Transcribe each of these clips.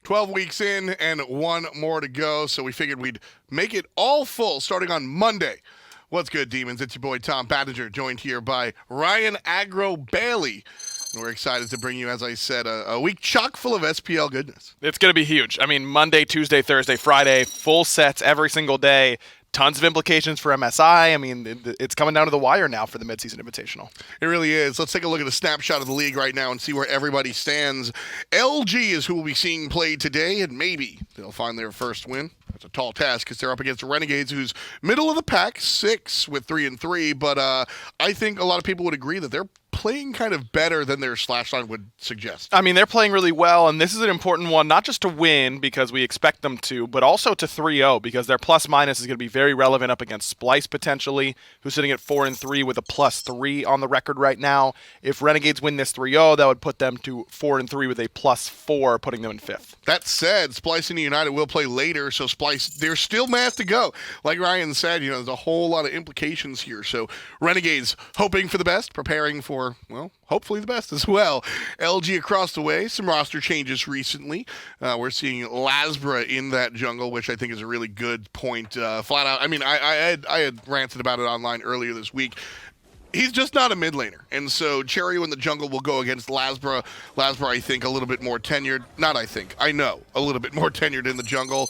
12 weeks in and one more to go, so we figured we'd make it all full starting on Monday. What's good, Demons? It's your boy Tom Battinger, joined here by Ryan Agro Bailey. And we're excited to bring you, as I said, a week chock full of SPL goodness. It's going to be huge. I mean, Monday, Tuesday, Thursday, Friday, full sets every single day. Tons of implications for MSI. I mean, it's coming down to the wire now for the midseason invitational. It really is. Let's take a look at a snapshot of the league right now and see where everybody stands. LG is who we'll be seeing play today, and maybe they'll find their first win. That's a tall task because they're up against the Renegades, who's middle of the pack, 6 with 3-3. But I think a lot of people would agree that they're playing kind of better than their slash line would suggest. I mean, they're playing really well, and this is an important one, not just to win because we expect them to, but also to 3-0 because their plus-minus is going to be very relevant up against Splice potentially, who's sitting at 4-3 with a +3 on the record right now. If Renegades win this 3-0, that would put them to 4-3 with a +4, putting them in 5th. That said, Splice and United will play later, so Splice, there's still math to go. Like Ryan said, there's a whole lot of implications here. So Renegades hoping for the best, preparing for, well, hopefully the best as well. LG across the way, some roster changes recently. We're seeing Lasbra in that jungle, which I think is a really good point. Flat out, I mean, I had ranted about it online earlier this week. He's just not a mid laner. And so Cherryo in the jungle will go against Lasbra. Lasbra, I think, a little bit more tenured. Not I think. I know. A little bit more tenured in the jungle.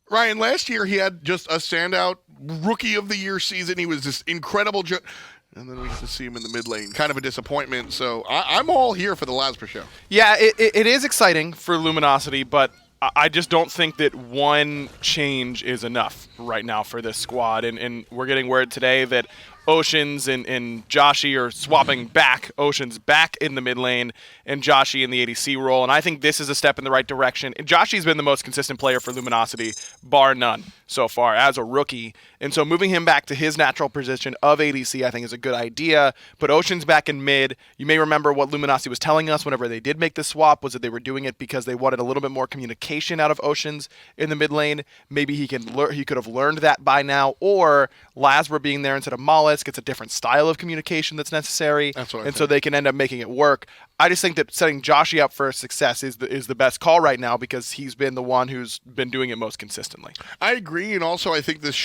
Ryan, last year he had just a standout rookie of the year season. He was this incredible. And then we get to see him in the mid lane. Kind of a disappointment. So I'm all here for the Lasbra show. Yeah, it is exciting for Luminosity, but I just don't think that one change is enough right now for this squad. And we're getting word today that Oceans and Joshy are swapping back. Oceans back in the mid lane and Joshy in the ADC role. And I think this is a step in the right direction. And Joshy's been the most consistent player for Luminosity, bar none so far as a rookie. And so moving him back to his natural position of ADC, I think is a good idea. Put Oceans back in mid. You may remember what Luminosity was telling us whenever they did make the swap was that they were doing it because they wanted a little bit more communication out of Oceans in the mid lane. Maybe he could have learned that by now, or Lasbra being there instead of Mollis gets a different style of communication that's necessary, so they can end up making it work. I just think that setting Joshy up for success is the best call right now because he's been the one who's been doing it most consistently. I agree, and also I think this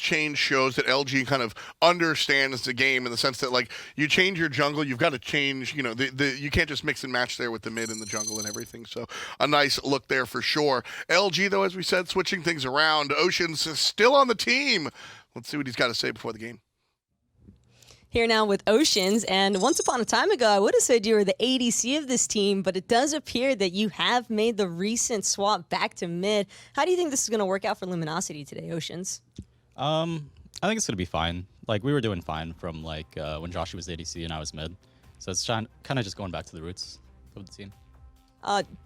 change shows that LG kind of understands the game in the sense that, like, you change your jungle, you've got to change, you can't just mix and match there with the mid and the jungle and everything. So a nice look there for sure. LG, though, as we said, switching things around. Oceans is still on the team. Let's see what he's got to say before the game. Here now with Oceans, and once upon a time ago, I would have said you were the ADC of this team, but it does appear that you have made the recent swap back to mid. How do you think this is going to work out for Luminosity today, Oceans? I think it's going to be fine. Like, we were doing fine from, when Joshy was ADC and I was mid. So it's kind of just going back to the roots of the team.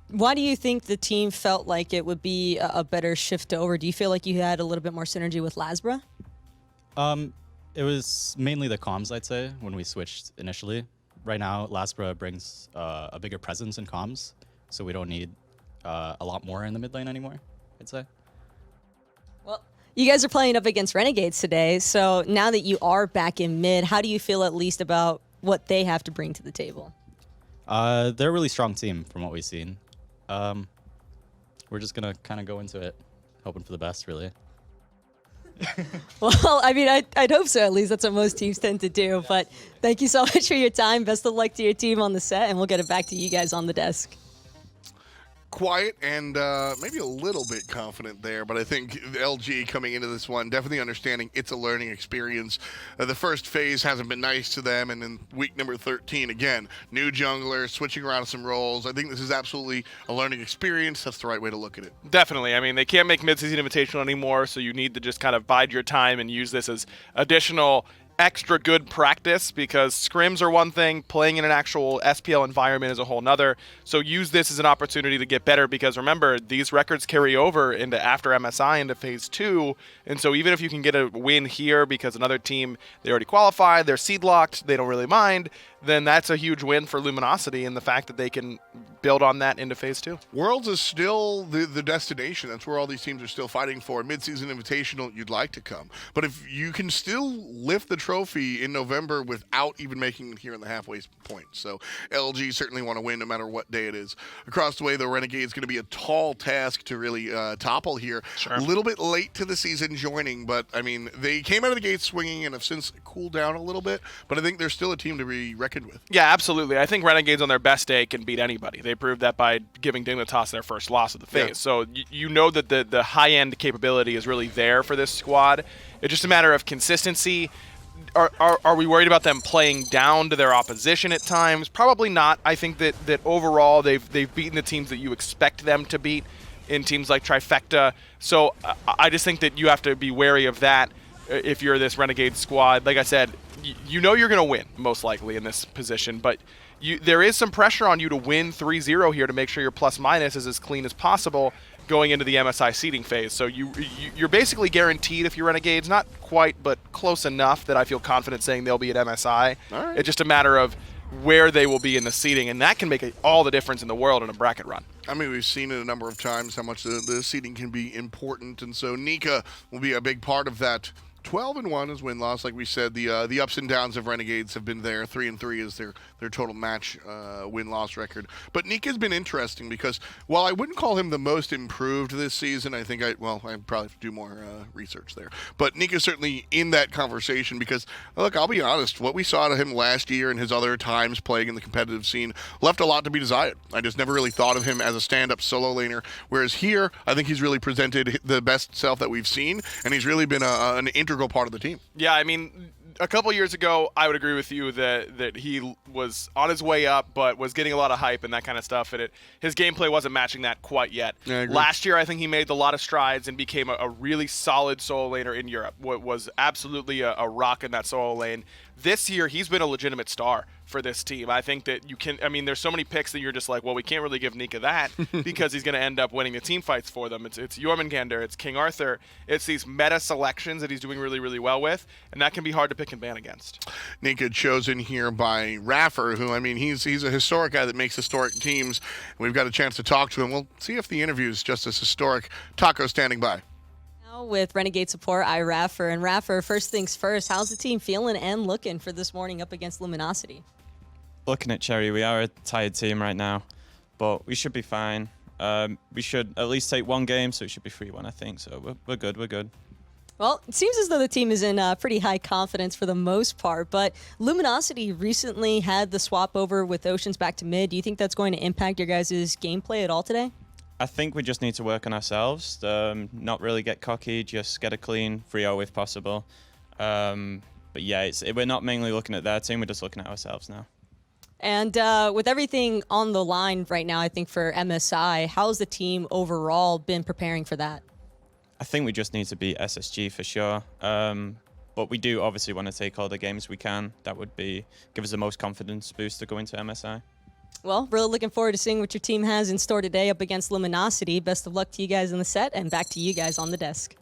Why do you think the team felt like it would be a better shift over? Do you feel like you had a little bit more synergy with Lasbra? It was mainly the comms, I'd say, when we switched initially. Right now, Lasbra brings a bigger presence in comms, so we don't need a lot more in the mid lane anymore, I'd say. Well, you guys are playing up against Renegades today, so now that you are back in mid, how do you feel at least about what they have to bring to the table? They're a really strong team from what we've seen. We're just going to kind of go into it, hoping for the best, really. Well, I mean, I'd hope so. At least that's what most teams tend to do. But thank you so much for your time. Best of luck to your team on the set, and we'll get it back to you guys on the desk. Quiet and maybe a little bit confident there, but I think LG coming into this one, definitely understanding it's a learning experience. The first phase hasn't been nice to them, and in week number 13, again, new jungler, switching around some roles. I think this is absolutely a learning experience. That's the right way to look at it. Definitely. I mean, they can't make mid-season invitational anymore, so you need to just kind of bide your time and use this as additional extra good practice because scrims are one thing, playing in an actual SPL environment is a whole nother. So use this as an opportunity to get better because remember, these records carry over into after MSI into phase 2. And so even if you can get a win here because another team, they already qualified, they're seed locked, they don't really mind, then that's a huge win for Luminosity, and the fact that they can build on that into Phase 2. Worlds is still the destination. That's where all these teams are still fighting for. Mid-season invitational, you'd like to come. But if you can still lift the trophy in November without even making it here in the halfway point. So LG certainly want to win no matter what day it is. Across the way, the Renegade's going to be a tall task to really topple here. Sure. A little bit late to the season joining, but I mean, they came out of the gate swinging and have since cooled down a little bit. But I think they're still a team to be reckoned with. Yeah, absolutely. I think Renegades on their best day can beat anybody. They proved that by giving Dignitas their first loss of the phase. Yeah. So you know that the high-end capability is really there for this squad. It's just a matter of consistency. Are we worried about them playing down to their opposition at times? Probably not. I think that overall they've beaten the teams that you expect them to beat in teams like Trifecta. So I just think that you have to be wary of that if you're this Renegade squad. Like I said, you know you're going to win most likely in this position, but there is some pressure on you to win 3-0 here to make sure your plus-minus is as clean as possible going into the MSI seeding phase. So you're basically guaranteed if you're Renegades, not quite, but close enough that I feel confident saying they'll be at MSI. All right. It's just a matter of where they will be in the seeding, and that can make all the difference in the world in a bracket run. I mean, we've seen it a number of times how much the seeding can be important, and so Nika will be a big part of that. 12-1 is win-loss, like we said. The ups and downs of Renegades have been there. 3-3 is their total match win-loss record. But Nika's been interesting because while I wouldn't call him the most improved this season, I think I probably have to do more research there. But Nika's certainly in that conversation because, look, I'll be honest, what we saw out of him last year and his other times playing in the competitive scene left a lot to be desired. I just never really thought of him as a stand-up solo laner, whereas here, I think he's really presented the best self that we've seen, and he's really been an integral part of the team. Yeah, I mean, a couple years ago, I would agree with you that he was on his way up, but was getting a lot of hype and that kind of stuff, and his gameplay wasn't matching that quite yet. Yeah, I agree. Last year, I think he made a lot of strides and became a really solid solo laner in Europe. Was absolutely a rock in that solo lane. This year, he's been a legitimate star for this team. I think that there's so many picks that you're just like, well, we can't really give Nika that because he's going to end up winning the team fights for them. It's Jormungandr, it's King Arthur. It's these meta selections that he's doing really, really well with, and that can be hard to pick and ban against. Nika chosen here by Raffer, who, I mean, he's a historic guy that makes historic teams. We've got a chance to talk to him. We'll see if the interview is just as historic. Taco standing by. With Renegade support, Raffer. And Raffer, first things first, how's the team feeling and looking for this morning up against Luminosity? Looking at Cherryo, we are a tired team right now, but we should be fine. We should at least take one game, so it should be 3-1, I think. So we're good, we're good. Well, it seems as though the team is in pretty high confidence for the most part, but Luminosity recently had the swap over with Oceans back to mid. Do you think that's going to impact your guys' gameplay at all today? I think we just need to work on ourselves, not really get cocky, just get a clean 3-0 if possible. But yeah, we're not mainly looking at their team, we're just looking at ourselves now. And with everything on the line right now, I think for MSI, how's the team overall been preparing for that? I think we just need to beat SSG for sure. But we do obviously want to take all the games we can. That would give us the most confidence boost to go into MSI. Well, really looking forward to seeing what your team has in store today up against Luminosity. Best of luck to you guys in the set, and back to you guys on the desk.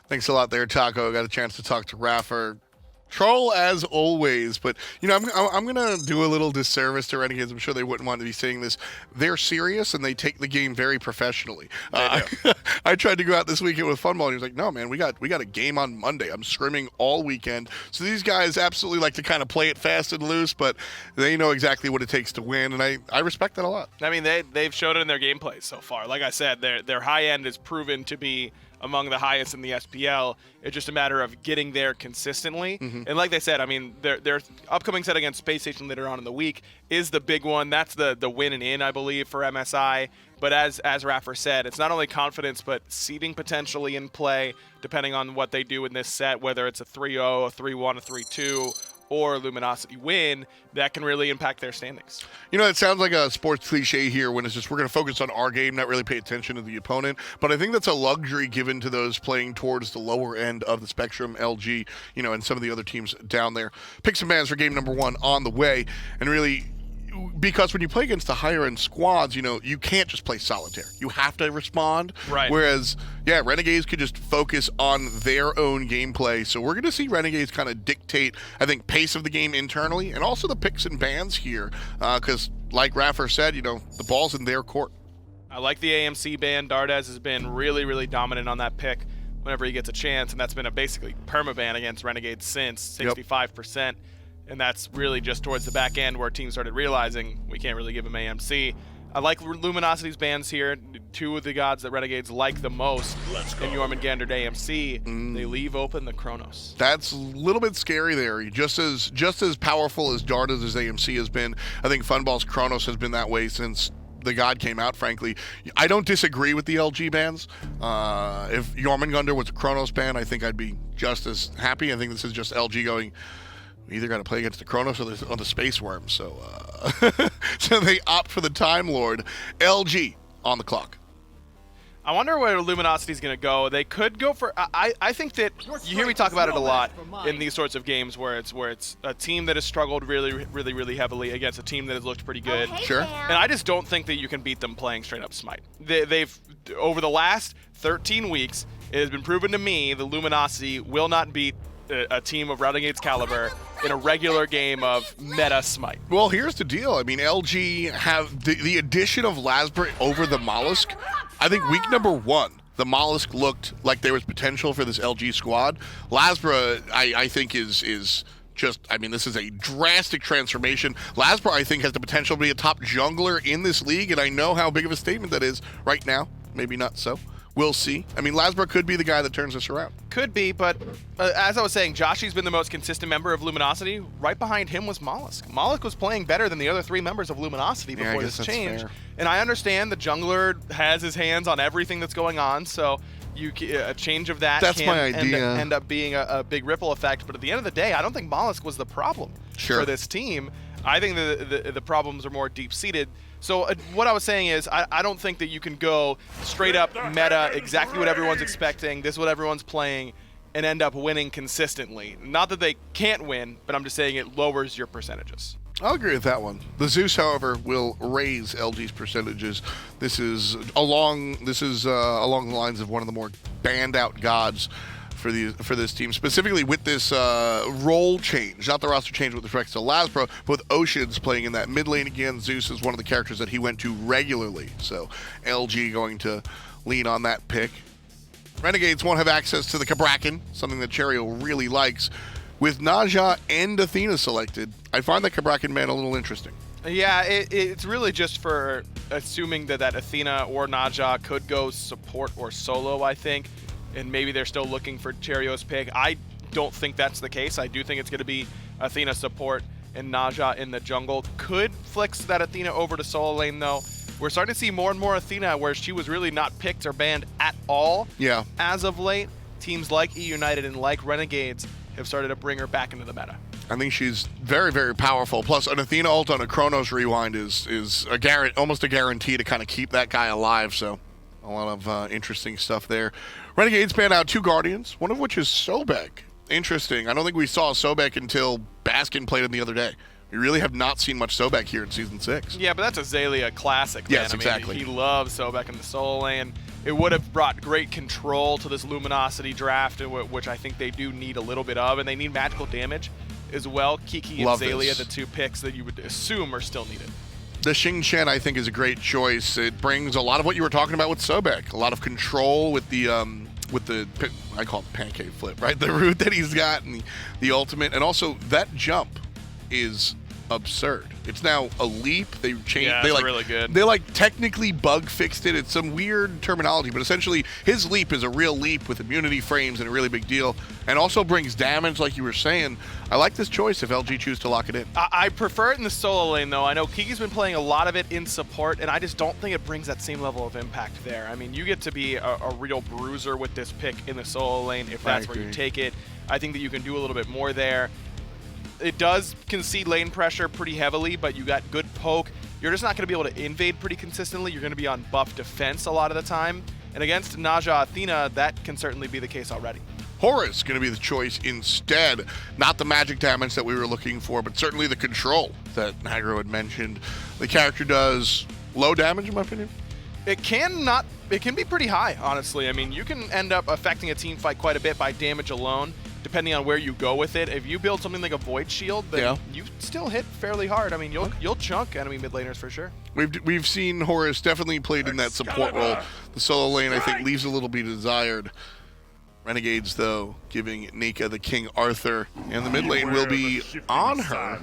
Thanks a lot there, Taco. Got a chance to talk to Raffer. Troll as always, but I'm gonna do a little disservice to Renegades. I'm sure they wouldn't want to be saying this. They're serious and they take the game very professionally. I tried to go out this weekend with Funballer, and he was like, "No, man, we got a game on Monday. I'm scrimming all weekend." So these guys absolutely like to kind of play it fast and loose, but they know exactly what it takes to win, and I respect that a lot. I mean, they've showed it in their gameplay so far. Like I said, their high end is proven to be among the highest in the SPL. It's just a matter of getting there consistently. And like they said, I mean, their upcoming set against Space Station later on in the week is the big one. That's the win and in, I believe, for MSI. But as Raffer said, it's not only confidence, but seeding potentially in play, depending on what they do in this set, whether it's a 3-0, a 3-1, a 3-2, or Luminosity win, that can really impact their standings. You know, it sounds like a sports cliche here when it's just we're going to focus on our game, not really pay attention to the opponent. But I think that's a luxury given to those playing towards the lower end of the spectrum, LG, and some of the other teams down there. Pick some bands for game number 1 on the way. And really, because when you play against the higher end squads, you can't just play solitaire. You have to respond. Right. Whereas, Renegades could just focus on their own gameplay. So we're going to see Renegades kind of dictate, I think, pace of the game internally, and also the picks and bans here. Because, like Raffer said, the ball's in their court. I like the AMC ban. Dardez has been really, really dominant on that pick whenever he gets a chance, and that's been a basically permaban against Renegades since 65%. And that's really just towards the back end where teams started realizing we can't really give him AMC. I like Luminosity's bans here. Two of the gods that Renegades like the most in Jormungandr AMC, they leave open the Chronos. That's a little bit scary there. Just as powerful as Dardez's AMC has been, I think Funball's Chronos has been that way since the god came out, frankly. I don't disagree with the LG bans. If Jormungandr was a Chronos ban, I think I'd be just as happy. I think this is just LG going, we either got to play against the Chronos or the Space Worm. So, so they opt for the Time Lord. LG on the clock. I wonder where Luminosity's going to go. They could go for... I think that you hear me talk about it a lot in these sorts of games where it's a team that has struggled really, really, really heavily against a team that has looked pretty good. Sure. And I just don't think that you can beat them playing straight up Smite. They've over the last 13 weeks, it has been proven to me the Luminosity will not beat a team of Renegade's caliber in a regular game of meta Smite. Well, here's the deal. I mean, LG have the addition of Lasbra over the Mollusk. I think week number 1, the Mollusk looked like there was potential for this LG squad. Lasbra, I think, is just, I mean, this is a drastic transformation. Lasbra, I think, has the potential to be a top jungler in this league, and I know how big of a statement that is right now. Maybe not so. We'll see. I mean, Lasbra could be the guy that turns this around. Could be, but as I was saying, Joshy's been the most consistent member of Luminosity. Right behind him was Mollusk. Mollusk was playing better than the other 3 members of Luminosity before this change. Fair. And I understand the jungler has his hands on everything that's going on, so a change of that can end up being a big ripple effect. But at the end of the day, I don't think Mollusk was the problem for this team. I think the problems are more deep-seated. So what I was saying is I don't think that you can go straight up meta, exactly what everyone's expecting, this is what everyone's playing, and end up winning consistently. Not that they can't win, but I'm just saying it lowers your percentages. I'll agree with that one. The Zeus, however, will raise LG's percentages. This is along the lines of one of the more banned out gods for this team, specifically with this role change, not the roster change with respect to Lasbra, but with Oceans playing in that mid lane again. Zeus is one of the characters that he went to regularly, so LG going to lean on that pick. Renegades won't have access to the Khepri, something that Cherryo really likes. With Naja and Athena selected, I find that Khepri man a little interesting. Yeah, it's really just for assuming that Athena or Naja could go support or solo, I think. And maybe they're still looking for Cherryo's pick. I don't think that's the case. I do think it's going to be Athena support and Naja in the jungle. Could flex that Athena over to solo lane, though. We're starting to see more and more Athena where she was really not picked or banned at all as of late. Teams like E United and like Renegades have started to bring her back into the meta. I think she's very, very powerful. Plus, an Athena ult on a Chronos rewind is almost a guarantee to kind of keep that guy alive, so a lot of interesting stuff there. Renegades banned out 2 Guardians, one of which is Sobek. Interesting. I don't think we saw Sobek until Baskin played him the other day. We really have not seen much Sobek here in Season 6. Yeah, but that's Azalea classic, man. Yes, I mean, exactly. He loves Sobek in the solo lane. It would have brought great control to this Luminosity draft, which I think they do need a little bit of, and they need magical damage as well. Kiki and Azalea, the 2 picks that you would assume are still needed. The Shen, I think, is a great choice. It brings a lot of what you were talking about with Sobek, a lot of control with the I call it pancake flip, right? The route that he's got and the ultimate, and also that jump is absurd. It's now a leap. They changed. Yeah, it's really good. They technically bug fixed it. It's some weird terminology, but essentially his leap is a real leap with immunity frames and a really big deal, and also brings damage, like you were saying. I like this choice if LG choose to lock it in. I prefer it in the solo lane, though. I know Kiki's been playing a lot of it in support, and I just don't think it brings that same level of impact there. I mean, you get to be a real bruiser with this pick in the solo lane if that's where you take it. I think that you can do a little bit more there. It does concede lane pressure pretty heavily, but you got good poke. You're just not going to be able to invade pretty consistently. You're going to be on buff defense a lot of the time. And against Naja Athena, that can certainly be the case already. Horus going to be the choice instead. Not the magic damage that we were looking for, but certainly the control that Agro had mentioned. The character does low damage, in my opinion. It can be pretty high, honestly. I mean, you can end up affecting a team fight quite a bit by damage alone, depending on where you go with it. If you build something like a Void Shield, then you still hit fairly hard. I mean, you'll chunk enemy mid laners for sure. We've seen Horus definitely played in that support role. The solo lane, I think, leaves a little be desired. Renegades, though, giving Nika the King Arthur, and the mid lane will be Anhur.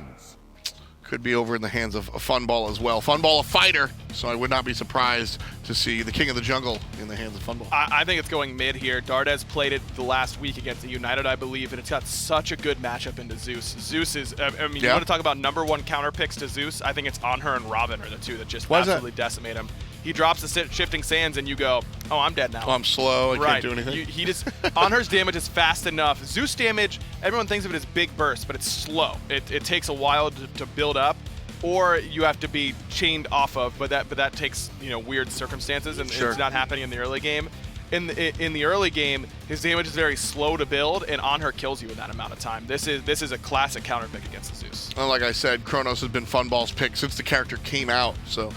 Could be over in the hands of Funball as well. Funball, a fighter, so I would not be surprised to see the King of the Jungle in the hands of Funball. I think it's going mid here. Dardez played it the last week against the United, I believe, and it's got such a good matchup into Zeus. Zeus is, I mean, you want to talk about #1 counter picks to Zeus? I think it's Anhur and Ravana are the two that just absolutely decimate him. He drops the shifting sands, and you go, "Oh, I'm dead now." Oh, I'm slow. I can't do anything. He just Anhur's damage is fast enough. Zeus damage, everyone thinks of it as big burst, but it's slow. It takes a while to build up, or you have to be chained off of. But that takes weird circumstances, and it's not happening in the early game. In the early game, his damage is very slow to build, and Anhur kills you in that amount of time. This is a classic counter pick against the Zeus. Well, like I said, Chronos has been Funball's pick since the character came out, so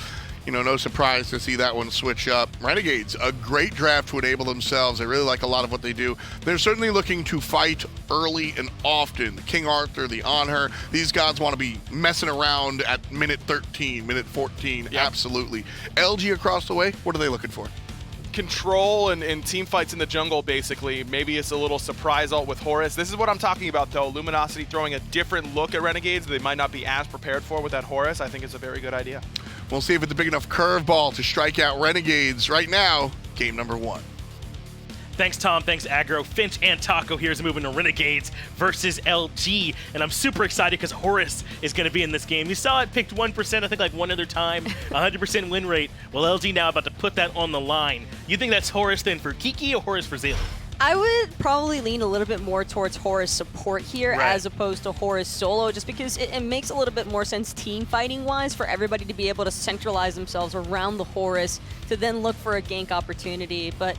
no surprise to see that one switch up. Renegades, a great draft to enable themselves. I really like a lot of what they do. They're certainly looking to fight early and often. The King Arthur, the Anhur, these gods want to be messing around at minute 13, minute 14, absolutely. LG across the way, what are they looking for? Control and team fights in the jungle, basically. Maybe it's a little surprise ult with Horus. This is what I'm talking about, though. Luminosity throwing a different look at Renegades they might not be as prepared for with that Horus. I think it's a very good idea. We'll see if it's a big enough curveball to strike out Renegades. Right now, game number 1. Thanks, Tom. Thanks, Aggro. Finch and Taco here's moving to Renegades versus LG. And I'm super excited because Horus is going to be in this game. You saw it picked 1%, I think, like one other time. 100% win rate. Well, LG now about to put that on the line. You think that's Horus then for Kiki or Horus for Zeus? I would probably lean a little bit more towards Horus support here as opposed to Horus solo, just because it makes a little bit more sense team fighting wise for everybody to be able to centralize themselves around the Horus to then look for a gank opportunity. But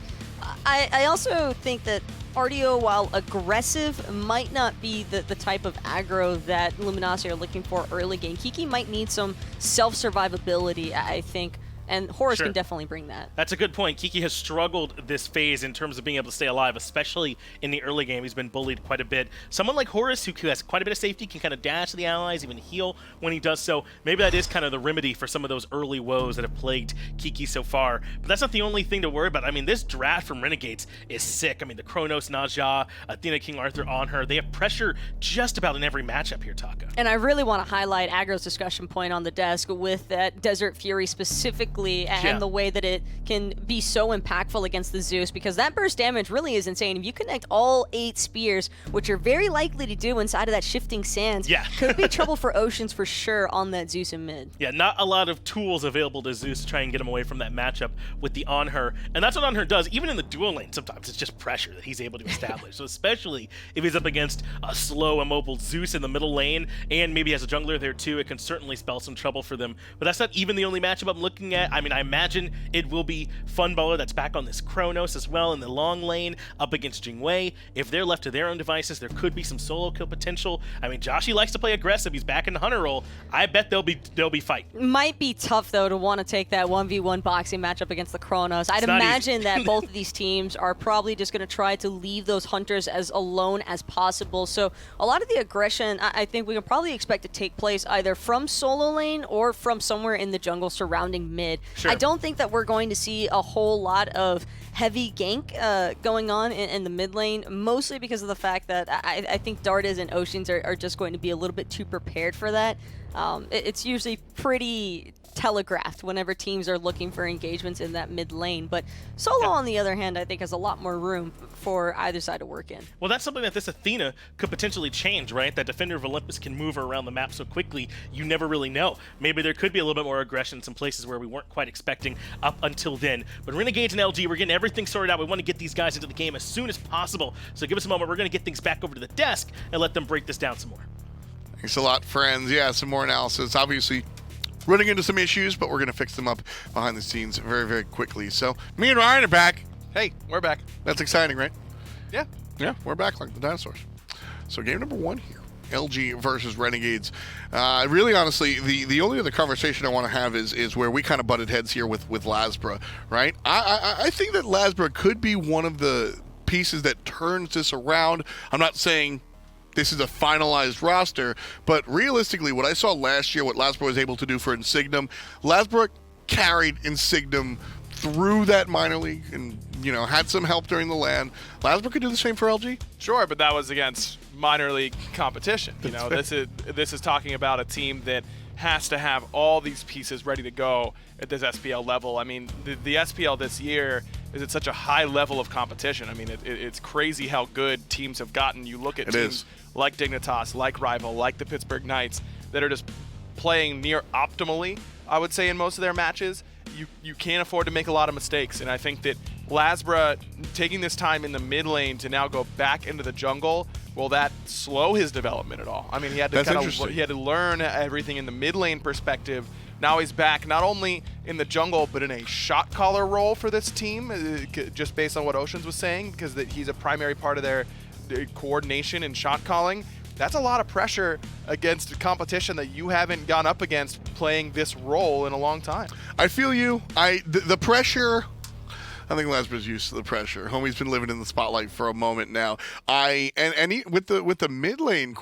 I also think that Artio, while aggressive, might not be the type of aggro that Luminosity are looking for early game. Kiki might need some self-survivability, I think. And Horus can definitely bring that. That's a good point. Kiki has struggled this phase in terms of being able to stay alive, especially in the early game. He's been bullied quite a bit. Someone like Horus, who has quite a bit of safety, can kind of dash the allies, even heal when he does so. Maybe that is kind of the remedy for some of those early woes that have plagued Kiki so far. But that's not the only thing to worry about. I mean, this draft from Renegades is sick. I mean, the Chronos, Naja, Athena, King Arthur, Anhur, they have pressure just about in every matchup here, Taka. And I really want to highlight Aggro's discussion point on the desk with that Desert Fury specifically and the way that it can be so impactful against the Zeus, because that burst damage really is insane. If you connect all 8 spears, which you're very likely to do inside of that shifting sands, could be trouble for Oceans for sure on that Zeus in mid. Yeah, not a lot of tools available to Zeus to try and get him away from that matchup with the Anhur. And that's what Anhur does. Even in the dual lane, sometimes it's just pressure that he's able to establish. So especially if he's up against a slow, immobile Zeus in the middle lane, and maybe has a jungler there too, it can certainly spell some trouble for them. But that's not even the only matchup I'm looking at. I mean, I imagine it will be Funballer that's back on this Chronos as well in the long lane up against Jing. If they're left to their own devices, there could be some solo kill potential. I mean, Joshy likes to play aggressive. He's back in the hunter role. I bet they'll be fighting. Might be tough though to want to take that 1v1 boxing matchup against the Chronos. I'd imagine that both of these teams are probably just going to try to leave those hunters as alone as possible. So a lot of the aggression I think we can probably expect to take place either from solo lane or from somewhere in the jungle surrounding mid. I don't think that we're going to see a whole lot of heavy gank going on in the mid lane, mostly because of the fact that I think Dardez and Oceans are just going to be a little bit too prepared for that. It's usually pretty telegraphed whenever teams are looking for engagements in that mid lane, but solo on the other hand I think has a lot more room for either side to work in. Well, that's something that this Athena could potentially change, right? That Defender of Olympus can move her around the map so quickly, you never really know. Maybe there could be a little bit more aggression in some places where we weren't quite expecting up until then. But Renegades and LG, we're getting everything sorted out. We want to get these guys into the game as soon as possible. So give us a moment. We're going to get things back over to the desk and let them break this down some more. Thanks a lot, friends. Yeah, some more analysis. Obviously, running into some issues, but we're going to fix them up behind the scenes very, very quickly. So, me and Ryan are back. Hey, we're back. That's exciting, right? Yeah. Yeah, we're back like the dinosaurs. So game number 1 here. LG versus Renegades. Really, honestly, the only other conversation I want to have is where we kind of butted heads here with Lasbra, right? I think that Lasbra could be one of the pieces that turns this around. I'm not saying this is a finalized roster, but realistically, what I saw last year, what Lasbra was able to do for Insignum, Lasbra carried Insignum through that minor league and, you know, had some help during the LAN. Lasbra could do the same for LG? Sure, but that was against minor league competition. You know, this is talking about a team that has to have all these pieces ready to go at this SPL level. I mean, the SPL this year is at such a high level of competition. I mean, it's crazy how good teams have gotten. You look at teams like Dignitas, like Rival, like the Pittsburgh Knights that are just playing near optimally, I would say, in most of their matches. You can't afford to make a lot of mistakes, and I think that Lasbra taking this time in the mid lane to now go back into the jungle, will that slow his development at all? I mean, he had to learn everything in the mid lane perspective. Now he's back not only in the jungle, but in a shot caller role for this team, just based on what Oceans was saying, because he's a primary part of their coordination and shot calling. That's a lot of pressure against a competition that you haven't gone up against playing this role in a long time. I feel you. The pressure, I think Lasbra's used to the pressure. Homie's been living in the spotlight for a moment now. With the mid lane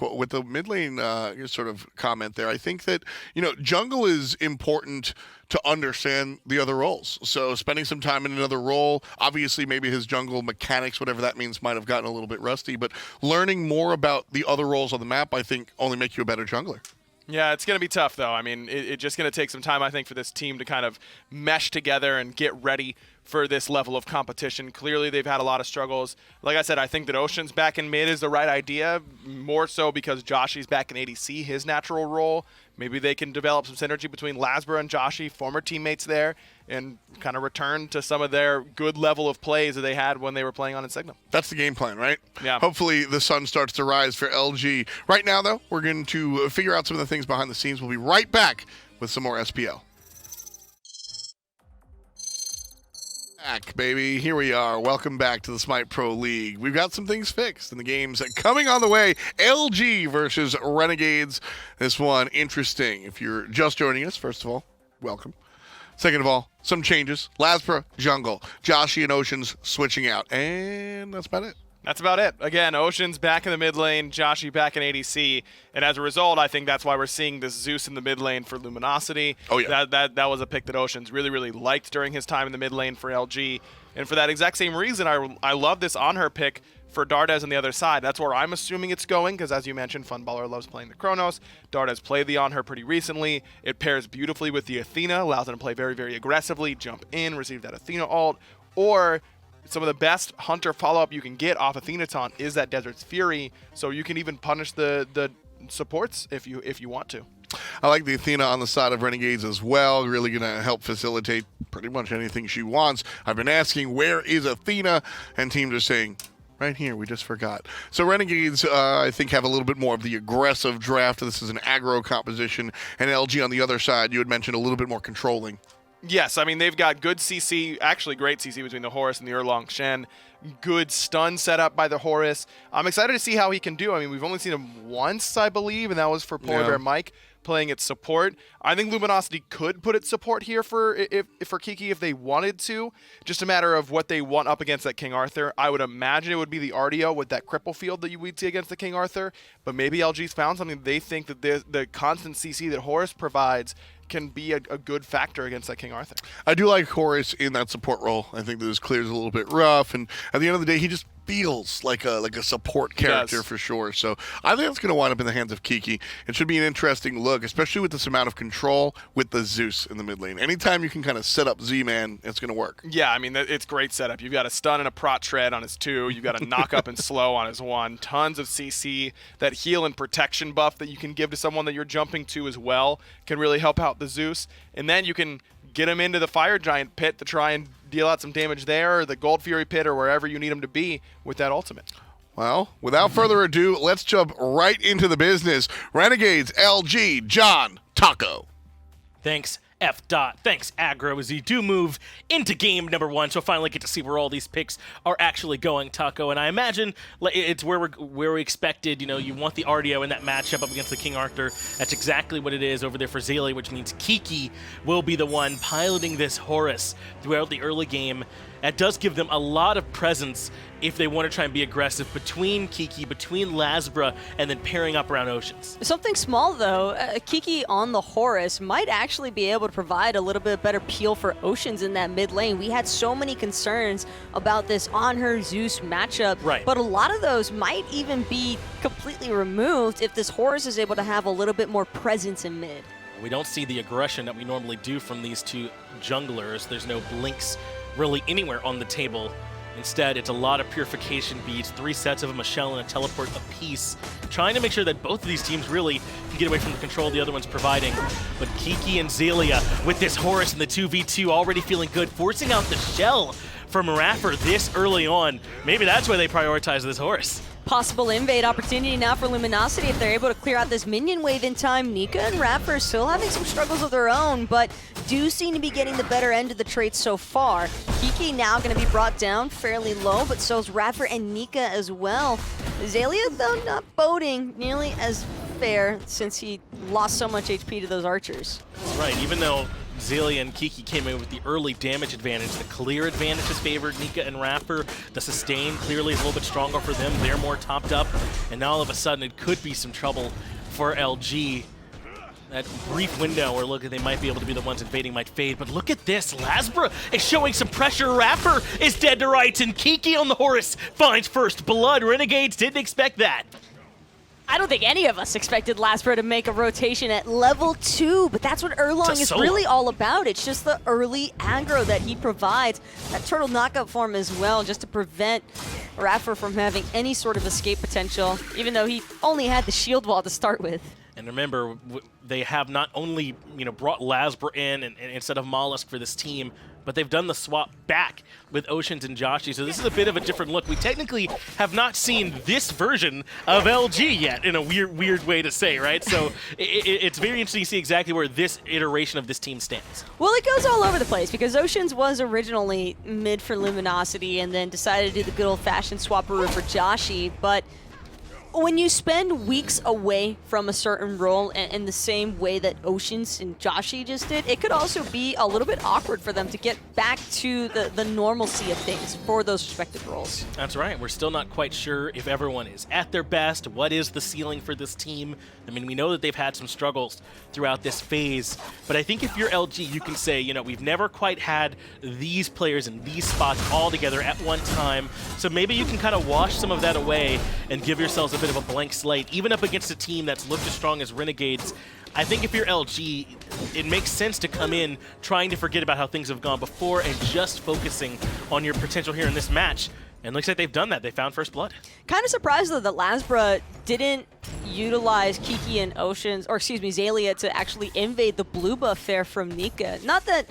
sort of comment there, I think that, you know, jungle is important to understand the other roles. So spending some time in another role, obviously maybe his jungle mechanics, whatever that means, might have gotten a little bit rusty, but learning more about the other roles on the map, I think, only make you a better jungler. Yeah, it's going to be tough, though. I mean, it's just going to take some time, I think, for this team to kind of mesh together and get ready for this level of competition. Clearly, they've had a lot of struggles. Like I said, I think that Ocean's back in mid is the right idea, more so because Joshy's back in ADC, his natural role. Maybe they can develop some synergy between Lasbra and Joshy, former teammates there, and kind of return to some of their good level of plays that they had when they were playing on Insignum. That's the game plan, right? Yeah. Hopefully the sun starts to rise for LG. Right now, though, we're going to figure out some of the things behind the scenes. We'll be right back with some more SPL. Back, baby. Here we are. Welcome back to the SMITE Pro League. We've got some things fixed in the games coming on the way. LG versus Renegades. This one, interesting. If you're just joining us, first of all, welcome. Second of all, some changes. Lasbra, jungle. Joshy and Oceans switching out. And that's about it. That's about it. Again, Ocean's back in the mid lane, Joshy back in ADC, and as a result, I think that's why we're seeing this Zeus in the mid lane for Luminosity. Oh, yeah. That was a pick that Ocean's really, really liked during his time in the mid lane for LG, and for that exact same reason, I love this Anhur pick for Dardez on the other side. That's where I'm assuming it's going, because as you mentioned, Funballer loves playing the Chronos. Dardez played the Anhur pretty recently. It pairs beautifully with the Athena, allows him to play very, very aggressively, jump in, receive that Athena ult, or some of the best Hunter follow-up you can get off Athena taunt is that Desert's Fury, so you can even punish the supports if you want to. I like the Athena on the side of Renegades as well. Really going to help facilitate pretty much anything she wants. I've been asking, where is Athena? And teams are saying, right here, we just forgot. So Renegades, I think, have a little bit more of the aggressive draft. This is an aggro composition. And LG on the other side, you had mentioned a little bit more controlling. Yes, I mean, they've got good CC, actually great CC between the Horus and the Erlang Shen. Good stun setup by the Horus. I'm excited to see how he can do. I mean, we've only seen him once, I believe, and that was for Polar Bear Mike playing its support. I think Luminosity could put its support here for Kiki if they wanted to. Just a matter of what they want up against that King Arthur. I would imagine it would be the Artio with that cripple field that you would see against the King Arthur, but maybe LG's found something. They think that the constant CC that Horus provides can be a good factor against that King Arthur. I do like Horus in that support role. I think that his clear is a little bit rough, and at the end of the day, he just feels like a support character for sure. So I think that's going to wind up in the hands of Kiki. It should be an interesting look, especially with this amount of control with the Zeus in the mid lane. Anytime you can kind of set up Z-Man, it's going to work. Yeah, I mean, it's great setup. You've got a stun and a prot tread on his 2. You've got a knock up and slow on his 1. Tons of CC. That heal and protection buff that you can give to someone that you're jumping to as well can really help out the Zeus. And then you can get him into the Fire Giant pit to try and deal out some damage there, or the Gold Fury pit, or wherever you need him to be with that ultimate. Well, without further ado, let's jump right into the business. Renegades, LG, John, Taco. Thanks. F. Thanks, aggro, as you do move into game number 1, so finally get to see where all these picks are actually going, Taco. And I imagine it's where we expected. You know, you want the Artio in that matchup up against the King Arthur. That's exactly what it is over there for Zelia, which means Kiki will be the one piloting this Horus throughout the early game. That does give them a lot of presence if they want to try and be aggressive between Kiki, between Lasbra, and then pairing up around Oceans. Something small, though. Kiki on the Horus might actually be able to provide a little bit better peel for Oceans in that mid lane. We had so many concerns about this Anhur Zeus matchup, right, but a lot of those might even be completely removed if this Horus is able to have a little bit more presence in mid. We don't see the aggression that we normally do from these two junglers. There's no blinks really anywhere on the table. Instead, it's a lot of purification beads, 3 sets of them, a shell and a teleport apiece, trying to make sure that both of these teams really can get away from the control the other one's providing. But Kiki and Zelia with this Horus in the 2v2 already feeling good, forcing out the shell from Raffer this early on. Maybe that's why they prioritize this Horus. Possible invade opportunity now for Luminosity if they're able to clear out this minion wave in time. Nika and Raffer still having some struggles of their own, but do seem to be getting the better end of the trade so far. Kiki now going to be brought down fairly low, but so is Raffer and Nika as well. Zelia, though, not boding nearly as fair since he lost so much HP to those archers. That's right, even though Zelia and Kiki came in with the early damage advantage, the clear advantage has favored Nika and Raffer. The sustain clearly is a little bit stronger for them. They're more topped up, and now all of a sudden it could be some trouble for LG. That brief window where they might be able to be the ones invading might fade, but look at this. Lasbra is showing some pressure. Raffer is dead to rights, and Kiki on the Horus finds first blood. Renegades didn't expect that. I don't think any of us expected Lasbra to make a rotation at level 2, but that's what Erlang is really all about. It's just the early aggro that he provides. That turtle knockup form as well, just to prevent Raffer from having any sort of escape potential, even though he only had the shield wall to start with. And remember, they have not only brought Lasbra in and instead of Mollusk for this team, but they've done the swap back with Oceans and Joshy. So this is a bit of a different look. We technically have not seen this version of LG yet, in a weird way to say, right? So it's very interesting to see exactly where this iteration of this team stands. Well, it goes all over the place because Oceans was originally mid for Luminosity and then decided to do the good old-fashioned swapperoo for Joshy, but when you spend weeks away from a certain role in the same way that Oceans and Joshy just did, it could also be a little bit awkward for them to get back to the normalcy of things for those respective roles. That's right. We're still not quite sure if everyone is at their best. What is the ceiling for this team? I mean, we know that they've had some struggles throughout this phase, but I think if you're LG, you can say, we've never quite had these players in these spots all together at one time, so maybe you can kind of wash some of that away and give yourselves a bit of a blank slate, even up against a team that's looked as strong as Renegades. I think if you're LG, it makes sense to come in trying to forget about how things have gone before and just focusing on your potential here in this match. And it looks like they've done that. They found first blood. Kind of surprised, though, that Lasbra didn't utilize Kiki and Oceans, or excuse me, Zelia, to actually invade the blue buff there from Nika. Not that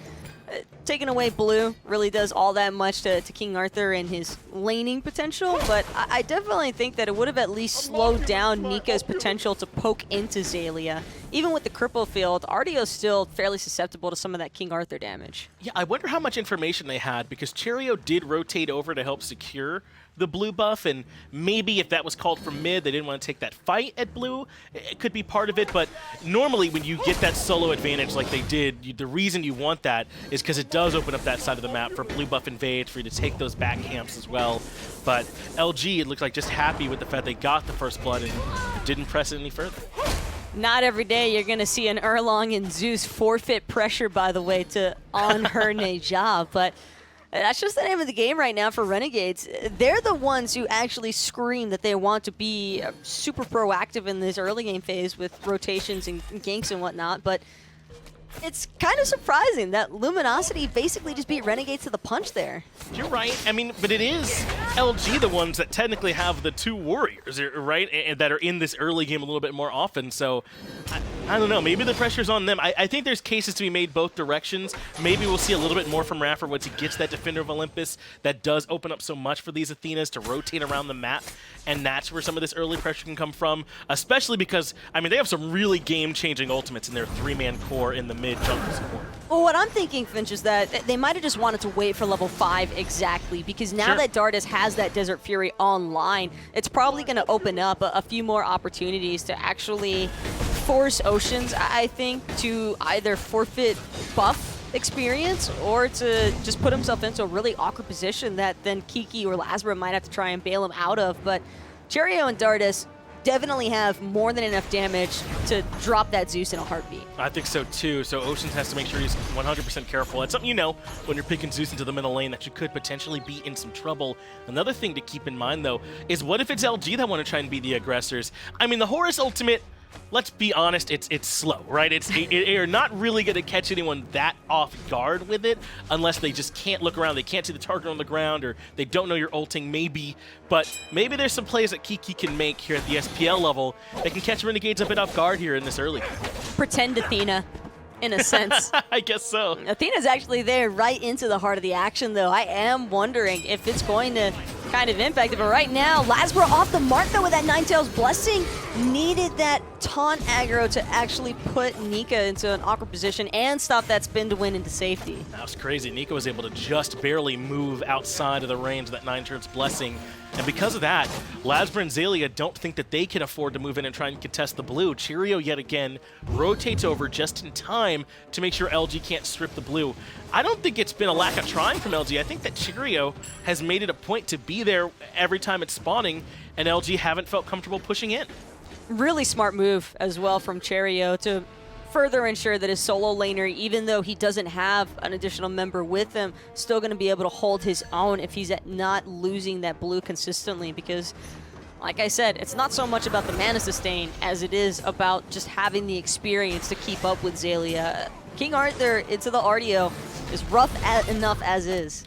taking away blue really does all that much to King Arthur and his laning potential, but I definitely think that it would have at least slowed down Nika's potential to poke into Zelia. Even with the cripple field, Artio's still fairly susceptible to some of that King Arthur damage. Yeah, I wonder how much information they had, because Cherryo did rotate over to help secure the blue buff, and maybe if that was called from mid, they didn't want to take that fight at blue. It could be part of it, but normally when you get that solo advantage like they did, the reason you want that is because it does open up that side of the map for blue buff invades, for you to take those back camps as well. But LG, it looked like just happy with the fact they got the first blood and didn't press it any further. Not every day you're going to see an Erlang and Zeus forfeit pressure, by the way, to Anhur Nejah, but that's just the name of the game right now for Renegades. They're the ones who actually scream that they want to be super proactive in this early game phase with rotations and ganks and whatnot, but it's kind of surprising that Luminosity basically just beat Renegades to the punch there. You're right. I mean, but it is LG the ones that technically have the 2 warriors, right? And that are in this early game a little bit more often. So I don't know. Maybe the pressure's on them. I think there's cases to be made both directions. Maybe we'll see a little bit more from Raffer once he gets that Defender of Olympus. That does open up so much for these Athenas to rotate around the map. And that's where some of this early pressure can come from, especially because, I mean, they have some really game-changing ultimates in their 3-man core in the mid-jungle support. Well, what I'm thinking, Finch, is that they might have just wanted to wait for level 5 exactly, because now that Dardez has that Desert Fury online, it's probably going to open up a few more opportunities to actually force Oceans, I think, to either forfeit buff experience or to just put himself into a really awkward position that then Kiki or Lasbra might have to try and bail him out of. But Cherryo and Dardez definitely have more than enough damage to drop that Zeus in a heartbeat. I think so too. So Oceans has to make sure he's 100% careful. It's something you know when you're picking Zeus into the middle lane that you could potentially be in some trouble. Another thing to keep in mind though is what if it's LG that want to try and be the aggressors? I mean, the Horus ultimate, let's be honest, it's slow, right? You're not really going to catch anyone that off guard with it unless they just can't look around. They can't see the target on the ground, or they don't know you're ulting, maybe. But maybe there's some plays that Kiki can make here at the SPL level that can catch Renegades a bit off guard here in this early. Pretend Athena, in a sense. I guess so. Athena's actually there right into the heart of the action, though. I am wondering if it's going to kind of impact it. But right now, Lasbra off the mark, though, with that Ninetales Blessing. Needed that taunt aggro to actually put Nika into an awkward position and stop that spin to win into safety. That was crazy. Nika was able to just barely move outside of the range of that Ninetales Blessing. And because of that, Lasbra and Xaylia don't think that they can afford to move in and try and contest the blue. Cherryo, yet again, rotates over just in time to make sure LG can't strip the blue. I don't think it's been a lack of trying from LG. I think that Cherryo has made it a point to be there every time it's spawning, and LG haven't felt comfortable pushing in. Really smart move as well from Cherryo to further ensure that his solo laner, even though he doesn't have an additional member with him, still going to be able to hold his own if he's not losing that blue consistently. Because, like I said, it's not so much about the mana sustain as it is about just having the experience to keep up with Xaylia. King Arthur into the Artio is rough enough as is.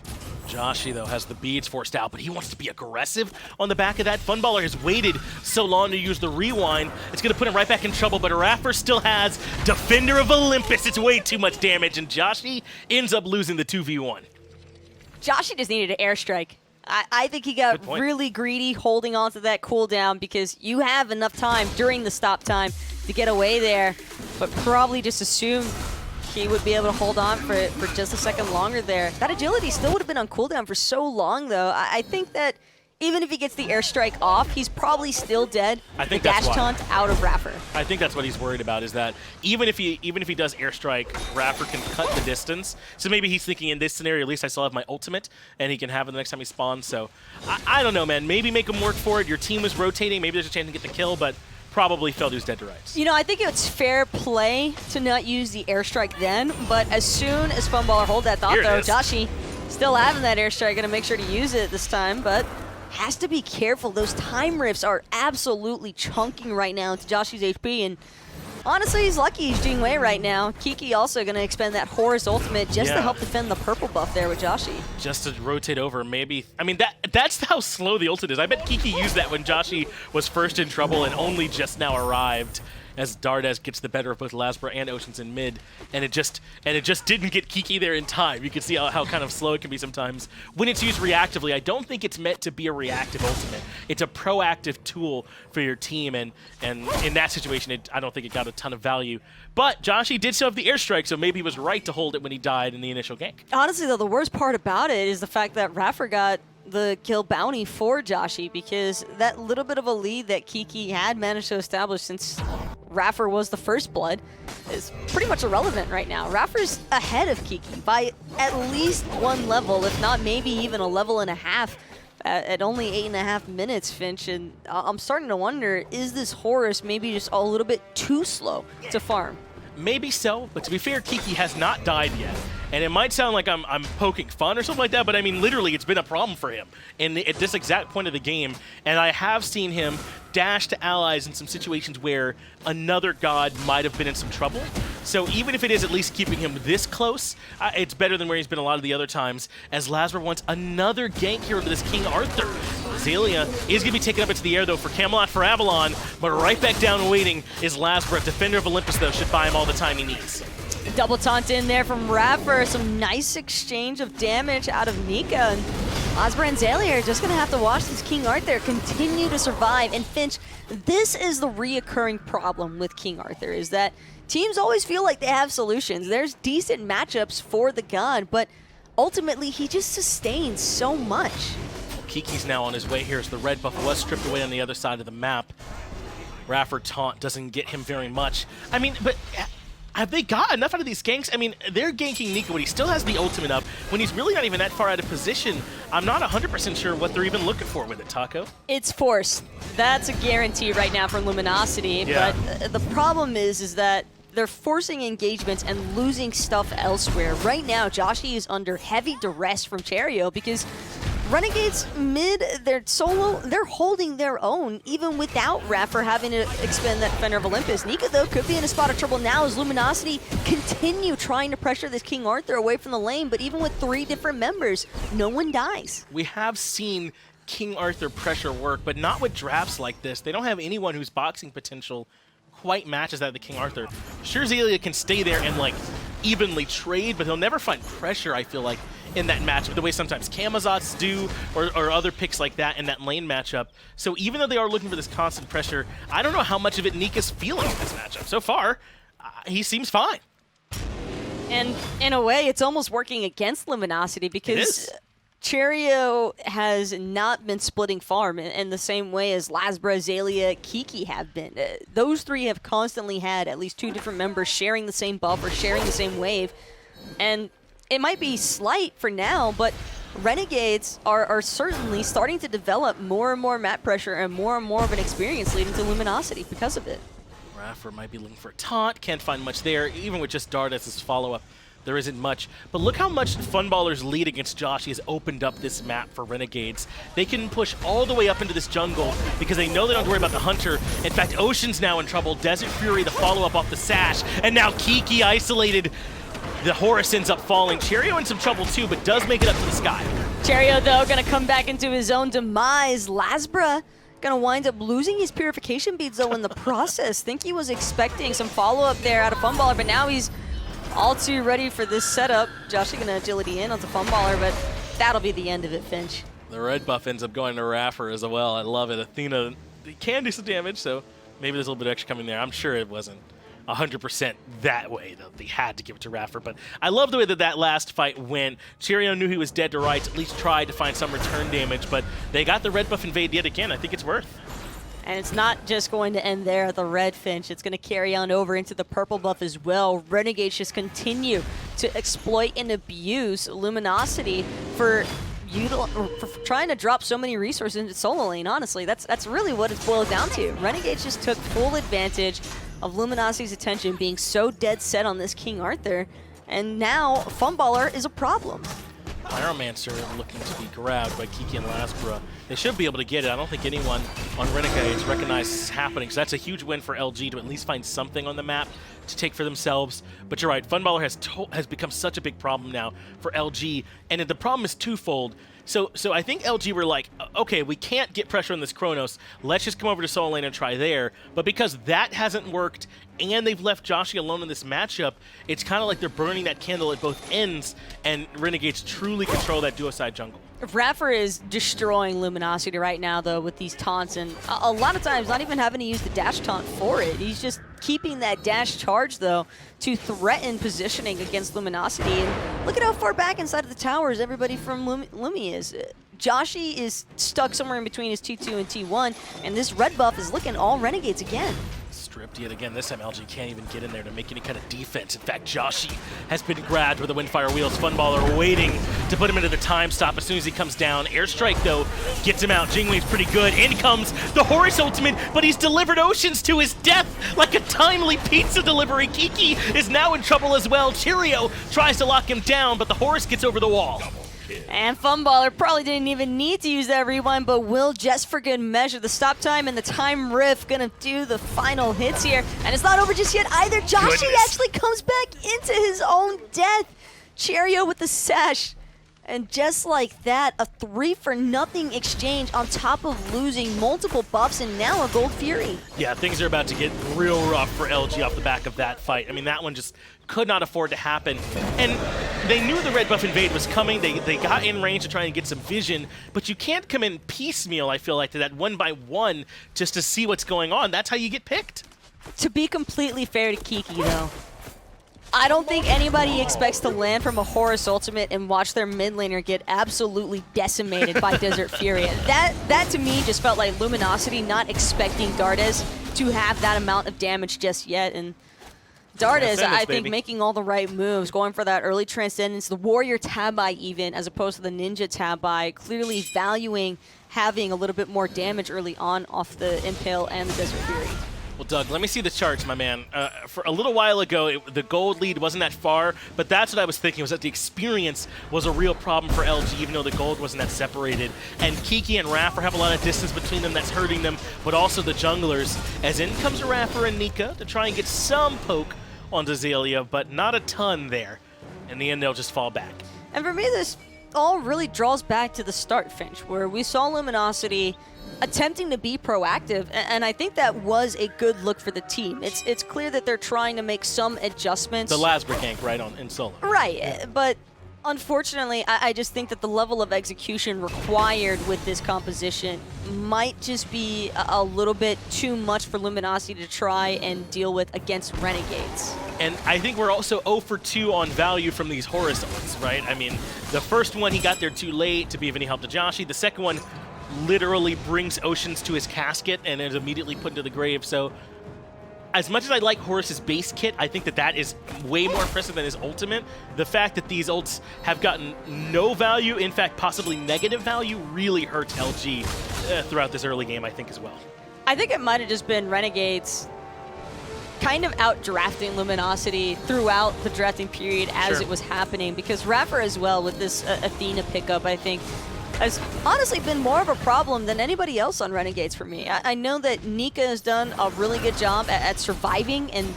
Joshy, though, has the beads forced out, but he wants to be aggressive on the back of that. Funballer has waited so long to use the rewind. It's going to put him right back in trouble, but Raffer still has Defender of Olympus. It's way too much damage, and Joshy ends up losing the 2v1. Joshy just needed an airstrike. I think he got really greedy holding on to that cooldown, because you have enough time during the stop time to get away there, but probably just assumed he would be able to hold on for just a second longer there. That agility still would have been on cooldown for so long, though. I think that even if he gets the airstrike off, he's probably still dead. I think the that's dash taunt out of Raffer. I think that's what he's worried about, is that even if he does airstrike, Raffer can cut the distance. So maybe he's thinking, in this scenario, at least I still have my ultimate, and he can have it the next time he spawns. So I don't know, man. Maybe make him work for it. Your team was rotating. Maybe there's a chance to get the kill, but probably felt he was dead to rights. You know, I think it's fair play to not use the airstrike then, but as soon as Funballer hold that thought, though, Joshy still having that airstrike, gonna make sure to use it this time, but has to be careful. Those time rifts are absolutely chunking right now into Joshy's HP, and honestly, he's lucky he's Jing right now. Kiki also gonna expend that Horus ultimate just to help defend the purple buff there with Joshy. Just to rotate over, maybe. I mean, that's how slow the ultimate is. I bet Kiki used that when Joshy was first in trouble and only just now arrived, as Dardez gets the better of both Lasbra and Oceans in mid, and it just didn't get Kiki there in time. You can see how kind of slow it can be sometimes when it's used reactively. I don't think it's meant to be a reactive ultimate. It's a proactive tool for your team, and in that situation, I don't think it got a ton of value. But Joshy did still have the airstrike, so maybe he was right to hold it when he died in the initial gank. Honestly, though, the worst part about it is the fact that Raffer got the kill bounty for Joshy, because that little bit of a lead that Kiki had managed to establish since Raffer was the first blood is pretty much irrelevant right now. Raffer's ahead of Kiki by at least one level, if not maybe even a level and a half at only 8.5 minutes, Finch. And I'm starting to wonder, is this Horus maybe just a little bit too slow to farm? Maybe so, but to be fair, Kiki has not died yet. And it might sound like I'm poking fun or something like that, but I mean, literally, it's been a problem for him at this exact point of the game. And I have seen him dash to allies in some situations where another god might have been in some trouble. So even if it is at least keeping him this close, it's better than where he's been a lot of the other times, as Lasbra wants another gank here with this King Arthur. Azalea is going to be taken up into the air, though, for Camelot for Avalon, but right back down waiting is Lasbra. Defender of Olympus, though, should buy him all the time he needs. Double taunt in there from Raffer. Some nice exchange of damage out of Nika. And Lasbra and Azalea are just going to have to watch this King Arthur continue to survive. And Finch, this is the reoccurring problem with King Arthur, is that teams always feel like they have solutions. There's decent matchups for the god, but ultimately he just sustains so much. Well, Kiki's now on his way here as the red buff was stripped away on the other side of the map. Raffer taunt doesn't get him very much. I mean, but have they got enough out of these ganks? I mean, they're ganking Nika when he still has the ultimate up, when he's really not even that far out of position. I'm not 100% sure what they're even looking for with it, Taco. It's force. That's a guarantee right now for Luminosity. Yeah. But the problem is that they're forcing engagements and losing stuff elsewhere. Right now, Joshy is under heavy duress from Cherryo because Renegades mid, they're solo, they're holding their own even without Raffer having to expend that Defender of Olympus. Nika, though, could be in a spot of trouble now as Luminosity continue trying to pressure this King Arthur away from the lane, but even with 3 different members, no one dies. We have seen King Arthur pressure work, but not with drafts like this. They don't have anyone whose boxing potential quite matches that of the King Arthur. Sure, Zelia can stay there and like evenly trade, but he'll never find pressure, I feel like, in that matchup, the way sometimes Kamazots do, or other picks like that in that lane matchup. So even though they are looking for this constant pressure, I don't know how much of it Nika's feeling in this matchup. So far, he seems fine. And in a way, it's almost working against Luminosity because Cherryo has not been splitting farm in the same way as Lasbra, Azalea, Kiki have been. Those 3 have constantly had at least 2 different members sharing the same buff or sharing the same wave. And it might be slight for now, but Renegades are certainly starting to develop more and more map pressure and more of an experience leading to Luminosity because of it. Raffer might be looking for a taunt, can't find much there. Even with just Dardez's follow-up, there isn't much. But look how much Funballer's lead against Joshy has opened up this map for Renegades. They can push all the way up into this jungle because they know they don't have to worry about the Hunter. In fact, Ocean's now in trouble. Desert Fury, the follow-up off the Sash. And now Kiki isolated. The Horus ends up falling. Cherryo in some trouble too, but does make it up to the sky. Cherryo, though, gonna come back into his own demise. Lasbra gonna wind up losing his purification beads, though, in the process. Think he was expecting some follow-up there out of Funballer, but now he's all too ready for this setup. Joshy gonna agility in onto Funballer, but that'll be the end of it, Finch. The red buff ends up going to Raffer as well. I love it. Athena can do some damage, so maybe there's a little bit extra coming there. I'm sure it wasn't 100% that way, though. They had to give it to Raffer, but I love the way that last fight went. Cherryo knew he was dead to rights, at least tried to find some return damage, but they got the red buff invade yet again. I think it's worth. And it's not just going to end there at the red, Finch. It's going to carry on over into the purple buff as well. Renegades just continue to exploit and abuse Luminosity for trying to drop so many resources into solo lane, honestly. That's really what it's boiled down to. Renegades just took full advantage of Luminosity's attention being so dead set on this King Arthur, and now Funballer is a problem. Pyromancer looking to be grabbed by Kiki and Lasbra. They should be able to get it. I don't think anyone on Renegades recognizes this happening, so that's a huge win for LG to at least find something on the map to take for themselves. But you're right, Funballer has become such a big problem now for LG, and the problem is twofold. So I think LG were like, okay, we can't get pressure on this Chronos. Let's just come over to solo lane and try there. But because that hasn't worked and they've left Joshy alone in this matchup, it's kind of like they're burning that candle at both ends, and Renegades truly control that duo side jungle. Raffer is destroying Luminosity right now, though, with these taunts, and a lot of times not even having to use the dash taunt for it. He's just keeping that dash charge, though, to threaten positioning against Luminosity. And look at how far back inside of the towers everybody from Lumi is. Joshy is stuck somewhere in between his T2 and T1, and this red buff is looking all Renegades again. Stripped yet again. This time LG can't even get in there to make any kind of defense. In fact, Joshy has been grabbed with the Windfire Wheels. Funballer waiting to put him into the time stop as soon as he comes down. Airstrike, though, gets him out. Jing Weave's pretty good. In comes the Horus ultimate, but he's delivered Oceans to his death like a timely pizza delivery. Kiki is now in trouble as well. Cherryo tries to lock him down, but the Horus gets over the wall. And Funballer probably didn't even need to use that rewind, but will just for good measure. The stop time and the time riff gonna do the final hits here. And it's not over just yet either. Joshy actually comes back into his own death. Cherryo with the sash. And just like that, a 3-for-0 exchange on top of losing multiple buffs and now a Gold Fury. Yeah, things are about to get real rough for LG off the back of that fight. I mean, that one just could not afford to happen. And they knew the red buff invade was coming. They got in range to try and get some vision, but you can't come in piecemeal, I feel like, to that 1-by-1 just to see what's going on. That's how you get picked. To be completely fair to Kiki, though, I don't think anybody expects to land from a Horus ultimate and watch their mid laner get absolutely decimated by Desert Fury. That to me just felt like Luminosity not expecting Dardez to have that amount of damage just yet. And Dardez, I think, making all the right moves, going for that early Transcendence, the Warrior Tabi even, as opposed to the Ninja Tabi, clearly valuing having a little bit more damage early on off the Impale and the Desert Fury. Well, Doug, let me see the charts, my man. For a little while ago, the gold lead wasn't that far, but that's what I was thinking, was that the experience was a real problem for LG, even though the gold wasn't that separated. And Kiki and Raffer have a lot of distance between them that's hurting them, but also the junglers. As in comes Raffer and Nika to try and get some poke onto Zelia, but not a ton there. In the end, they'll just fall back. And for me, this all really draws back to the start, Finch, where we saw Luminosity attempting to be proactive, and I think that was a good look for the team. It's clear that they're trying to make some adjustments. The Lasbra gank right on in solo. Right, but unfortunately, I just think that the level of execution required with this composition might just be a little bit too much for Luminosity to try and deal with against Renegades. And I think we're also 0 for 2 on value from these Horus ults, right? I mean, the first one, he got there too late to be of any help to Joshy. The second one literally brings Oceans to his casket and is immediately put into the grave. So as much as I like Horus's base kit, I think that that is way more impressive than his ultimate. The fact that these ults have gotten no value, in fact, possibly negative value, really hurts LG throughout this early game, I think, as well. I think it might have just been Renegades kind of out-drafting Luminosity throughout the drafting period as it was happening, because Raffer as well with this Athena pickup, I think, has honestly been more of a problem than anybody else on Renegades for me. I know that Nika has done a really good job at surviving, and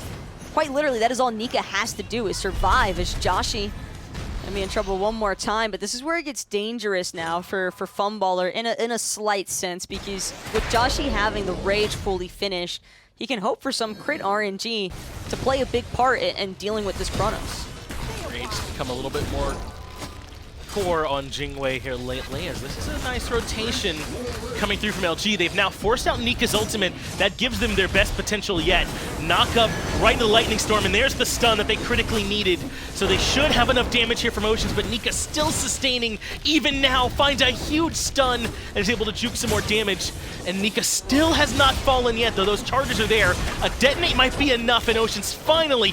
quite literally that is all Nika has to do is survive as Joshy gonna be in trouble one more time. But this is where it gets dangerous now for Funballer in a slight sense, because with Joshy having the Rage fully finished, he can hope for some crit RNG to play a big part in dealing with this Chronos. Rage become a little bit more core on Jingwei here lately, as this is a nice rotation coming through from LG. They've now forced out Nika's ultimate. That gives them their best potential yet. Knock up right into the Lightning Storm, and there's the stun that they critically needed. So they should have enough damage here from Oceans, but Nika still sustaining. Even now, finds a huge stun and is able to juke some more damage. And Nika still has not fallen yet, though those charges are there. A detonate might be enough, and Oceans finally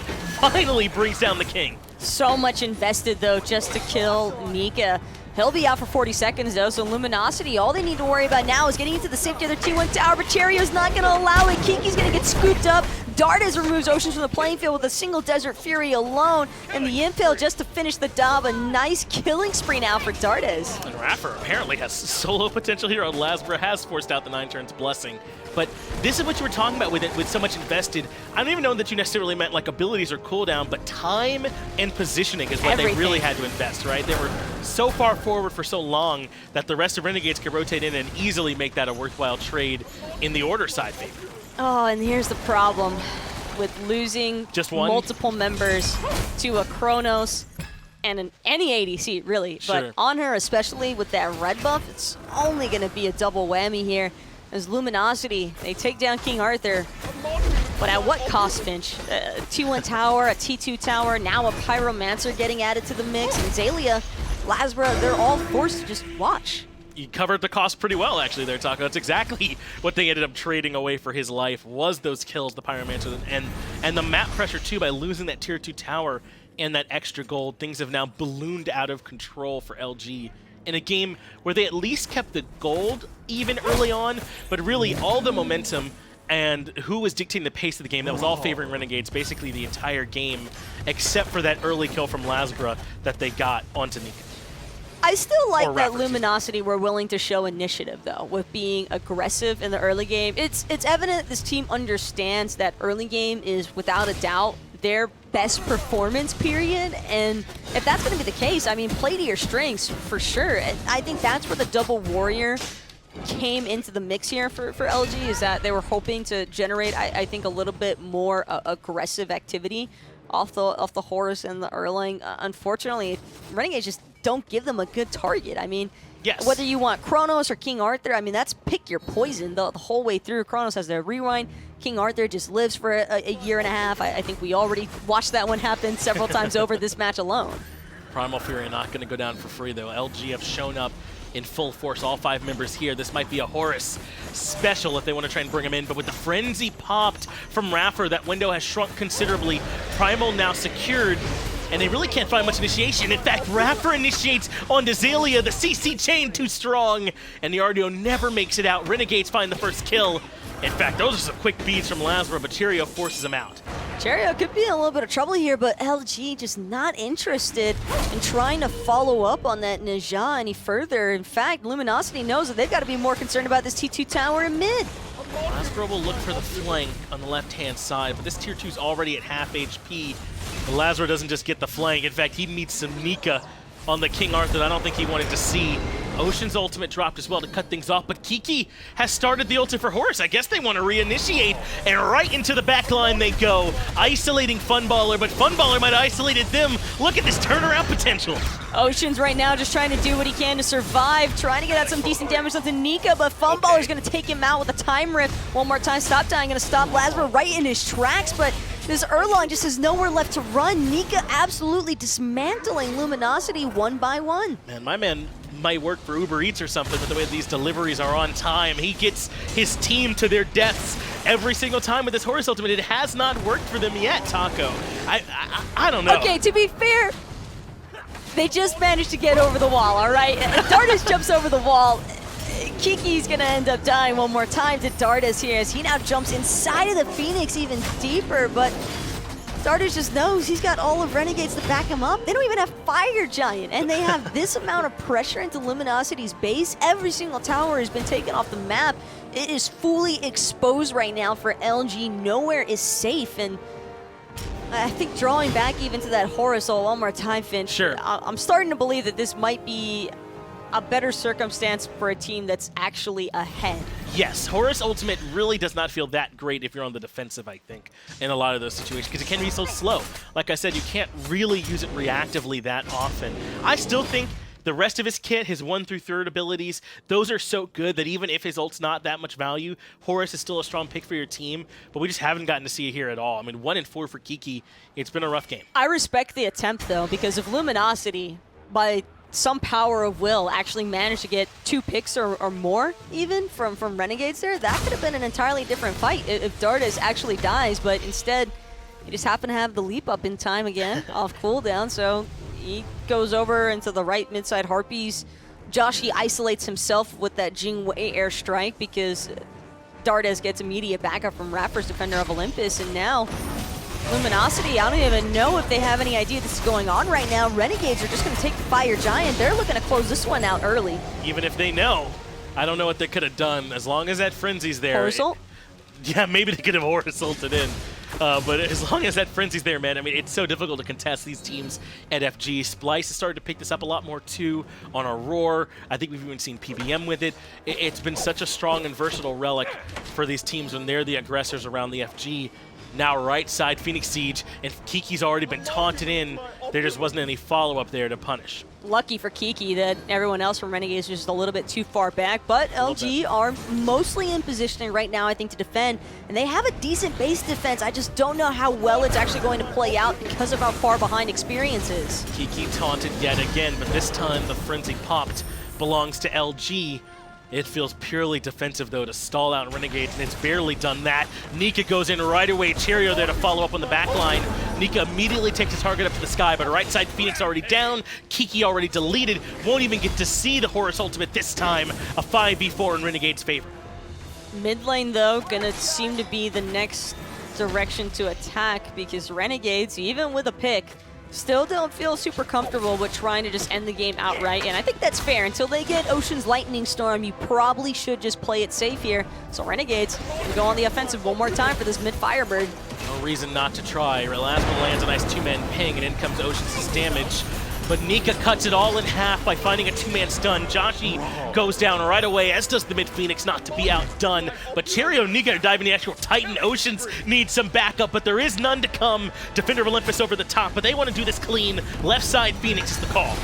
brings down the king. So much invested, though, just to kill Nika. He'll be out for 40 seconds, though, so Luminosity, all they need to worry about now is getting into the safety of their T1 tower, but Cherryo's not going to allow it. Kiki's going to get scooped up. Dardez removes Oceans from the playing field with a single Desert Fury alone, and the Impale just to finish the job. A nice killing spree now for Dardez. And Raffer apparently has solo potential here on Lasbra, has forced out the 9 turns blessing. But this is what you were talking about with it, with so much invested. I don't even know that you necessarily meant like abilities or cooldown, but time and positioning is what they really had to invest, right? They were so far forward for so long that the rest of Renegades could rotate in and easily make that a worthwhile trade in the order side favor. Oh, and here's the problem with losing just one? Multiple members to a Chronos and any ADC, really. Sure. But Anhur, especially with that red buff, it's only going to be a double whammy here. As Luminosity, they take down King Arthur, but at what cost, Finch? A T1 tower, a T2 tower, now a Pyromancer getting added to the mix, and Zelia, Lasbra, they're all forced to just watch. You covered the cost pretty well, actually, there, Taco. That's exactly what they ended up trading away for his life, was those kills, the Pyromancer, and the map pressure, too, by losing that Tier 2 tower and that extra gold. Things have now ballooned out of control for LG in a game where they at least kept the gold even early on, but really all the momentum and who was dictating the pace of the game, that was all favoring Renegades basically the entire game, except for that early kill from Lasbra that they got onto Nika. I still like that Luminosity were willing to show initiative, though, with being aggressive in the early game. It's evident this team understands that early game is, without a doubt, their best performance period, and if that's going to be the case, I mean, play to your strengths for sure. And I think that's where the double warrior came into the mix here for LG, is that they were hoping to generate, I think, a little bit more aggressive activity off the Horus and the Erlang. Unfortunately, Renegades just don't give them a good target. I mean, yes. Whether you want Chronos or King Arthur, I mean, that's pick your poison the whole way through. Chronos has their rewind. King Arthur just lives for a year and a half. I think we already watched that one happen several times over this match alone. Primal Fury not going to go down for free, though. LG have shown up in full force, all 5 members here. This might be a Horus special if they want to try and bring him in, but with the frenzy popped from Raffer, that window has shrunk considerably. Primal now secured, and they really can't find much initiation. In fact, Raffer initiates onto Zelia, the CC chain too strong, and the Artio never makes it out. Renegades find the first kill. In fact, those are some quick beats from Lasbra, but Cherryo forces him out. Cherryo could be in a little bit of trouble here, but LG just not interested in trying to follow up on that Neja any further. In fact, Luminosity knows that they've got to be more concerned about this T2 tower in mid. Lasbra will look for the flank on the left-hand side, but this tier 2 is already at half HP. But Lasbra doesn't just get the flank. In fact, he meets some Nika on the King Arthur that I don't think he wanted to see. Ocean's ultimate dropped as well to cut things off, but Kiki has started the ultimate for Horus. I guess they want to reinitiate, and right into the back line they go, isolating Funballer, but Funballer might have isolated them. Look at this turnaround potential. Ocean's right now just trying to do what he can to survive, trying to get out some decent damage onto Nika, but Funballer's going to take him out with a time rift. One more time, stop dying, going to stop Lasbra right in his tracks, but this Erlang just has nowhere left to run. Nika absolutely dismantling Luminosity one by one. Man, my man might work for Uber Eats or something, but the way these deliveries are on time, he gets his team to their deaths every single time with this Horus ultimate. It has not worked for them yet, Taco. I don't know. Okay, to be fair, they just managed to get over the wall, all right? Dardez jumps over the wall. Kiki's gonna end up dying one more time to Dardez here as he now jumps inside of the Phoenix even deeper, but Dardez just knows he's got all of Renegades to back him up. They don't even have Fire Giant, and they have this amount of pressure into Luminosity's base. Every single tower has been taken off the map. It is fully exposed right now for LG. Nowhere is safe, and I think drawing back even to that Horus ult one more time, Finn. Sure. I'm starting to believe that this might be a better circumstance for a team that's actually ahead. Yes, Horus Ultimate really does not feel that great if you're on the defensive, I think, in a lot of those situations, because it can be so slow. Like I said, you can't really use it reactively that often. I still think the rest of his kit, his 1 through 3rd abilities, those are so good that even if his ult's not that much value, Horus is still a strong pick for your team, but we just haven't gotten to see it here at all. I mean, 1 and 4 for Kiki, it's been a rough game. I respect the attempt, though, because if Luminosity, by some power of will, actually managed to get 2 picks or more even from Renegades there, that could have been an entirely different fight if Dardez actually dies, but instead he just happened to have the leap up in time again off cooldown, so he goes over into the right mid-side Harpies. Joshy isolates himself with that Jing airstrike because Dardez gets immediate backup from Raffer's Defender of Olympus, and now Luminosity, I don't even know if they have any idea this is going on right now. Renegades are just going to take the Fire Giant. They're looking to close this one out early. Even if they know, I don't know what they could have done. As long as that Frenzy's there. Horus ult? Yeah, maybe they could have Horus ulted in. But as long as that Frenzy's there, man, I mean, it's so difficult to contest these teams at FG. Splice has started to pick this up a lot more, too, on Aurora. I think we've even seen PBM with it. It's been such a strong and versatile relic for these teams when they're the aggressors around the FG. Now right side, Phoenix Siege, and Kiki's already been taunted in. There just wasn't any follow-up there to punish. Lucky for Kiki that everyone else from Renegades is just a little bit too far back, but LG are mostly in positioning right now, I think, to defend, and they have a decent base defense. I just don't know how well it's actually going to play out because of how far behind experience is. Kiki taunted yet again, but this time the Frenzy popped belongs to LG. It feels purely defensive, though, to stall out Renegades, and it's barely done that. Nika goes in right away. Cherryo there to follow up on the back line. Nika immediately takes his target up to the sky, but right side Phoenix already down. Kiki already deleted. Won't even get to see the Horus ultimate this time. A 5v4 in Renegade's favor. Mid lane, though, gonna seem to be the next direction to attack because Renegades, even with a pick, Still don't feel super comfortable with trying to just end the game outright, and I think that's fair. Until they get Ocean's Lightning Storm, you probably should just play it safe here. So Renegades will go on the offensive one more time for this mid Firebird. No reason not to try. Lasbra lands a nice two-man ping, and in comes Ocean's damage. But Nika cuts it all in half by finding a two-man stun. Joshy goes down right away, as does the mid-Phoenix, not to be outdone. But Cherryo and Nika are diving the actual Titan. Oceans need some backup, but there is none to come. Defender of Olympus over the top, but they want to do this clean. Left side Phoenix is the call.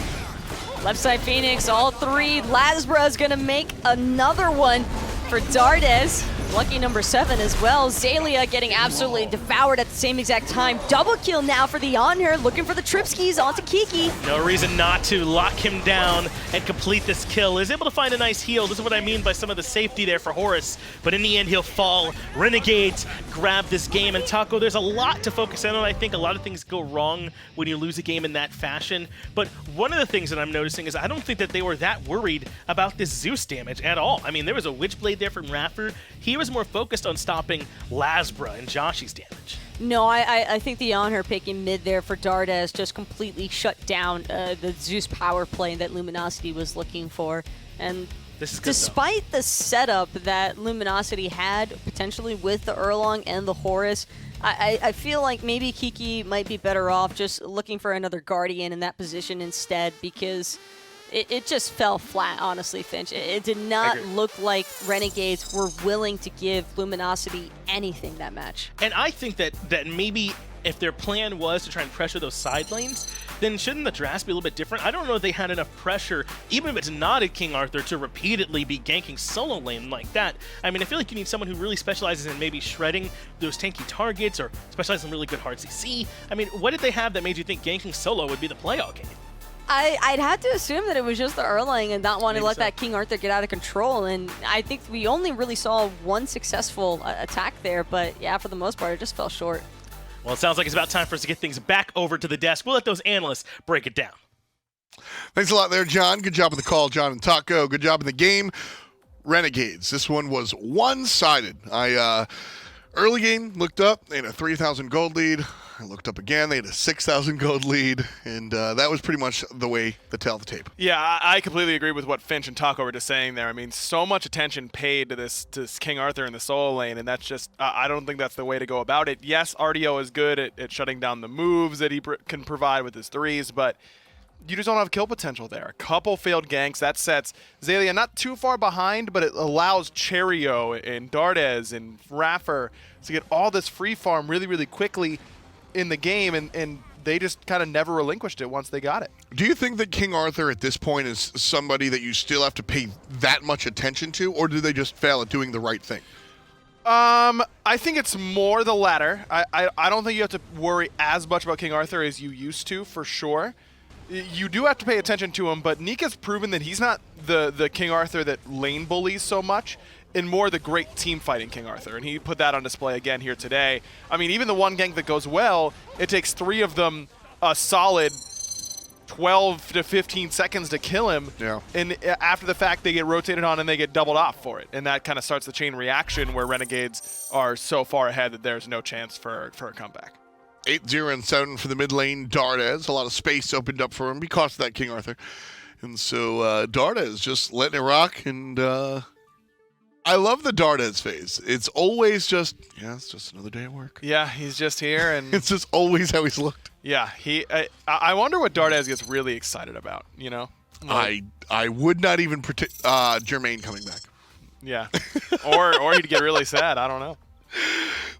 Left side Phoenix, all three. Lasbra is going to make another one for Dardez. Lucky number 7 as well. Zalia getting absolutely devoured at the same exact time. Double kill now for the Anhur, looking for the trip skis onto Kiki. No reason not to lock him down and complete this kill. Is able to find a nice heal. This is what I mean by some of the safety there for Horus. But in the end, he'll fall. Renegades grab this game. And Taco, there's a lot to focus in on. I think a lot of things go wrong when you lose a game in that fashion. But one of the things that I'm noticing is I don't think that they were that worried about this Zeus damage at all. I mean, there was a Witchblade there from Raffer. He was more focused on stopping Lasbra and Joshy's damage. No, I think the Anhur picking mid there for Dardez just completely shut down the Zeus power play that Luminosity was looking for. And This is good, despite the setup that Luminosity had potentially with the Erlang and the Horus, I feel like maybe Kiki might be better off just looking for another Guardian in that position instead, because it just fell flat, honestly, Finch. It did not look like Renegades were willing to give Luminosity anything that match. And I think that maybe if their plan was to try and pressure those side lanes, then shouldn't the draft be a little bit different? I don't know if they had enough pressure, even if it's not at King Arthur, to repeatedly be ganking solo lane like that. I mean, I feel like you need someone who really specializes in maybe shredding those tanky targets or specializes in really good hard CC. I mean, what did they have that made you think ganking solo would be the play all game? I'd have to assume that it was just the Erlang and not want to Maybe let so. that King Arthur get out of control. And I think we only really saw one successful attack there. But yeah, for the most part, it just fell short. Well, it sounds like it's about time for us to get things back over to the desk. We'll let those analysts break it down. Thanks a lot there, John. Good job on the call, John and Taco. Good job in the game. Renegades. This one was one-sided. Early game, looked up. They had a 3,000 gold lead. I looked up again. They had a 6,000 gold lead. And that was pretty much the way to tell the tape. Yeah, I completely agree with what Finch and Taco were just saying there. I mean, so much attention paid to this King Arthur in the solo lane, and that's just, I don't think that's the way to go about it. Yes, Artio is good at shutting down the moves that he can provide with his threes, but you just don't have kill potential there. A couple failed ganks, that sets Zalia not too far behind, but it allows Cherryo and Dardez and Raffer to get all this free farm really, really quickly in the game, and they just kind of never relinquished it once they got it. Do you think that King Arthur at this point is somebody that you still have to pay that much attention to, or do they just fail at doing the right thing? I think it's more the latter. I don't think you have to worry as much about King Arthur as you used to, for sure. You do have to pay attention to him, but Nika's proven that he's not the King Arthur that lane bullies so much, and more the great team fighting King Arthur, and he put that on display again here today. I mean, even the one gank that goes well, it takes 3 of them a solid 12 to 15 seconds to kill him. Yeah. And after the fact, they get rotated on and they get doubled off for it. And that kind of starts the chain reaction where Renegades are so far ahead that there's no chance for a comeback. 8-0 and 7 for the mid lane, Dardez. A lot of space opened up for him because of that King Arthur. And so Dardez just letting it rock. And I love the Dardez phase. It's always just, it's just another day at work. Yeah, he's just here. And It's just always how he's looked. yeah, I wonder what Dardez gets really excited about, you know? I would not even predict Jermaine coming back. Yeah. or he'd get really sad. I don't know.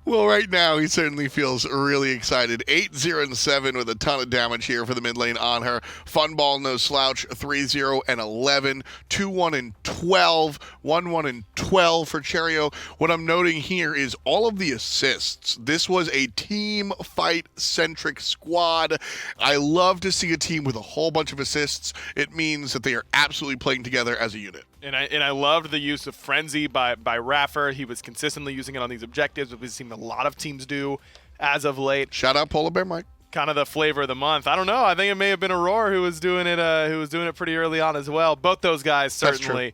Well, right now, he certainly feels really excited. 8-0 and 7 with a ton of damage here for the mid lane on her. Funball, no slouch, 3-0 and 11, 2-1 and 12, 1-1 and 12 for Cherryo. What I'm noting here is all of the assists. This was a team fight-centric squad. I love to see a team with a whole bunch of assists. It means that they are absolutely playing together as a unit. And I loved the use of Frenzy by Raffer. He was consistently using it on these objectives, which we've seen a lot of teams do as of late. Shout out Polar Bear Mike. Kind of the flavor of the month. I don't know. I think it may have been Aurora who was doing it pretty early on as well. Both those guys certainly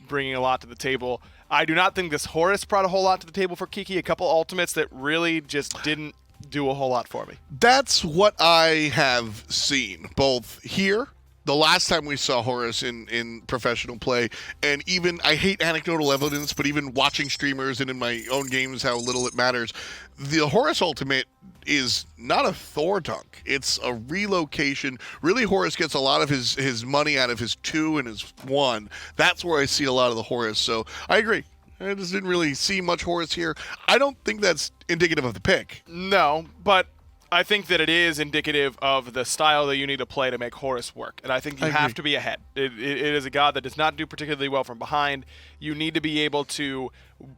bringing a lot to the table. I do not think this Horus brought a whole lot to the table for Kiki. A couple ultimates that really just didn't do a whole lot for me. That's what I have seen, both here, the last time we saw Horus in professional play, and even, I hate anecdotal evidence, but even watching streamers and in my own games, how little it matters. The Horus ultimate is not a Thor dunk. It's a relocation. Really, Horus gets a lot of his money out of his 2 and his 1. That's where I see a lot of the Horus, so I agree. I just didn't really see much Horus here. I don't think that's indicative of the pick. No, but I think that it is indicative of the style that you need to play to make Horus work. And I think you have to be ahead. It is a god that does not do particularly well from behind. You need to be able to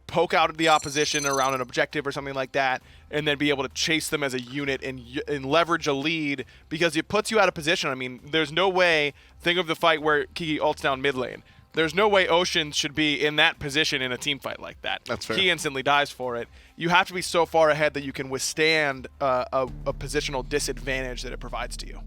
poke out at the opposition around an objective or something like that, and then be able to chase them as a unit and leverage a lead, because it puts you out of position. I mean, there's no way, think of the fight where Kiki ults down mid lane. There's no way Oceans should be in that position in a team fight like that. That's fair. He instantly dies for it. You have to be so far ahead that you can withstand a positional disadvantage that it provides to you.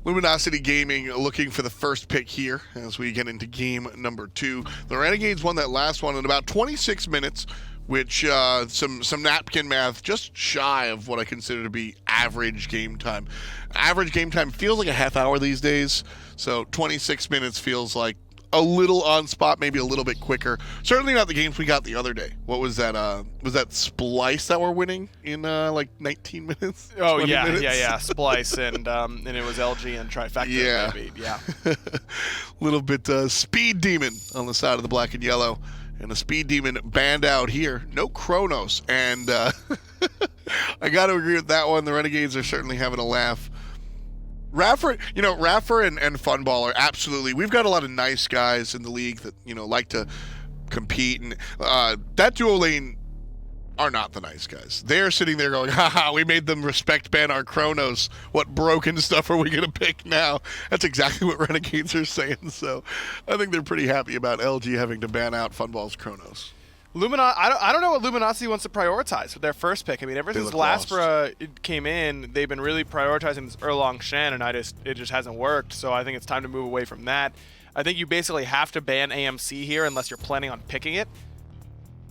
Luminosity Gaming looking for the first pick here as we get into game number 2. The Renegades won that last one in about 26 minutes, which some napkin math, just shy of what I consider to be average game time. Average game time feels like a half hour these days, so 26 minutes feels like a little on spot, maybe a little bit quicker. Certainly not the games we got the other day. What was that? Was that Splice that we're winning in like 19 minutes? Oh 20 yeah, minutes? yeah. Splice and it was LG and Trifecta. Yeah. Maybe. Yeah. Little bit Speed Demon on the side of the black and yellow, and the Speed Demon banned out here. No Chronos, and I got to agree with that one. The Renegades are certainly having a laugh. Raffer and Funballer, absolutely. We've got a lot of nice guys in the league that, like to compete. And that duo lane are not the nice guys. They're sitting there going, haha, we made them respect ban our Chronos. What broken stuff are we going to pick now? That's exactly what Renegades are saying. So I think they're pretty happy about LG having to ban out Funball's Chronos. I don't know what Luminosity wants to prioritize with their first pick. I mean, ever since Lasbra came in, they've been really prioritizing this Erlang Shen, and it just hasn't worked. So I think it's time to move away from that. I think you basically have to ban AMC here unless you're planning on picking it.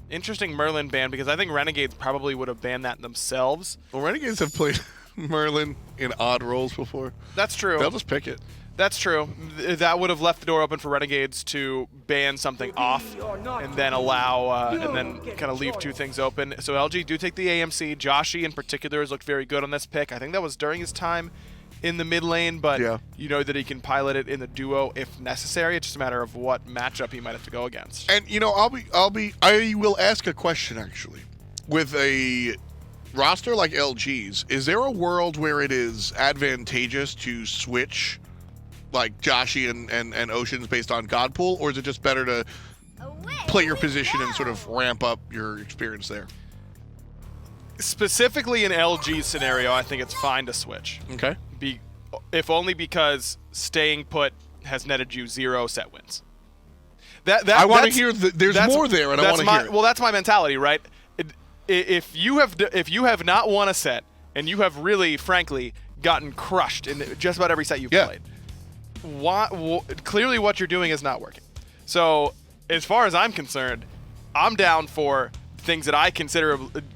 Interesting Merlin ban, because I think Renegades probably would have banned that themselves. Well, Renegades have played Merlin in odd roles before. That's true. They'll just pick it. That's true. That would have left the door open for Renegades to ban something off and then allow, and then kind of leave two things open. So LG do take the AMC. Joshy in particular has looked very good on this pick. I think that was during his time in the mid lane, but you know that he can pilot it in the duo if necessary. It's just a matter of what matchup he might have to go against. And I will ask a question actually. With a roster like LG's, is there a world where it is advantageous to switch like Joshy and Oceans based on God Pool, or is it just better to play your position and sort of ramp up your experience there? Specifically in LG's scenario, I think it's fine to switch. Okay. If only because staying put has netted you 0 set wins. I want to hear there's more there, and I want to hear it. Well, that's my mentality, right? If you have not won a set, and you have really, frankly, gotten crushed in just about every set you've played, clearly what you're doing is not working. So as far as I'm concerned, I'm down for things that I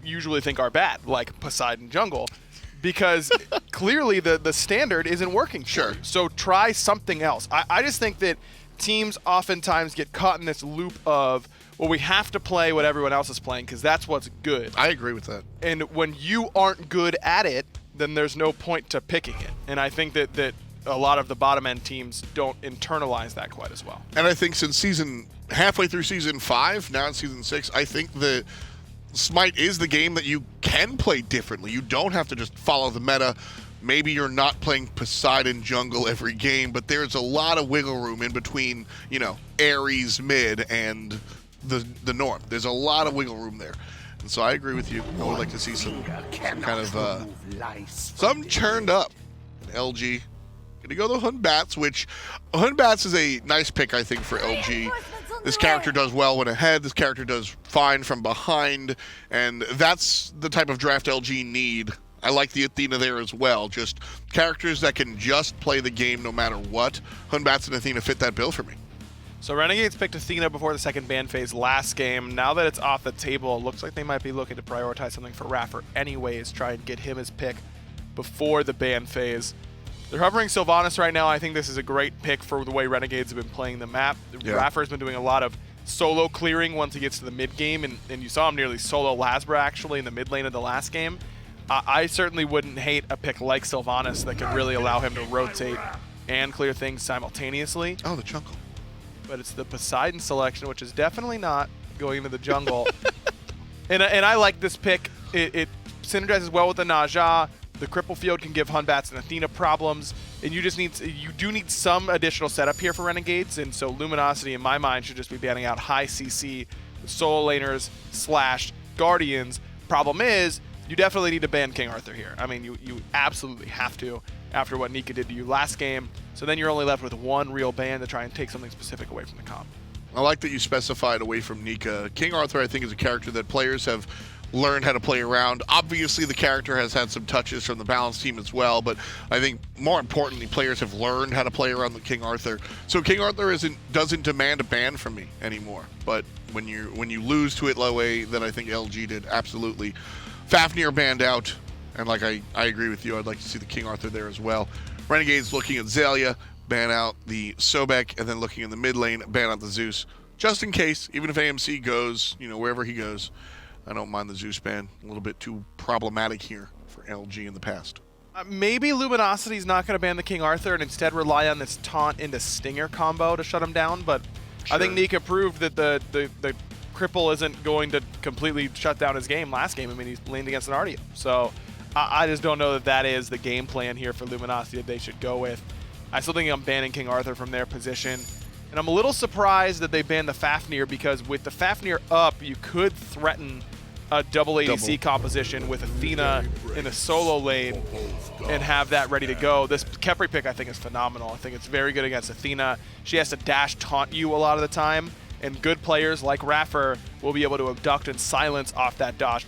usually think are bad, like Poseidon jungle, because clearly the standard isn't working. Sure. So try something else. I just think that teams oftentimes get caught in this loop of, well, we have to play what everyone else is playing because that's what's good. I agree with that. And when you aren't good at it, then there's no point to picking it. And I think that a lot of the bottom end teams don't internalize that quite as well. And I think since halfway through season 5, now in season 6, I think the SMITE is the game that you can play differently. You don't have to just follow the meta. Maybe you're not playing Poseidon jungle every game, but there's a lot of wiggle room in between, Ares mid and the norm. There's a lot of wiggle room there. And so I agree with you. I would like to see some kind of some turned up in LG. Gonna go to Batz, which Batz is a nice pick, I think, for LG. This character does well when ahead. This character does fine from behind, and that's the type of draft LG need. I like the Athena there as well. Just characters that can just play the game no matter what. Batz and Athena fit that bill for me. So Renegades picked Athena before the second ban phase last game. Now that it's off the table, it looks like they might be looking to prioritize something for Raffer anyways, try and get him his pick before the ban phase. They're hovering Sylvanas right now. I think this is a great pick for the way Renegades have been playing the map. Yeah. Raffer's been doing a lot of solo clearing once he gets to the mid game, and you saw him nearly solo Lasbra actually in the mid lane of the last game. I certainly wouldn't hate a pick like Sylvanas that could really allow him to rotate and clear things simultaneously. Oh, the jungle. But it's the Poseidon selection, which is definitely not going into the jungle. and I like this pick. It synergizes well with the Naja. The cripple field can give Batz and Athena problems, and you do need some additional setup here for Renegades. And so Luminosity, in my mind, should just be banning out high CC solo laners / Guardians. Problem is, you definitely need to ban King Arthur here. I mean, you absolutely have to after what Nika did to you last game. So then you're only left with one real ban to try and take something specific away from the comp. I like that you specified away from Nika. King Arthur, I think, is a character that players have learned how to play around. Obviously, the character has had some touches from the balance team as well, but I think more importantly, players have learned how to play around the King Arthur. So King Arthur doesn't demand a ban from me anymore. But when you lose to it the way that I think LG did, absolutely. Fafnir banned out, and like I agree with you, I'd like to see the King Arthur there as well. Renegades looking at Zelia, ban out the Sobek, and then looking in the mid lane, ban out the Zeus. Just in case, even if AMC goes, wherever he goes, I don't mind the Zeus ban. A little bit too problematic here for LG in the past. Maybe Luminosity's not going to ban the King Arthur and instead rely on this taunt into Stinger combo to shut him down, but sure. I think Nika proved that the cripple isn't going to completely shut down his game last game. I mean, he's leaned against an Artio. So I just don't know that is the game plan here for Luminosity that they should go with. I still think I'm banning King Arthur from their position. And I'm a little surprised that they banned the Fafnir, because with the Fafnir up, you could threaten a double ADC composition with Athena in the solo lane and have that ready to go. This Khepri pick, I think, is phenomenal. I think it's very good against Athena. She has to dash taunt you a lot of the time, and good players like Raffer will be able to abduct and silence off that dash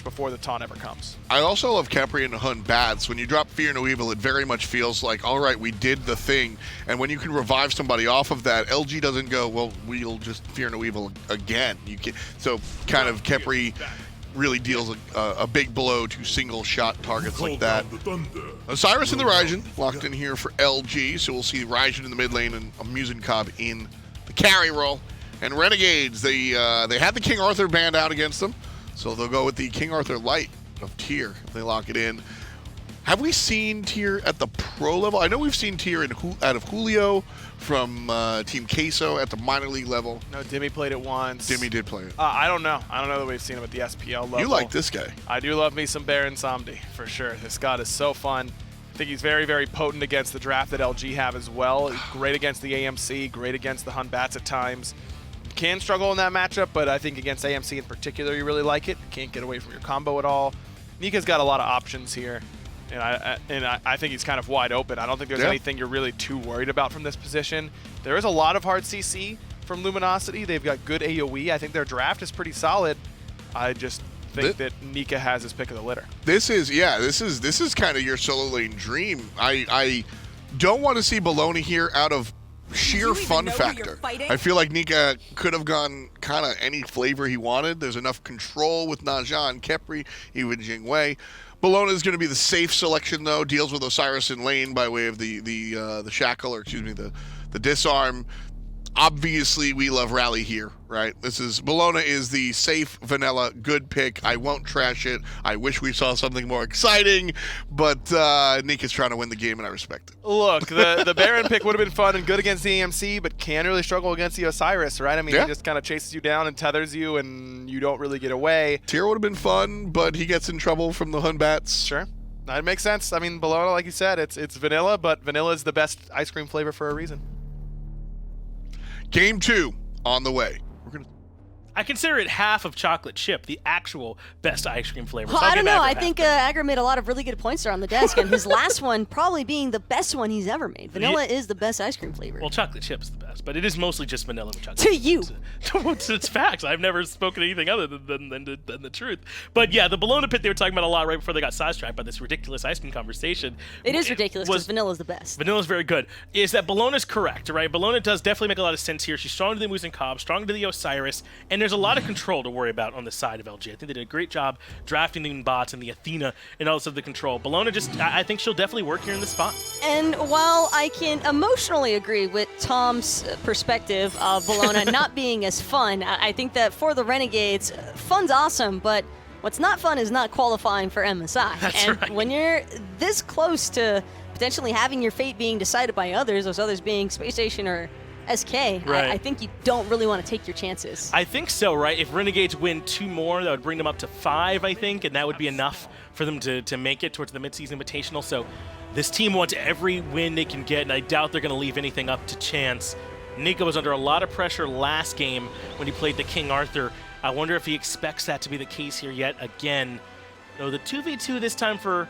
before the taunt ever comes. I also love Khepri and Batz. When you drop Fear No Evil, it very much feels like, all right, we did the thing. And when you can revive somebody off of that, LG doesn't go, well, we'll just Fear No Evil again. So kind of Khepri really deals a big blow to single shot targets like that. Osiris and the Raijin locked in here for LG, so we'll see Raijin in the mid lane and a Muzen Cobb in the carry role. And Renegades, they had the King Arthur banned out against them, so they'll go with the King Arthur Light of tier if they lock it in. Have we seen tier at the pro level? I know we've seen tier out of Julio from Team Queso at the minor league level. No, Dimmy played it once. Dimmy did play it. I don't know. I don't know that we've seen him at the SPL level. You like this guy. I do love me some Baron Samdi, for sure. This god is so fun. I think he's very, very potent against the draft that LG have as well. Great against the AMC, great against the Batz at times. Can struggle in that matchup, but I think against AMC in particular, you really like it. Can't get away from your combo at all. Nika's got a lot of options here, and I think he's kind of wide open. I don't think there's anything you're really too worried about from this position. There is a lot of hard CC from Luminosity. They've got good AoE. I think their draft is pretty solid. I just think that Nika has his pick of the litter. This is kind of your solo lane dream. I don't want to see Bellona here out of sheer fun factor. I feel like Nika could have gone kind of any flavor he wanted. There's enough control with Naja and Khepri, even Jing Wei. Bellona is going to be the safe selection, though. Deals with Osiris in lane by way of the shackle, or excuse me, the disarm. Obviously, we love Rally here, right? Bellona is the safe, vanilla, good pick. I won't trash it. I wish we saw something more exciting, but Nika's trying to win the game, and I respect it. Look, the Baron pick would have been fun and good against the AMC, but can really struggle against the Osiris, right? I mean, he just kind of chases you down and tethers you, and you don't really get away. Tier would have been fun, but he gets in trouble from the Batz. Sure. That makes sense. I mean, Bellona, like you said, it's vanilla, but vanilla is the best ice cream flavor for a reason. Game 2 on the way. I consider it half of chocolate chip, the actual best ice cream flavor. Well, So I'll I don't give know. Agri I half think that. Agri made a lot of really good points there on the desk, and his last one probably being the best one he's ever made. Vanilla is the best ice cream flavor. Well, chocolate chip's the best, but it is mostly just vanilla and chocolate. To you. It's facts. I've never spoken anything other than the truth. But yeah, the Bellona pit they were talking about a lot right before they got sidetracked by this ridiculous ice cream conversation. It is ridiculous was because vanilla's the best. Vanilla's very good. Is that Bellona's correct, right? Bellona does definitely make a lot of sense here. She's strong to the Muzen Cobb, strong to the Osiris, and there's a lot of control to worry about on the side of LG. I think they did a great job drafting the bots and the Athena and also the control. Bellona I think she'll definitely work here in this spot. And while I can emotionally agree with Tom's perspective of Bellona not being as fun, I think that for the Renegades, fun's awesome, but what's not fun is not qualifying for MSI. That's and right. when you're this close to potentially having your fate being decided by others, those others being Space Station or SK, Right. I think you don't really want to take your chances. I think so, right? If Renegades win 2 more, that would bring them up to 5, I think, and that would be enough for them to make it towards the Midseason Invitational. So this team wants every win they can get, and I doubt they're going to leave anything up to chance. Nika was under a lot of pressure last game when he played the King Arthur. I wonder if he expects that to be the case here yet again. Though the 2v2 this time for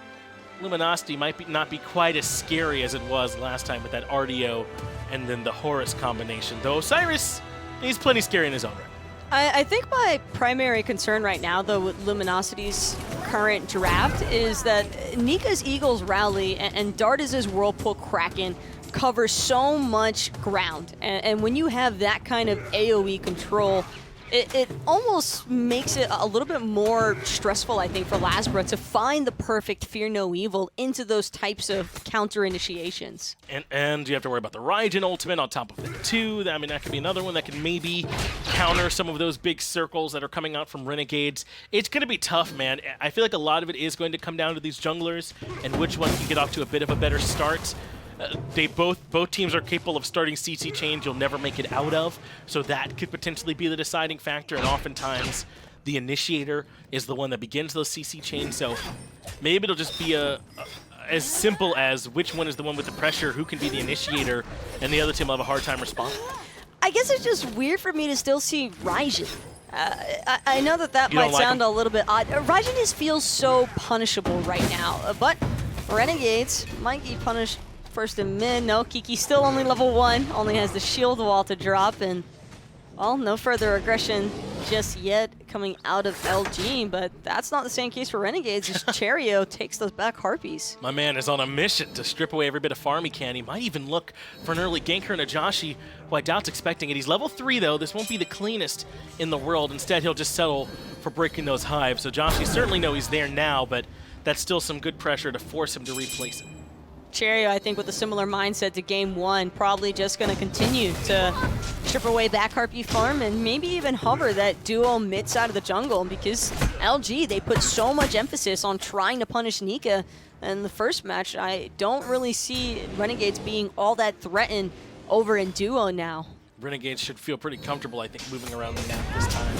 Luminosity might not be quite as scary as it was last time with that Artio and then the Horus combination. Though Osiris, he's plenty scary in his own right. I think my primary concern right now, though, with Luminosity's current draft is that Nika's Eagles Rally and Dardez's Whirlpool Kraken cover so much ground. And when you have that kind of AoE control, it almost makes it a little bit more stressful, I think, for Lasbra to find the perfect Fear No Evil into those types of counter initiations. And you have to worry about the Raijin ultimate on top of it too. I mean, that could be another one that can maybe counter some of those big circles that are coming out from Renegades. It's going to be tough, man. I feel like a lot of it is going to come down to these junglers and which one can get off to a bit of a better start. Both teams are capable of starting CC chains you'll never make it out of, so that could potentially be the deciding factor, and oftentimes the initiator is the one that begins those CC chains, so maybe it'll just be as simple as which one is the one with the pressure, who can be the initiator, and the other team will have a hard time responding. I guess it's just weird for me to still see Raijin. I know that You don't might like sound him? a little bit odd. Raijin just feels so punishable right now, but Renegades might get punished first in mid. No, Kiki's still only level 1, only has the shield wall to drop, and, well, no further aggression just yet coming out of LG, but that's not the same case for Renegades as Cherryo takes those back Harpies. My man is on a mission to strip away every bit of farm he can. He might even look for an early ganker and a Joshy, who I doubt's expecting it. He's level 3, though. This won't be the cleanest in the world. Instead, he'll just settle for breaking those hives. So Joshy certainly know he's there now, but that's still some good pressure to force him to replace him. Cherryo, I think, with a similar mindset to Game 1, probably just going to continue to strip away back Harpy farm and maybe even hover that duo mid side of the jungle, because LG, they put so much emphasis on trying to punish Nika in the first match. I don't really see Renegades being all that threatened over in duo now. Renegades should feel pretty comfortable, I think, moving around the map this time.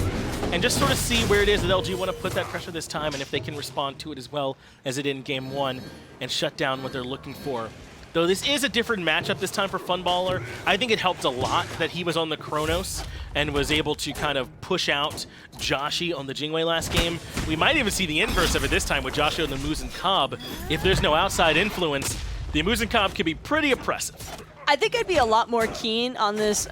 And just sort of see where it is that LG want to put that pressure this time, and if they can respond to it as well as it did in Game 1 and shut down what they're looking for. Though this is a different matchup this time for Funballer, I think it helped a lot that he was on the Chronos and was able to kind of push out Joshy on the Jingwei last game. We might even see the inverse of it this time with Joshy on the Muzen Cobb. If there's no outside influence, the Muzen Cobb can be pretty oppressive. I think I'd be a lot more keen on this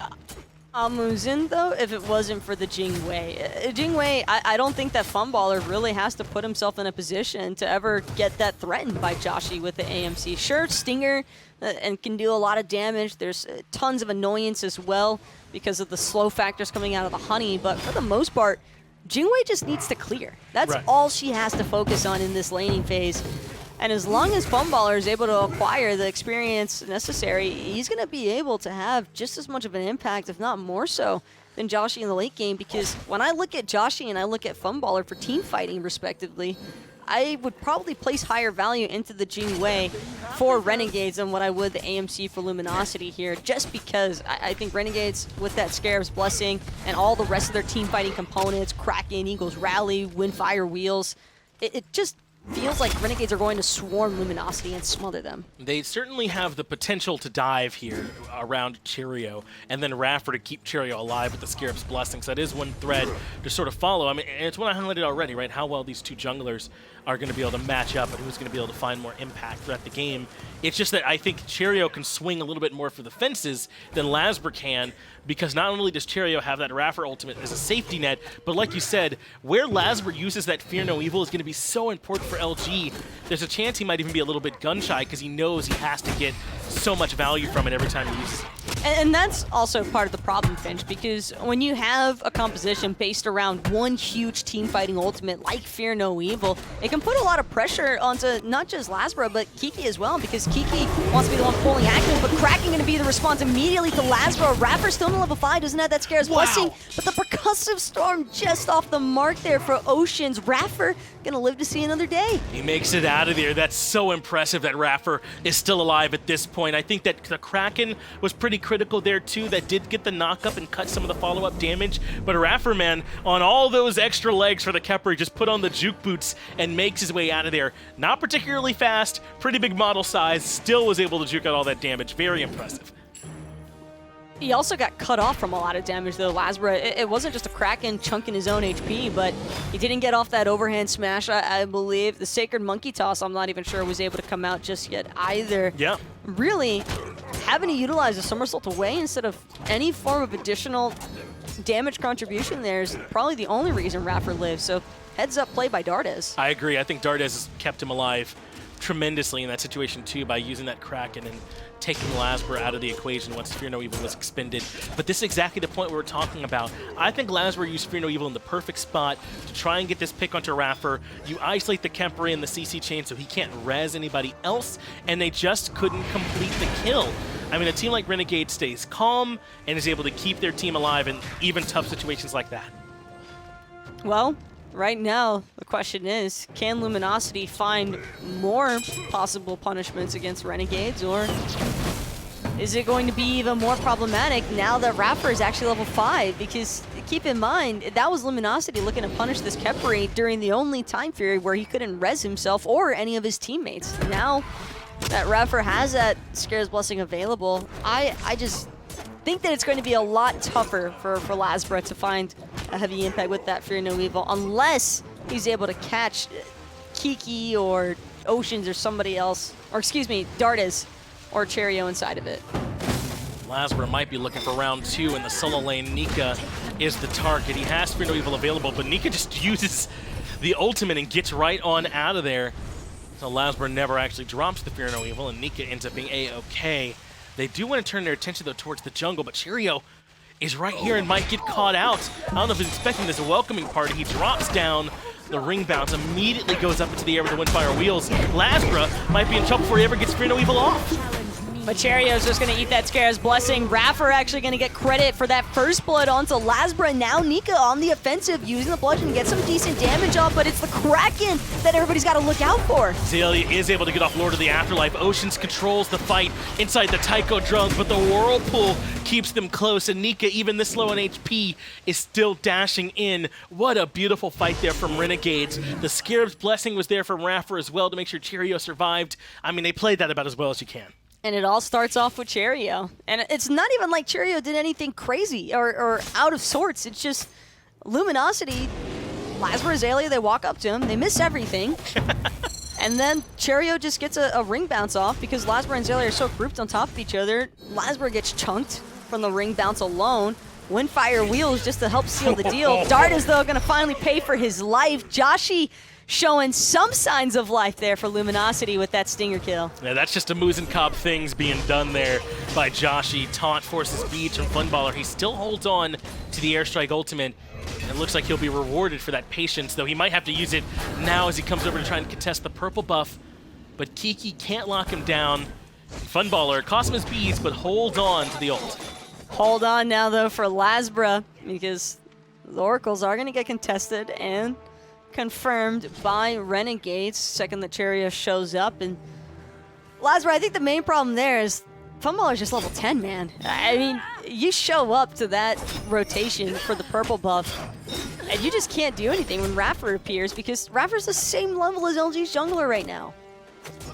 Muzen, though, if it wasn't for the Jingwei. Jingwei, I don't think that Funballer really has to put himself in a position to ever get that threatened by Joshy with the AMC. Sure, Stinger and can do a lot of damage. There's tons of annoyance as well because of the slow factors coming out of the honey, but for the most part, Jingwei just needs to clear. That's Right. all she has to focus on in this laning phase. And as long as Funballer is able to acquire the experience necessary, he's going to be able to have just as much of an impact, if not more so, than Joshy in the late game. Because when I look at Joshy and I look at Funballer for team fighting, respectively, I would probably place higher value into the Jingwei for Renegades than what I would the AMC for Luminosity here, just because I think Renegades, with that Scarab's Blessing and all the rest of their team fighting components, Kraken, Eagles Rally, Windfire Wheels, it just feels like Renegades are going to swarm Luminosity and smother them. They certainly have the potential to dive here around Cherryo, and then Raffer to keep Cherryo alive with the Scarab's Blessing. So that is one thread to sort of follow. I mean, and it's what I highlighted already, right? How well these two junglers are going to be able to match up and who's going to be able to find more impact throughout the game. It's just that I think Cherryo can swing a little bit more for the fences than Lasbra can, because not only does Cherryo have that Raffer ultimate as a safety net, but like you said, where Lasbra uses that Fear No Evil is going to be so important for LG. There's a chance he might even be a little bit gun-shy because he knows he has to get so much value from it every time he uses it. And that's also part of the problem, Finch, because when you have a composition based around one huge team-fighting ultimate like Fear No Evil, it can put a lot of pressure onto not just Lasbra, but Kiki as well, because Kiki wants to be the one pulling Agni, but Kraken going to be the response immediately to Lasbra. Raffer still in level 5, doesn't have that Scare's Blessing, but the Percussive Storm just off the mark there for Oceans. Raffer going to live to see another day. He makes it out of there. That's so impressive that Raffer is still alive at this point. I think that the Kraken was pretty critical there too. That did get the knock-up and cut some of the follow-up damage. But Raffer, man, on all those extra legs for the Khepri, just put on the juke boots and makes his way out of there. Not particularly fast, pretty big model size, still was able to juke out all that damage. Very impressive. He also got cut off from a lot of damage, though, Lasbra. It wasn't just a Kraken chunking his own HP, but he didn't get off that overhand smash, I believe. The Sacred Monkey Toss, I'm not even sure was able to come out just yet either. Yeah. Really, having to utilize a somersault away instead of any form of additional damage contribution there is probably the only reason Raffer lives. So heads up play by Dardez. I agree. I think Dardez has kept him alive tremendously in that situation too by using that Kraken and taking Lasbra out of the equation once Fear No Evil was expended. But this is exactly the point we were talking about. I think Lasbra used Fear No Evil in the perfect spot to try and get this pick onto Raffer. You isolate the Khepri and the CC chain so he can't res anybody else, and they just couldn't complete the kill. I mean, a team like Renegade stays calm and is able to keep their team alive in even tough situations like that. Well, right now, the question is, can Luminosity find more possible punishments against Renegades, or is it going to be even more problematic now that Raffer is actually level 5? Because keep in mind, that was Luminosity looking to punish this Khepri during the only time period where he couldn't res himself or any of his teammates. Now that Raffer has that Scare's Blessing available, I just think that it's going to be a lot tougher for Lasbra to find a heavy impact with that Fear No Evil, unless he's able to catch Kiki or Oceans or somebody else, or excuse me, Dardez or Cherryo inside of it. Lasbra might be looking for round 2 in the solo lane. Nika is the target. He has Fear No Evil available, but Nika just uses the ultimate and gets right on out of there. So Lasbra never actually drops the Fear No Evil, and Nika ends up being A-okay. They do want to turn their attention, though, towards the jungle, but Cherryo is right here and might get caught out. I don't know if he's expecting this welcoming party. He drops down. The ring bounce immediately goes up into the air with the Windfire wheels. Lasbra might be in trouble before he ever gets Fear No Evil off. But Cherryo's just going to eat that Scare's Blessing. Raffer actually going to get credit for that first blood onto Lasbra. Now Nika on the offensive, using the bludgeon to get some decent damage off, but it's the Kraken that everybody's got to look out for. Zelia is able to get off Lord of the Afterlife. Oceans controls the fight inside the Taiko drums, but the Whirlpool keeps them close, and Nika, even this low on HP, is still dashing in. What a beautiful fight there from Renegades. The Scarab's Blessing was there from Raffer as well to make sure Cherryo survived. I mean, they played that about as well as you can. And it all starts off with Cherryo. And it's not even like Cherryo did anything crazy or out of sorts. It's just Luminosity, Lasbra, Zelia, they walk up to him, they miss everything. And then Cherryo just gets a ring bounce off because Lasbra and Zelia are so grouped on top of each other. Lasbra gets chunked from the ring bounce alone. Windfire wheels just to help seal the deal. Dardez, though, going to finally pay for his life. Joshy showing some signs of life there for Luminosity with that stinger kill. Yeah, that's just a Muzen Cop things being done there by Joshy. Taunt forces beats from Funballer. He still holds on to the Airstrike ultimate. And it looks like he'll be rewarded for that patience, though he might have to use it now as he comes over to try and contest the purple buff. But Kiki can't lock him down. Funballer costs him his beads, but holds on to the ult. Hold on now, though, for Lasbra, because the Oracles are going to get contested and confirmed by Renegades, second that Cherryo shows up. And Lasbra, I think the main problem there is Funballer's just level 10, man. I mean, you show up to that rotation for the purple buff, And you just can't do anything when Raffer appears because Raffer's the same level as LG's jungler right now.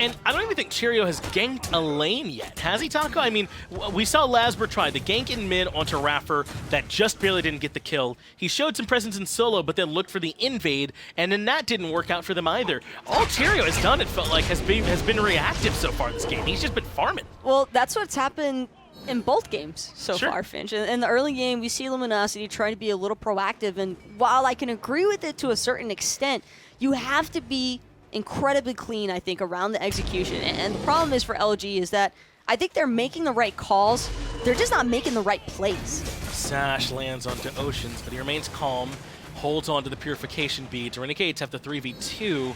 And I don't even think Cherryo has ganked a lane yet. Has he, Taco? I mean, we saw Lasbra try the gank in mid onto Raffer that just barely didn't get the kill. He showed some presence in solo, but then looked for the invade, and then that didn't work out for them either. All Cherryo has done, it felt like, has been reactive so far this game. He's just been farming. Well, that's what's happened in both games so Sure. far, Finch. In the early game, we see Luminosity trying to be a little proactive, and while I can agree with it to a certain extent, you have to be incredibly clean, I think, around the execution. And the problem is for LG is that I think they're making the right calls, they're just not making the right plays. Sash lands onto Oceans, but he remains calm, holds on to the Purification beads. Renegades have the 3v2,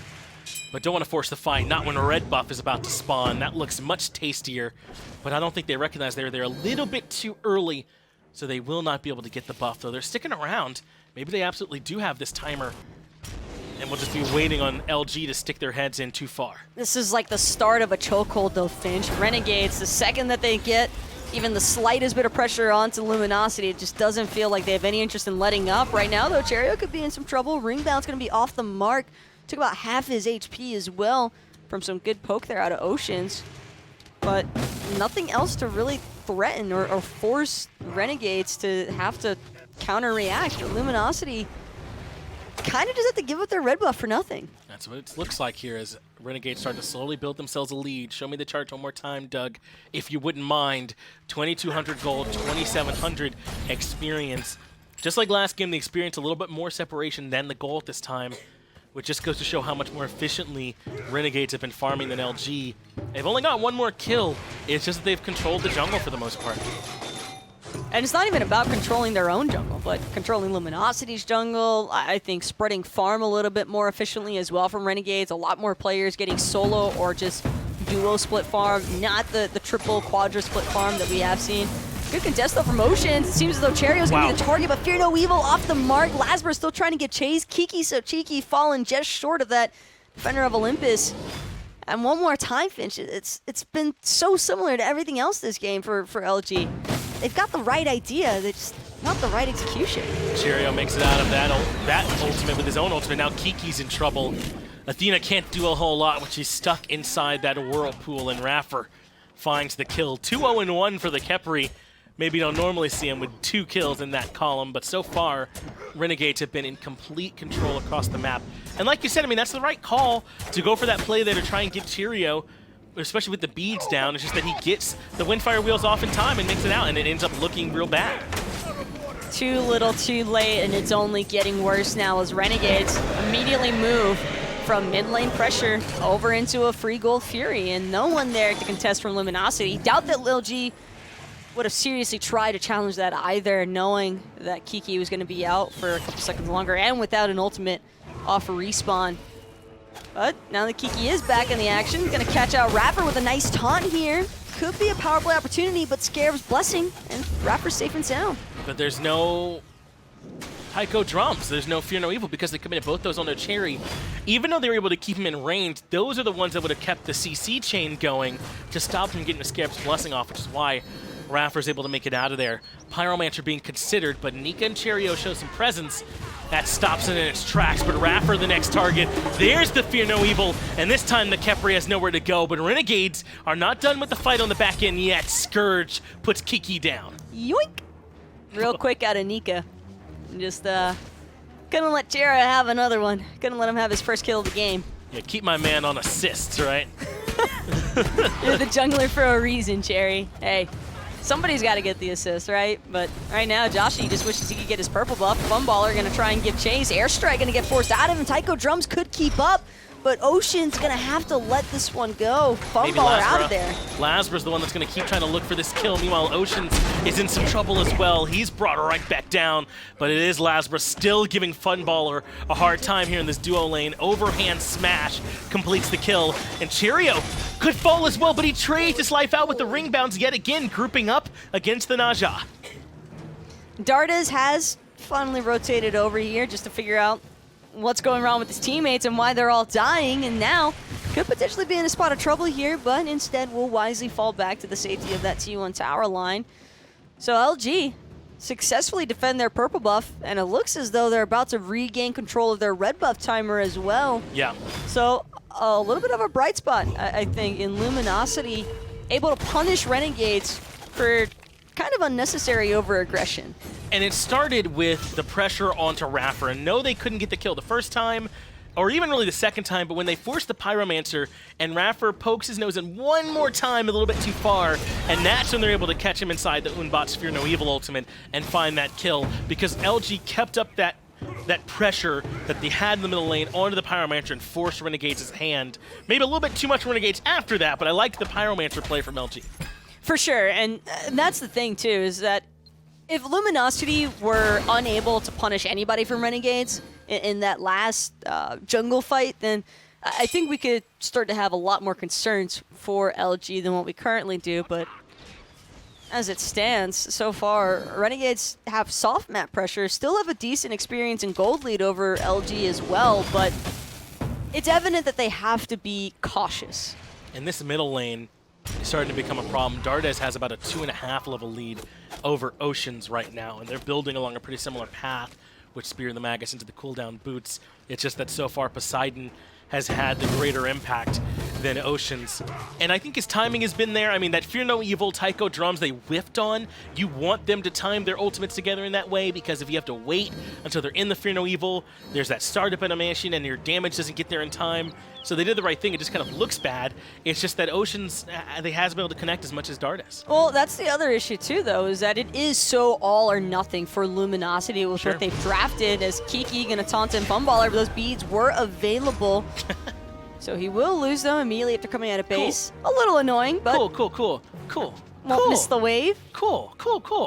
but don't want to force the fight, not when a red buff is about to spawn. That looks much tastier, but I don't think they recognize they're there a little bit too early, so they will not be able to get the buff, though. They're sticking around. Maybe they absolutely do have this timer, and we'll just be waiting on LG to stick their heads in too far. This is like the start of a chokehold, though, Finch. Renegades, the second that they get even the slightest bit of pressure onto Luminosity, it just doesn't feel like they have any interest in letting up. Right now, though, Cherryo could be in some trouble. Ringbound's going to be off the mark. Took about half his HP as well from some good poke there out of Oceans. But nothing else to really threaten or force Renegades to have to counter-react. Luminosity kind of just have to give up their red buff for nothing. That's what it looks like here as Renegades start to slowly build themselves a lead. Show me the chart one more time, Doug, if you wouldn't mind. 2,200 gold, 2,700 experience. Just like last game, they experienced a little bit more separation than the gold this time, which just goes to show how much more efficiently Renegades have been farming than LG. They've only got one more kill. It's just that they've controlled the jungle for the most part. And it's not even about controlling their own jungle, but controlling Luminosity's jungle. I think spreading farm a little bit more efficiently as well from Renegades. A lot more players getting solo or just duo split farm, not the triple quadra split farm that we have seen. Good contest though from Oceans. It seems as though Cherryo's gonna be the target, but Fear No Evil off the mark. Lasbra still trying to get chased. KikiSoCheeky falling just short of that Defender of Olympus. And one more time, Finch, it's been so similar to everything else this game for LG. They've got the right idea, they're just not the right execution. Cherryo makes it out of that ultimate with his own ultimate. Now Kiki's in trouble. Athena can't do a whole lot when she's stuck inside that whirlpool, and Raffer finds the kill. 2-0-1 for the Khepri. Maybe you don't normally see him with 2 kills in that column, but so far, Renegades have been in complete control across the map. And like you said, I mean, that's the right call to go for that play there to try and get Cherryo, especially with the beads down. It's just that he gets the Windfire wheels off in time and makes it out, and it ends up looking real bad. Too little, too late, and it's only getting worse now as Renegades immediately move from mid lane pressure over into a free gold Fury, and no one there to contest from Luminosity. Doubt that LG would have seriously tried to challenge that either, knowing that Kiki was going to be out for a couple seconds longer and without an ultimate off a respawn. But now that Kiki is back in the action, going to catch out Raffer with a nice taunt here. Could be a power play opportunity, but Scarab's blessing, and Raffer's safe and sound. But there's no Taiko drums. There's no Fear No Evil because they committed both those on their Cherry. Even though they were able to keep him in range, those are the ones that would have kept the CC chain going to stop him getting the Scarab's blessing off, which is why Raffer's able to make it out of there. Pyromancer being considered, but Nika and Cherryo show some presence. That stops it in its tracks, but Raffer the next target. There's the Fear No Evil, and this time the Khepri has nowhere to go, but Renegades are not done with the fight on the back end yet. Scourge puts Kiki down. Yoink! Real quick out of Nika. Just couldn't let Cherryo have another one. Couldn't let him have his first kill of the game. Yeah, keep my man on assists, right? You're the jungler for a reason, Cherry. Hey, somebody's got to get the assist, right? But right now, Joshy just wishes he could get his purple buff. Funballer going to try and give chase. Airstrike going to get forced out of him. Taiko Drums could keep up, but Ocean's going to have to let this one go. Funballer out of there. Lasbra's the one that's going to keep trying to look for this kill. Meanwhile, Oceans is in some trouble as well. He's brought right back down, but it is Lasbra still giving Funballer a hard time here in this duo lane. Overhand smash completes the kill, and Cherryo could fall as well, but he trades his life out with the ring bounds yet again, grouping up against the Naja. Dardez has finally rotated over here just to figure out what's going wrong with his teammates and why they're all dying, and now could potentially be in a spot of trouble here, but instead will wisely fall back to the safety of that T1 tower line. So LG successfully defend their purple buff, and it looks as though they're about to regain control of their red buff timer as well. Yeah. So a little bit of a bright spot, I think, in Luminosity, able to punish Renegades for kind of unnecessary over-aggression. And it started with the pressure onto Raffer, and no, they couldn't get the kill the first time, or even really the second time, but when they forced the Pyromancer, and Raffer pokes his nose in one more time a little bit too far, and that's when they're able to catch him inside the Unbot's Fear No Evil ultimate and find that kill, because LG kept up that pressure that they had in the middle lane onto the Pyromancer and forced Renegades' hand. Maybe a little bit too much Renegades after that, but I liked the Pyromancer play from LG. For sure, and that's the thing too, is that if Luminosity were unable to punish anybody from Renegades in that last jungle fight, then I think we could start to have a lot more concerns for LG than what we currently do, but as it stands, so far, Renegades have soft map pressure, still have a decent experience in gold lead over LG as well, but it's evident that they have to be cautious. In this middle lane, it's starting to become a problem. Dardez has about a 2.5 level lead over Oceans right now, and they're building along a pretty similar path, which Spear the Magus into the cooldown boots. It's just that so far Poseidon has had the greater impact than Oceans. And I think his timing has been there. I mean, that Fear No Evil Taiko drums they whiffed on, you want them to time their ultimates together in that way, because if you have to wait until they're in the Fear No Evil, there's that startup animation and your damage doesn't get there in time. So they did the right thing. It just kind of looks bad. It's just that Oceans, they hasn't been able to connect as much as Dardez. Well, that's the other issue too, though, is that it is so all or nothing for Luminosity with Sure. what they've drafted, as Kiki, gonna taunt and Funballer, those beads were available. So he will lose them immediately after coming out of base. A little annoying, but Cool. won't miss the wave. Cool.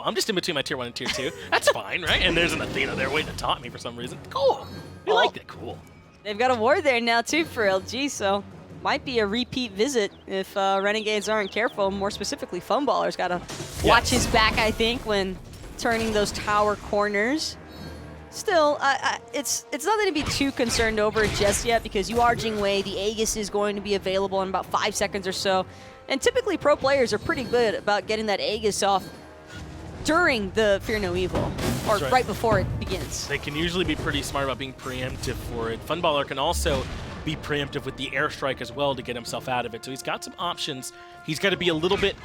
I'm just in between my tier 1 and tier 2. That's fine, right? And there's an Athena there waiting to taunt me for some reason. Cool. We like that. Cool. They've got a ward there now too for LG, so might be a repeat visit if Renegades aren't careful. More specifically, Funballer's got to watch his back, I think, when turning those tower corners. Still, it's nothing to be too concerned over just yet, because you are Jing Wei. The Aegis is going to be available in about 5 seconds or so. And typically pro players are pretty good about getting that Aegis off during the Fear No Evil, or right before it begins. They can usually be pretty smart about being preemptive for it. Funballer can also be preemptive with the airstrike as well to get himself out of it. So he's got some options. He's got to be a little bit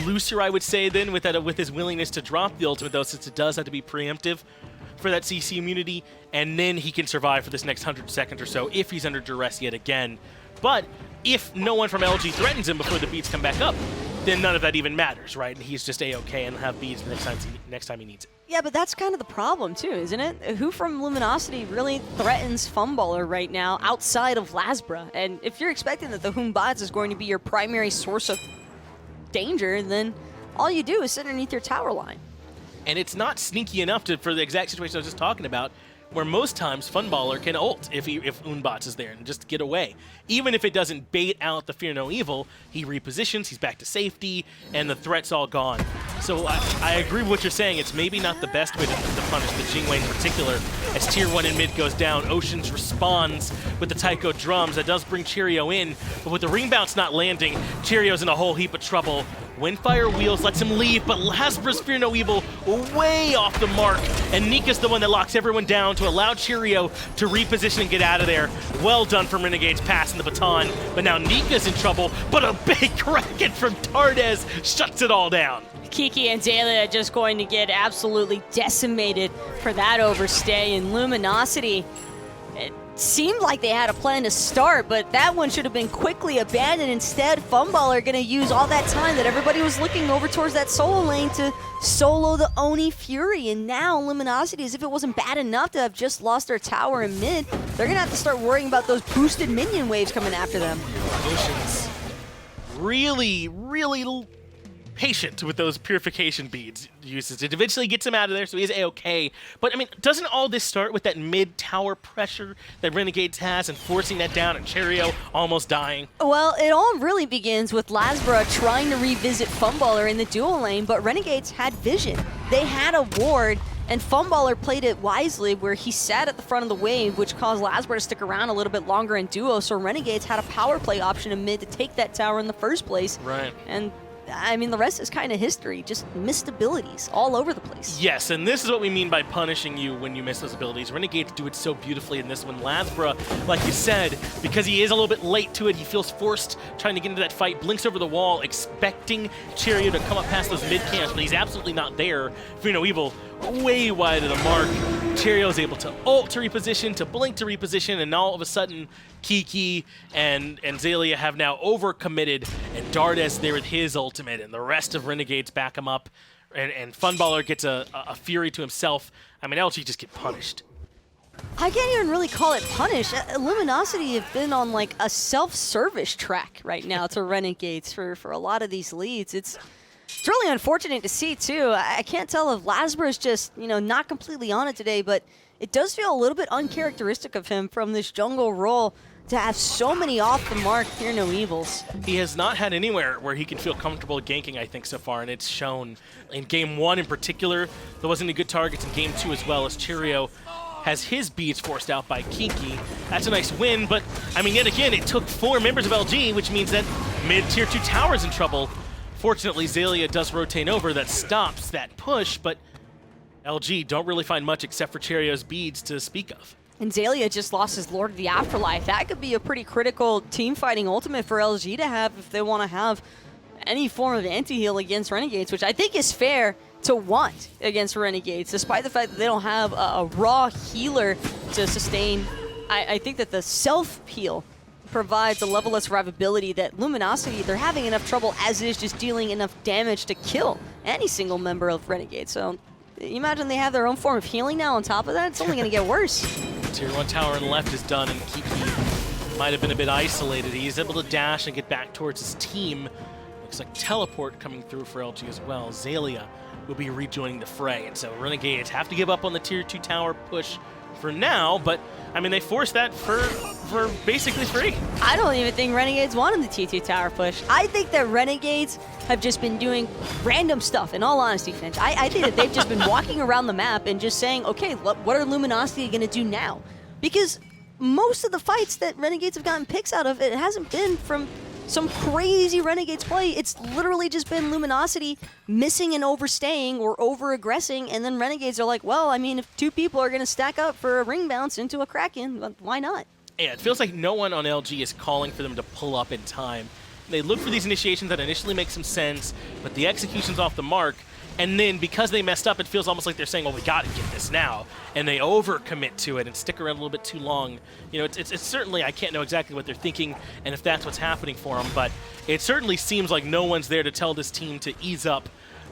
looser, I would say, then with his willingness to drop the ultimate, though, since it does have to be preemptive for that CC immunity, and then he can survive for this next 100 seconds or so if he's under duress yet again. But if no one from LG threatens him before the beats come back up, then none of that even matters, right? And he's just A-okay and have beats the next time he needs it. Yeah, but that's kind of the problem too, isn't it? Who from Luminosity really threatens Funballer right now outside of Lasbra? And if you're expecting that the Batz is going to be your primary source of danger, then all you do is sit underneath your tower line. And it's not sneaky enough for the exact situation I was just talking about, where most times Funballer can ult if Unbots is there and just get away. Even if it doesn't bait out the Fear No Evil, he repositions, he's back to safety, and the threat's all gone. So I agree with what you're saying. It's maybe not the best way to punish the Jing Wei in particular. As tier 1 in mid goes down, Oceans responds with the Taiko drums. That does bring Cherryo in, but with the ring bounce not landing, Cherryo's in a whole heap of trouble. Windfire Wheels lets him leave, but Lasbra's Fear No Evil way off the mark, and Nika's the one that locks everyone down to allow Cherryo to reposition and get out of there. Well done from Renegades passing the baton, but now Nika's in trouble, but a big Kraken from Dardez shuts it all down. Kiki and Zayla are just going to get absolutely decimated for that overstay, and Luminosity, it seemed like they had a plan to start, but that one should have been quickly abandoned. Instead, Funballer going to use all that time that everybody was looking over towards that solo lane to solo the Oni Fury, and now Luminosity, as if it wasn't bad enough to have just lost their tower in mid, they're going to have to start worrying about those boosted minion waves coming after them. Oceans really patient with those purification beads uses. It eventually gets him out of there, so he's A-okay. But, I mean, doesn't all this start with that mid-tower pressure that Renegades has and forcing that down and Cherryo almost dying? Well, it all really begins with Lasbra trying to revisit Funballer in the dual lane, but Renegades had vision. They had a ward, and Funballer played it wisely, where he sat at the front of the wave, which caused Lasbra to stick around a little bit longer in duo, so Renegades had a power play option in mid to take that tower in the first place. Right. And I mean, the rest is kind of history. Just missed abilities all over the place. Yes, and this is what we mean by punishing you when you miss those abilities. Renegades do it so beautifully in this one. Lasbra, like you said, because he is a little bit late to it, he feels forced trying to get into that fight, blinks over the wall, expecting Cherryo to come up past those mid-camps, but he's absolutely not there. Fear No Evil way wide of the mark. Cherryo is able to ult to reposition, to blink to reposition, and all of a sudden, Kiki and Zelia have now overcommitted, and Dardez there with his ultimate, and the rest of Renegades back him up, and Funballer gets a Fury to himself. I mean, LG just get punished. I can't even really call it punish. Luminosity have been on like a self-service track right now to Renegades for a lot of these leads. It's really unfortunate to see too. I can't tell if Lasbra is just, not completely on it today, but it does feel a little bit uncharacteristic of him from this jungle role to have so many off the mark Fear No Evils. He has not had anywhere where he can feel comfortable ganking, I think, so far, and it's shown. In Game 1 in particular, there wasn't any good targets in Game 2 as well, as Cherryo has his beats forced out by Kiki. That's a nice win, but, I mean, yet again, it took 4 members of LG, which means that mid-tier 2 tower's in trouble. Fortunately, Zelia does rotate over. That stops that push, but LG don't really find much except for Cherryo's beads to speak of. And Zelia just lost his Lord of the Afterlife. That could be a pretty critical team fighting ultimate for LG to have if they want to have any form of anti-heal against Renegades, which I think is fair to want against Renegades, despite the fact that they don't have a raw healer to sustain. I think that the self-heal provides a level of survivability that Luminosity, they're having enough trouble as is just dealing enough damage to kill any single member of Renegade. So you imagine they have their own form of healing now on top of that? It's only going to get worse. Tier 1 tower on the left is done, and Kiki might have been a bit isolated. He's able to dash and get back towards his team. Looks like teleport coming through for LG as well. Zelia will be rejoining the fray, and so Renegades have to give up on the Tier 2 tower push for now, but I mean, they forced that for basically free. I don't even think Renegades wanted the T2 tower push. I think that Renegades have just been doing random stuff, in all honesty, Finch. I think that they've just been walking around the map and just saying, okay, what are Luminosity going to do now? Because most of the fights that Renegades have gotten picks out of, it hasn't been from some crazy Renegades play. It's literally just been Luminosity missing and overstaying or over-aggressing, and then Renegades are like, well, I mean, if 2 people are going to stack up for a ring bounce into a Kraken, why not? Yeah, it feels like no one on LG is calling for them to pull up in time. They look for these initiations that initially make some sense, but the execution's off the mark, and then because they messed up, it feels almost like they're saying, well, we got to get this now, and they overcommit to it and stick around a little bit too long. It's certainly, I can't know exactly what they're thinking and if that's what's happening for them, but it certainly seems like no one's there to tell this team to ease up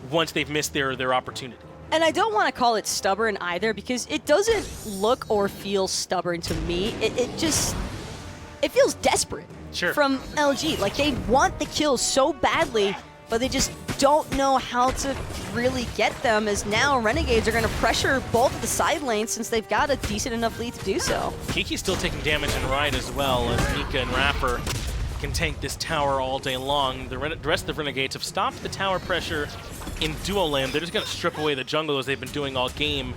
once they've missed their opportunity. And I don't want to call it stubborn either, because it doesn't look or feel stubborn to me. It feels desperate from LG. Like, they want the kills so badly, but they just don't know how to really get them, as now Renegades are going to pressure both of the side lanes since they've got a decent enough lead to do so. Kiki's still taking damage in right as well, as Nika and Rapper can tank this tower all day long. The rest of the Renegades have stopped the tower pressure in duo lane. They're just going to strip away the jungle as they've been doing all game.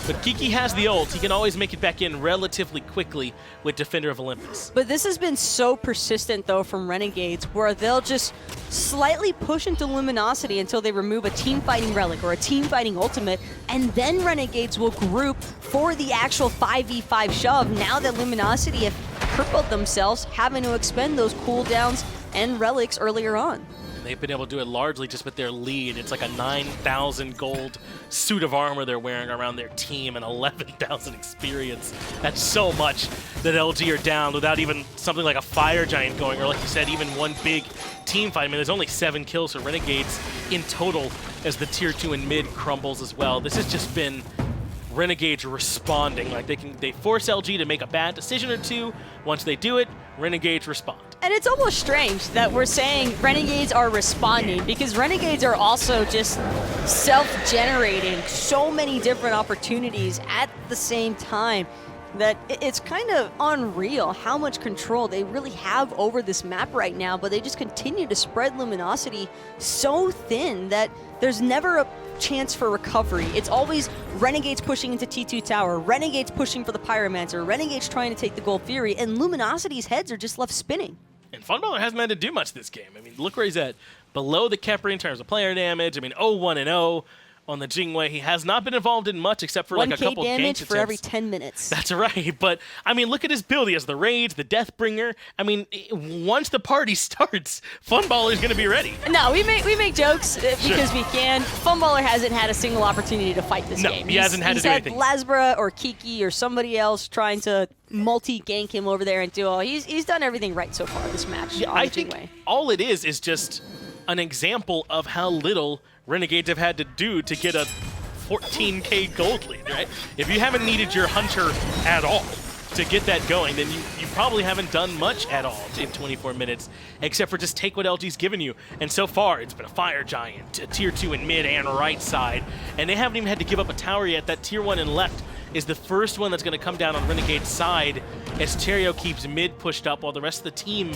But Kiki has the ult. He can always make it back in relatively quickly with Defender of Olympus. But this has been so persistent, though, from Renegades, where they'll just slightly push into Luminosity until they remove a team-fighting relic or a team-fighting ultimate, and then Renegades will group for the actual 5v5 shove now that Luminosity have crippled themselves, having to expend those cooldowns and relics earlier on. They've been able to do it largely just with their lead. It's like a 9,000 gold suit of armor they're wearing around their team and 11,000 experience. That's so much that LG are down without even something like a fire giant going, or like you said, even one big team fight. I mean, there's only 7 kills for Renegades in total as the tier 2 and mid crumbles as well. This has just been Renegades responding. Like, they force LG to make a bad decision or two. Once they do it, Renegades respond. And it's almost strange that we're saying Renegades are responding, because Renegades are also just self-generating so many different opportunities at the same time that it's kind of unreal how much control they really have over this map right now, but they just continue to spread Luminosity so thin that there's never a chance for recovery. It's always Renegades pushing into T2 Tower, Renegades pushing for the Pyromancer, Renegades trying to take the Gold Fury, and Luminosity's heads are just left spinning. And Funballer hasn't had to do much this game. I mean, look where he's at. Below the Khepri in terms of player damage. I mean, 0-1-0 on the Jing way. He has not been involved in much except for like a couple 1K gank damage for every attempts. 10 minutes. That's right. But, I mean, look at his build. He has the Rage, the Deathbringer. I mean, once the party starts, Funballer's going to be ready. No, we make jokes because we can. Funballer hasn't had a single opportunity to fight this game. He hasn't had to do anything. Lasbra or Kiki or somebody else trying to multi-gank him over there and do all. He's done everything right so far this match. Yeah, on I the Jing think way. all it is just an example of how little Renegades have had to do to get a 14k gold lead, right? If you haven't needed your Hunter at all to get that going, then you probably haven't done much at all in 24 minutes, except for just take what LG's given you. And so far, it's been a Fire Giant, a Tier 2 in mid and right side, and they haven't even had to give up a tower yet. That Tier 1 in left is the first one that's going to come down on Renegade's side as Cherryo keeps mid pushed up while the rest of the team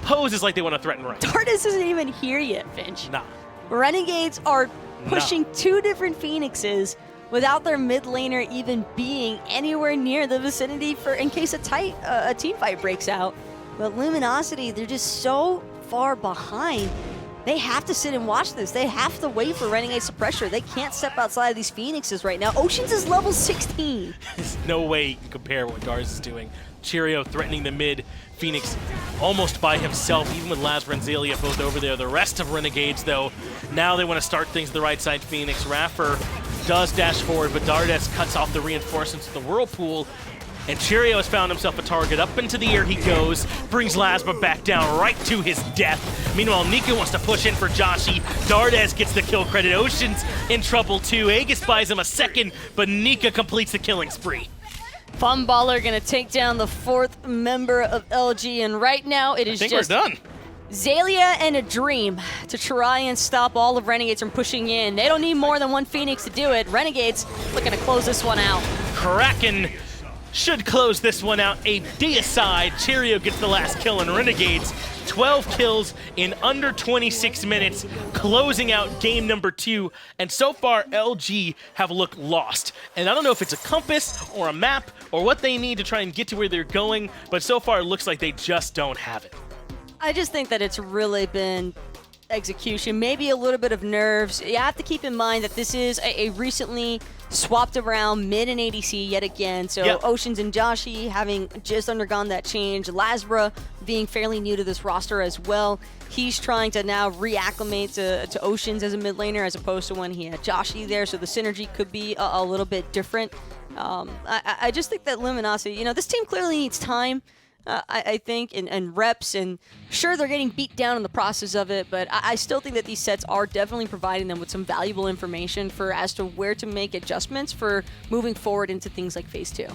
poses like they want to threaten right. Dardez isn't even here yet, Finch. Nah. Renegades are pushing two different Phoenixes without their mid laner even being anywhere near the vicinity for in case a team fight breaks out. But Luminosity, they're just so far behind. They have to sit and watch this. They have to wait for Renegades to pressure. They can't step outside of these Phoenixes right now. Oceans is level 16. There's no way you can compare what Dardez is doing. Cherryo threatening the mid, Phoenix almost by himself, even with Lasbra and Zelia both over there. The rest of Renegades, though, now they want to start things to the right side. Phoenix, Raffer does dash forward, but Dardez cuts off the reinforcements of the Whirlpool, and Cherryo has found himself a target. Up into the air he goes, brings Lasbra back down right to his death. Meanwhile, Nika wants to push in for Joshy. Dardez gets the kill credit. Ocean's in trouble too. Aegis buys him a second, but Nika completes the killing spree. Funballer gonna take down the fourth member of LG, and right now it is I think just we're done. Zelia and a Dream to try and stop all of Renegades from pushing in. They don't need more than one Phoenix to do it. Renegades looking to close this one out. Kraken should close this one out. A deicide. Cherryo gets the last kill, and Renegades 12 kills in under 26 minutes, closing out game number 2. And so far, LG have looked lost. And I don't know if it's a compass or a map or what they need to try and get to where they're going, but so far it looks like they just don't have it. I just think that it's really been execution, maybe a little bit of nerves. You have to keep in mind that this is a recently swapped around mid and ADC yet again. So Yep. Oceans and Joshy having just undergone that change. Lasbra being fairly new to this roster as well. He's trying to now reacclimate to Oceans as a mid laner as opposed to when he had Joshy there. So the synergy could be a little bit different. I just think that Luminosity, this team clearly needs time. I think, and reps, and sure, they're getting beat down in the process of it, but I still think that these sets are definitely providing them with some valuable information as to where to make adjustments for moving forward into things like Phase 2.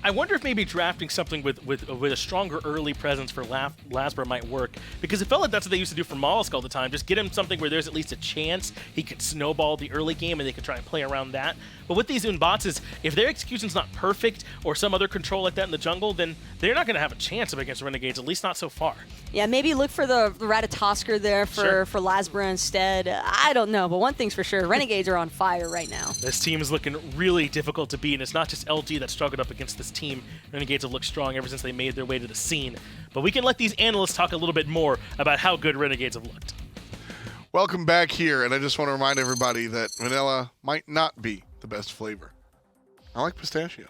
I wonder if maybe drafting something with a stronger early presence for Lasbra might work, because it felt like that's what they used to do for Mollusk all the time. Just get him something where there's at least a chance he could snowball the early game and they could try and play around that. But with these Unbots, if their execution's not perfect or some other control like that in the jungle, then they're not going to have a chance up against Renegades, at least not so far. Yeah, maybe look for the Ratatosker there for Lasbra instead. I don't know, but one thing's for sure, Renegades are on fire right now. This team is looking really difficult to beat, and it's not just LG that struggled up against this team. Renegades have looked strong ever since they made their way to the scene. But we can let these analysts talk a little bit more about how good Renegades have looked. Welcome back here, and I just want to remind everybody that vanilla might not be the best flavor. I like pistachio.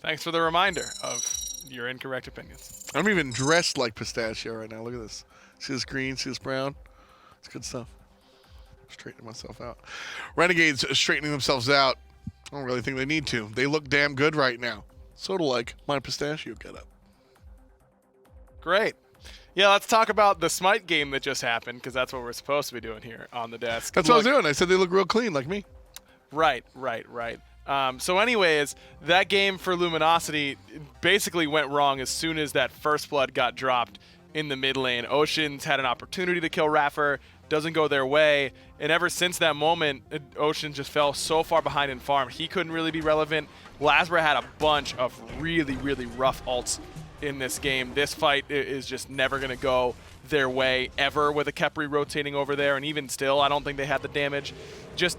Thanks for the reminder of your incorrect opinions. I'm even dressed like pistachio right now. Look at this. See this green, see this brown? It's good stuff. Straightening myself out. Renegades straightening themselves out. I don't really think they need to. They look damn good right now. Sort of like my pistachio getup. Great. Yeah, let's talk about the SMITE game that just happened, because that's what we're supposed to be doing here on the desk. That's what I was doing. I said they look real clean like me. Right. So anyways, that game for Luminosity basically went wrong as soon as that first blood got dropped in the mid lane. Oceans had an opportunity to kill Raffer, doesn't go their way, and ever since that moment, Oceans just fell so far behind in farm. He couldn't really be relevant. Lasbra had a bunch of really, really rough ults in this game. This fight is just never going to go their way ever with a Khepri rotating over there, and even still, I don't think they had the damage. Just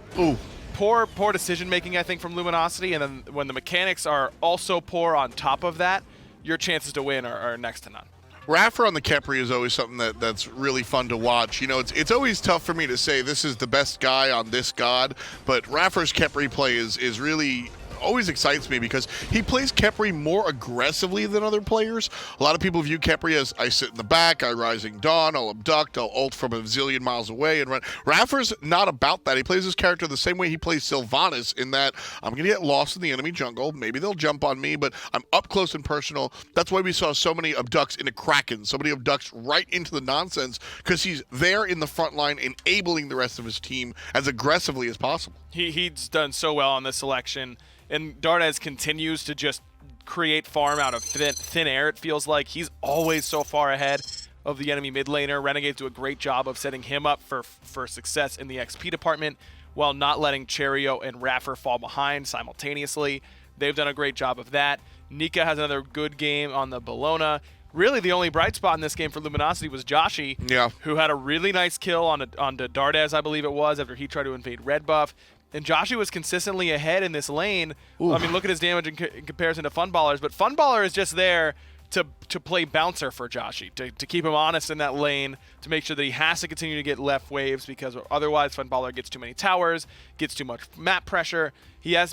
poor decision-making, I think, from Luminosity, and then when the mechanics are also poor on top of that, your chances to win are next to none. Raffer on the Khepri is always something that's really fun to watch. You know, it's always tough for me to say this is the best guy on this god, but Raffer's Khepri play is really always excites me because he plays Khepri more aggressively than other players. A lot of people view Khepri as I sit in the back, I Rising Dawn, I'll abduct, I'll ult from a zillion miles away and run. Raffer's not about that. He plays his character the same way he plays Sylvanas, in that I'm going to get lost in the enemy jungle. Maybe they'll jump on me, but I'm up close and personal. That's why we saw so many abducts into Kraken, so many abducts right into the nonsense, because he's there in the front line enabling the rest of his team as aggressively as possible. He's done so well on this selection. And Dardez continues to just create farm out of thin air, it feels like. He's always so far ahead of the enemy mid laner. Renegades do a great job of setting him up for success in the XP department while not letting Cherryo and Raffer fall behind simultaneously. They've done a great job of that. Nika has another good game on the Bellona. Really, the only bright spot in this game for Luminosity was Joshy, who had a really nice kill on Dardez, I believe it was, after he tried to invade red buff. And Joshy was consistently ahead in this lane. Oof. I mean, look at his damage in comparison to Funballers. But Funballer is just there to play bouncer for Joshy, to keep him honest in that lane, to make sure that he has to continue to get left waves, because otherwise Funballer gets too many towers, gets too much map pressure.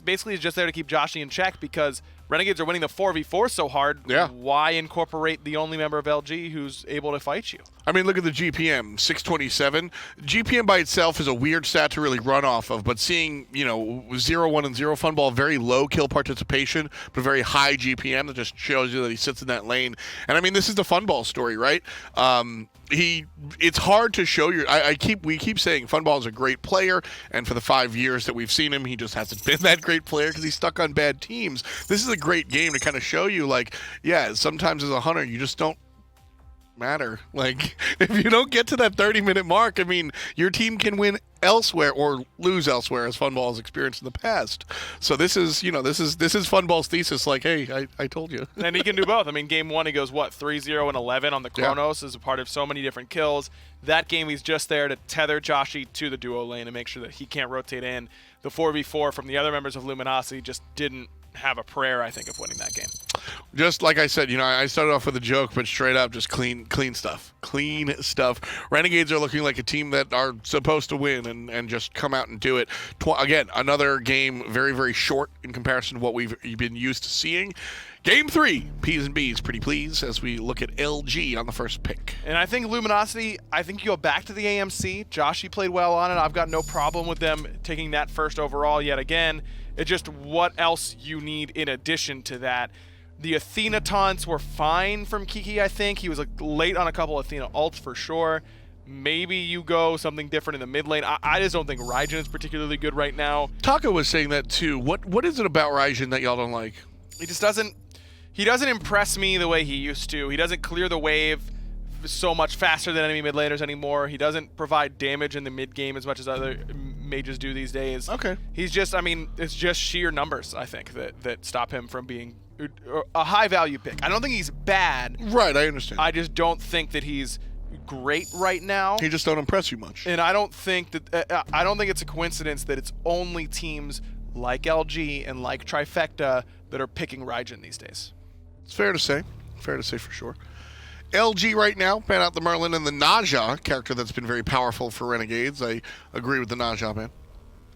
Basically is just there to keep Joshy in check, because Renegades are winning the 4v4 so hard. Yeah. Why incorporate the only member of LG who's able to fight you? I mean, look at the GPM, 627. GPM by itself is a weird stat to really run off of, but seeing, 0-1 and 0 Funball, very low kill participation, but very high GPM, that just shows you that he sits in that lane. And I mean, this is the Funball story, right? It's hard to show you. We keep saying Funball is a great player, and for the 5 years that we've seen him, he just hasn't been that great player because he's stuck on bad teams. This is a great game to kind of show you, like, yeah, sometimes as a hunter, you just don't matter. Like, if you don't get to that 30-minute mark, I mean, your team can win elsewhere or lose elsewhere, as Funball has experienced in the past. So this is Funball's thesis, like, hey, I told you. And he can do both. I mean, game one, he goes, 3-0 and 11 on the Chronos as a part of so many different kills. That game, he's just there to tether Joshy to the duo lane and make sure that he can't rotate in. The 4v4 from the other members of Luminosity just didn't have a prayer, I think, of winning that game. Just like I said, I started off with a joke, but straight up, just clean stuff. Clean stuff. Renegades are looking like a team that are supposed to win and just come out and do it. Again, another game very, very short in comparison to what we've been used to seeing. Game 3, P's and B's, pretty please, as we look at LG on the first pick. And I think Luminosity, you go back to the AMC. Joshy played well on it. I've got no problem with them taking that first overall yet again. It's just what else you need in addition to that. The Athena taunts were fine from Kiki, I think. He was late on a couple of Athena ults for sure. Maybe you go something different in the mid lane. I just don't think Raijin is particularly good right now. Taka was saying that too. What is it about Raijin that y'all don't like? He doesn't impress me the way he used to. He doesn't clear the wave so much faster than enemy mid laners anymore. He doesn't provide damage in the mid game as much as other mages do these days. Okay. He's just, it's just sheer numbers, I think, that stop him from being a high value pick. I don't think he's bad. Right, I understand. I just don't think that he's great right now. He just don't impress you much. And I don't think it's a coincidence that it's only teams like LG and like Trifecta that are picking Raijin these days. It's fair to say. Fair to say for sure. LG right now, ban out the Merlin and the Naja, character that's been very powerful for Renegades. I agree with the Naja, man. And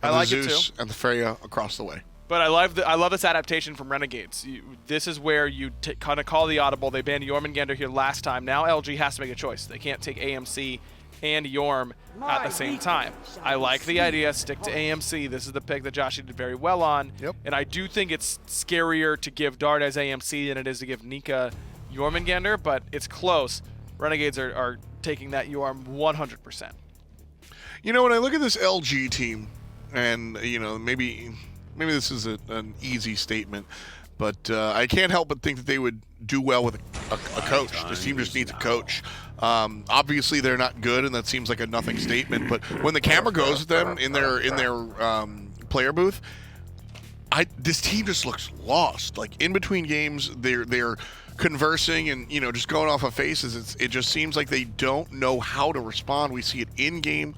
I like the it Zeus too. And the Freya across the way. But I love this adaptation from Renegades. This is where you kind of call the audible. They banned Jormungandr here last time. Now LG has to make a choice. They can't take AMC and Jorm at the same time. I like the idea. Stick to AMC. This is the pick that Joshy did very well on. Yep. And I do think it's scarier to give Dardez AMC than it is to give Nika Jormungandr, but it's close. Renegades are taking that Jorm 100%. When I look at this LG team, and maybe this is an easy statement, but I can't help but think that they would do well with a coach. This team just needs a coach. Obviously, they're not good, and that seems like a nothing statement. But when the camera goes with them in their player booth, this team just looks lost. Like in between games, they're conversing and just going off of faces. It just seems like they don't know how to respond. We see it in game.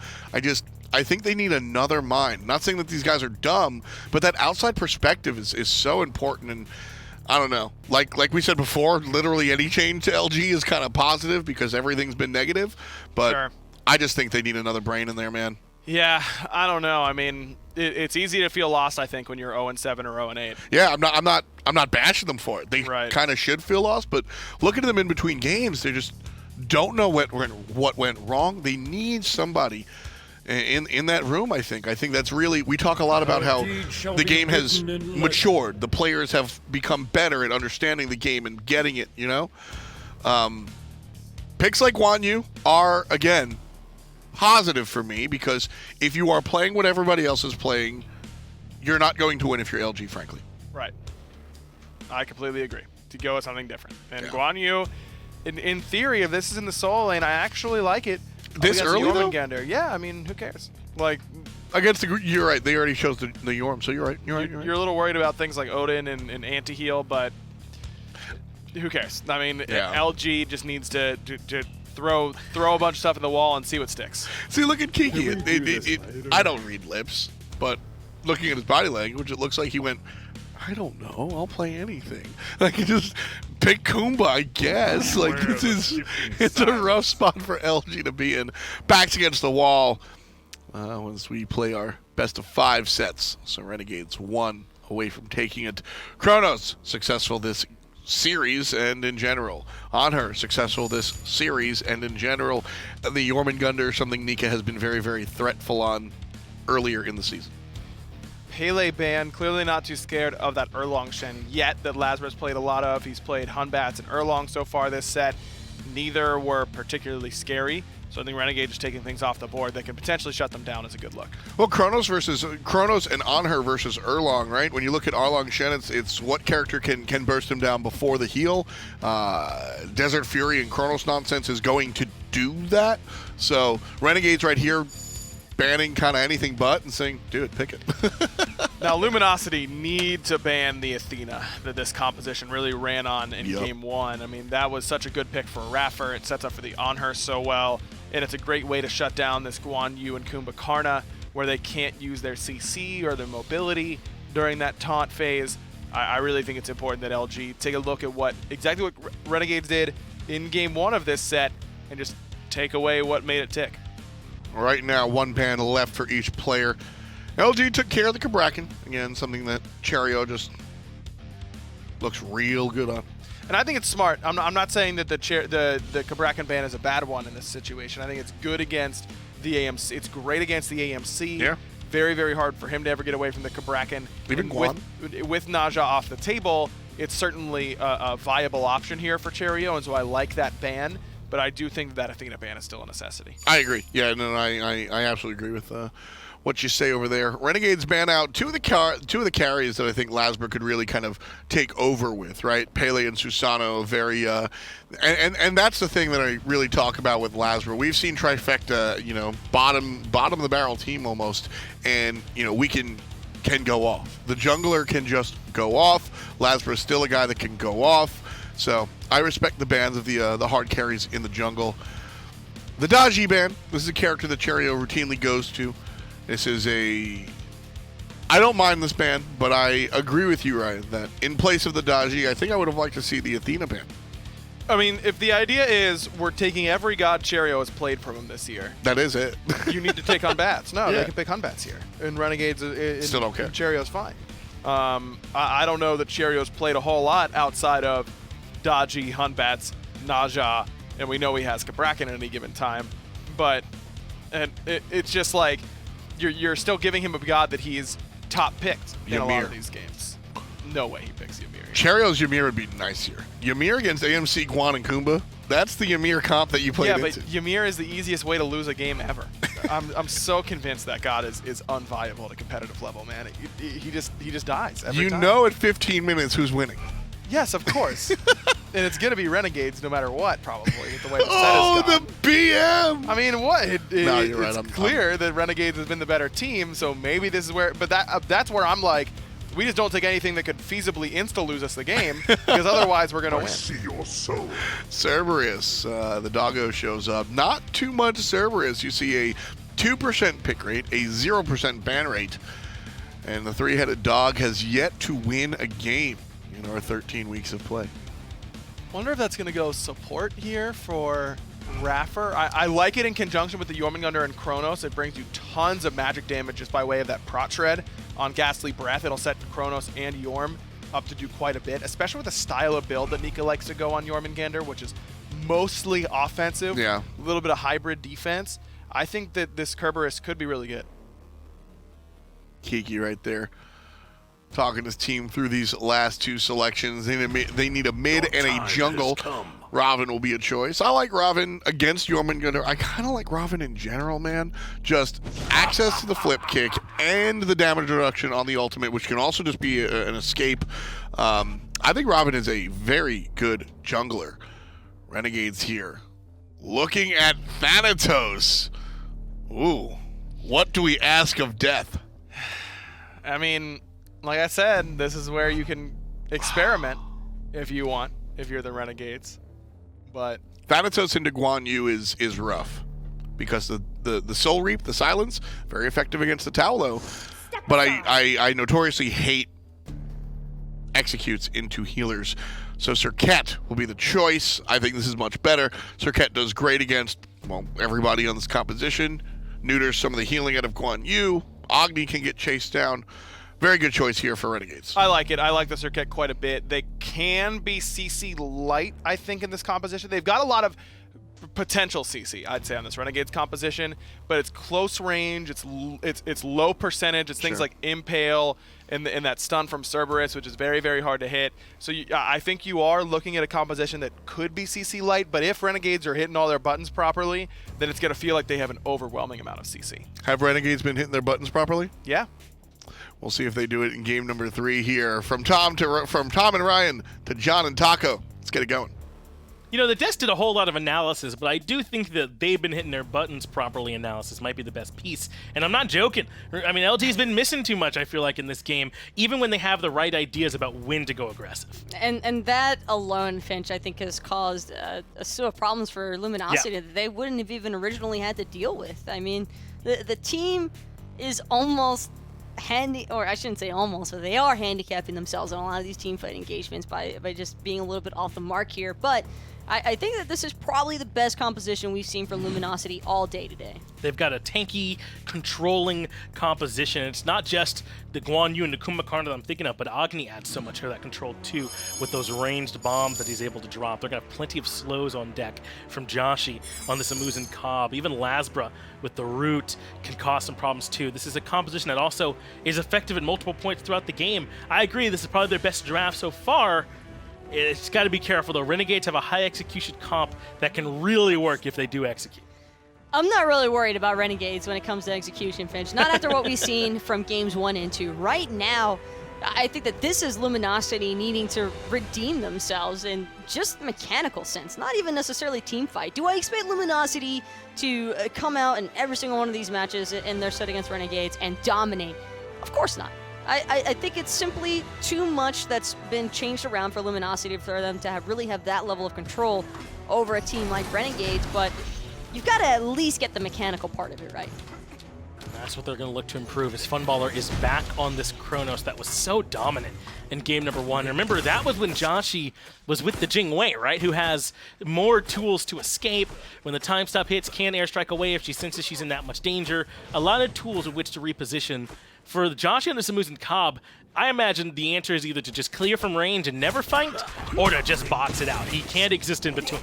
I think they need another mind. Not saying that these guys are dumb, but that outside perspective is so important. And I don't know. Like we said before, literally any change to LG is kind of positive because everything's been negative. But Sure. I just think they need another brain in there, man. Yeah, I don't know. I mean, it's easy to feel lost, I think, when you're 0-7 or 0-8. Yeah, I'm not bashing them for it. They Right. kind of should feel lost, but looking at them in between games, they just don't know what went wrong. They need somebody in that room, I think. I think that's really, we talk a lot about how the game has matured. The players have become better at understanding the game and getting it, you know? Picks like Guan Yu are, again, positive for me because if you are playing what everybody else is playing, you're not going to win if you're LG, frankly. Right. I completely agree. To go with something different. And Yeah. Guan Yu, in theory, if this is in the soul lane, I actually like it. This Against early, though? Jormungandr. Yeah, I mean, who cares? Like, Against you're right. They already chose the Yorm, so you're right. You're right. you're a little worried about things like Odin and anti-heal, but who cares? I mean, Yeah. LG just needs to throw a bunch of stuff in the wall and see what sticks. See, look at Kiki. I don't read lips, but looking at his body language, it looks like he went, I don't know. I'll play anything. Like, he just pick Kumbha, I guess. Like, it's a rough spot for LG to be in. Backs against the wall once we play our best of 5 sets. So Renegades 1 away from taking it. Chronos successful this series and in general. Anhur successful this series and in general. The Jormungandr, something Nika has been very, very threatful on earlier in the season. Pele ban, clearly not too scared of that Erlang Shen yet that Lasbra's played a lot of. He's played Batz and Erlang so far this set. Neither were particularly scary, so I think Renegade is taking things off the board that can potentially shut them down is a good look. Well, Chronos and Anhur versus Erlang, right? When you look at Erlang Shen, it's what character can burst him down before the heal. Desert Fury and Chronos nonsense is going to do that. So Renegade's right here banning kind of anything but and saying, dude, pick it. Now, Luminosity need to ban the Athena that this composition really ran on in Game 1. I mean, that was such a good pick for Raffer. It sets up for the Anhur so well, and it's a great way to shut down this Guan Yu and Kumbhakarna where they can't use their CC or their mobility during that taunt phase. I really think it's important that LG take a look at exactly what Renegades did in Game 1 of this set and just take away what made it tick. Right now, 1 ban left for each player. LG took care of the Khepri. Again, something that Cherryo just looks real good on. And I think it's smart. I'm not saying that the Khepri ban is a bad one in this situation. I think it's good against the AMC. It's great against the AMC. Yeah. Very, very hard for him to ever get away from the Khepri. Even Guan. With Naja off the table, it's certainly a viable option here for Cherryo, and so I like that ban. But I do think that Athena ban is still a necessity. I agree. Yeah, no, I absolutely agree with what you say over there. Renegades ban out two of the carries that I think Lasbra could really kind of take over with, right? Pele and Susano, very and that's the thing that I really talk about with Lasbra. We've seen trifecta, you know, bottom of the barrel team almost, and you know we can go off. The jungler can just go off. Lasbra's still a guy that can go off. So I respect the bans of the hard carries in the jungle. The Daji ban. This is a character that Cherryo routinely goes to. This is I don't mind this ban, but I agree with you, Ryan, that in place of the Daji, I think I would have liked to see the Athena ban. I mean, if the idea is we're taking every god Cherryo has played from him this year, That is it. you need to take Batz. No, Yeah. they can pick Batz here. And Renegades, Still don't care. Cherryo's fine. I don't know that Cherryo's played a whole lot outside of Daji, Batz, Naja, and we know he has Khepri at any given time. But it's just like you're still giving him a god that he's top picked in a lot Ymir. of these games. No way he picks Ymir. Cherryo's Ymir would be nice here. Ymir against AMC, Guan, and Kumbha. That's the Ymir comp that you played Yeah, into. but Ymir is the easiest way to lose a game ever. I'm so convinced that god is unviable at a competitive level, man. He just dies every You time. know at 15 minutes who's winning. Yes, of course. And it's going to be Renegades no matter what, probably, with the way the Oh, set is the BM! I mean, what? No, you're right. It's I'm clear that Renegades has been the better team, so maybe this is where... But that's where I'm like, we just don't take anything that could feasibly insta-lose us the game, because otherwise we're going to win. See your soul. Cerberus, the doggo shows up. Not too much Cerberus. You see a 2% pick rate, a 0% ban rate, and the 3-headed dog has yet to win a game. in our 13 weeks of play. Wonder if that's going to go support here for Raffer. I like it in conjunction with the Jormungandr and Chronos. It brings you tons of magic damage just by way of that Prot Shred on Ghastly Breath. It'll set Chronos and Jorm up to do quite a bit, especially with the style of build that Nika likes to go on Jormungandr, which is mostly offensive, Yeah. a little bit of hybrid defense. I think that this Cerberus could be really good. Kiki right there, talking his team through these last two selections. They need a mid and a jungle. Ravana will be a choice. I like Ravana against Jormungandr. I kind of like Ravana in general, man. Just access to the flip kick and the damage reduction on the ultimate, which can also just be an escape. I think Ravana is a very good jungler. Renegades here. Looking at Thanatos. Ooh. What do we ask of death? I mean, like I said, this is where you can experiment if you want, if you're the Renegades. But Thanatos into Guan Yu is rough because the Soul Reap, the silence, very effective against the Taulo. But I notoriously hate executes into healers. So Serqet will be the choice. I think this is much better. Serqet does great against, well, everybody on this composition. Neuters some of the healing out of Guan Yu. Agni can get chased down. Very good choice here for Renegades. I like it. I like the Serqet quite a bit. They can be CC light, I think, in this composition. They've got a lot of potential CC, I'd say, on this Renegades composition, but it's close range, it's low percentage, it's things Sure. like Impale and that stun from Cerberus, which is very, very hard to hit. So I think you are looking at a composition that could be CC light, but if Renegades are hitting all their buttons properly, then it's going to feel like they have an overwhelming amount of CC. Have Renegades been hitting their buttons properly? Yeah. We'll see if they do it in game number 3 here. From Tom and Ryan to John and Taco. Let's get it going. You know, the Des did a whole lot of analysis, but I do think that they've been hitting their buttons properly analysis might be the best piece. And I'm not joking. I mean, LG's been missing too much, I feel like, in this game, even when they have the right ideas about when to go aggressive. And that alone, Finch, I think has caused a slew of problems for Luminosity that they wouldn't have even originally had to deal with. I mean, the team is almost or I shouldn't say almost, but they are handicapping themselves on a lot of these team fight engagements by just being a little bit off the mark here. But I think that this is probably the best composition we've seen for Luminosity all day today. They've got a tanky, controlling composition. It's not just the Guan Yu and the Kumbhakarna that I'm thinking of, but Agni adds so much of that control too with those ranged bombs that he's able to drop. They're going to have plenty of slows on deck from Joshy on this Muzen Cobb. Even Lasbra with the root can cause some problems too. This is a composition that also is effective at multiple points throughout the game. I agree, this is probably their best draft so far. It's got to be careful though. Renegades have a high execution comp that can really work if they do execute. I'm not really worried about Renegades when it comes to execution, Finch. Not after what we've seen from games 1 and 2. Right now, I think that this is Luminosity needing to redeem themselves in just mechanical sense, not even necessarily team fight. Do I expect Luminosity to come out in every single one of these matches in their set against Renegades and dominate? Of course not. I think it's simply too much that's been changed around for Luminosity for them to really have that level of control over a team like Renegades, but you've got to at least get the mechanical part of it right. That's what they're going to look to improve, as Funballer is back on this Chronos that was so dominant in game number 1. And remember, that was when Joshy was with the Jing Wei, right? Who has more tools to escape. When the time stop hits, can airstrike away if she senses she's in that much danger. A lot of tools in which to reposition. For Joshy on this Muzen Cobb, I imagine the answer is either to just clear from range and never fight, or to just box it out. He can't exist in between.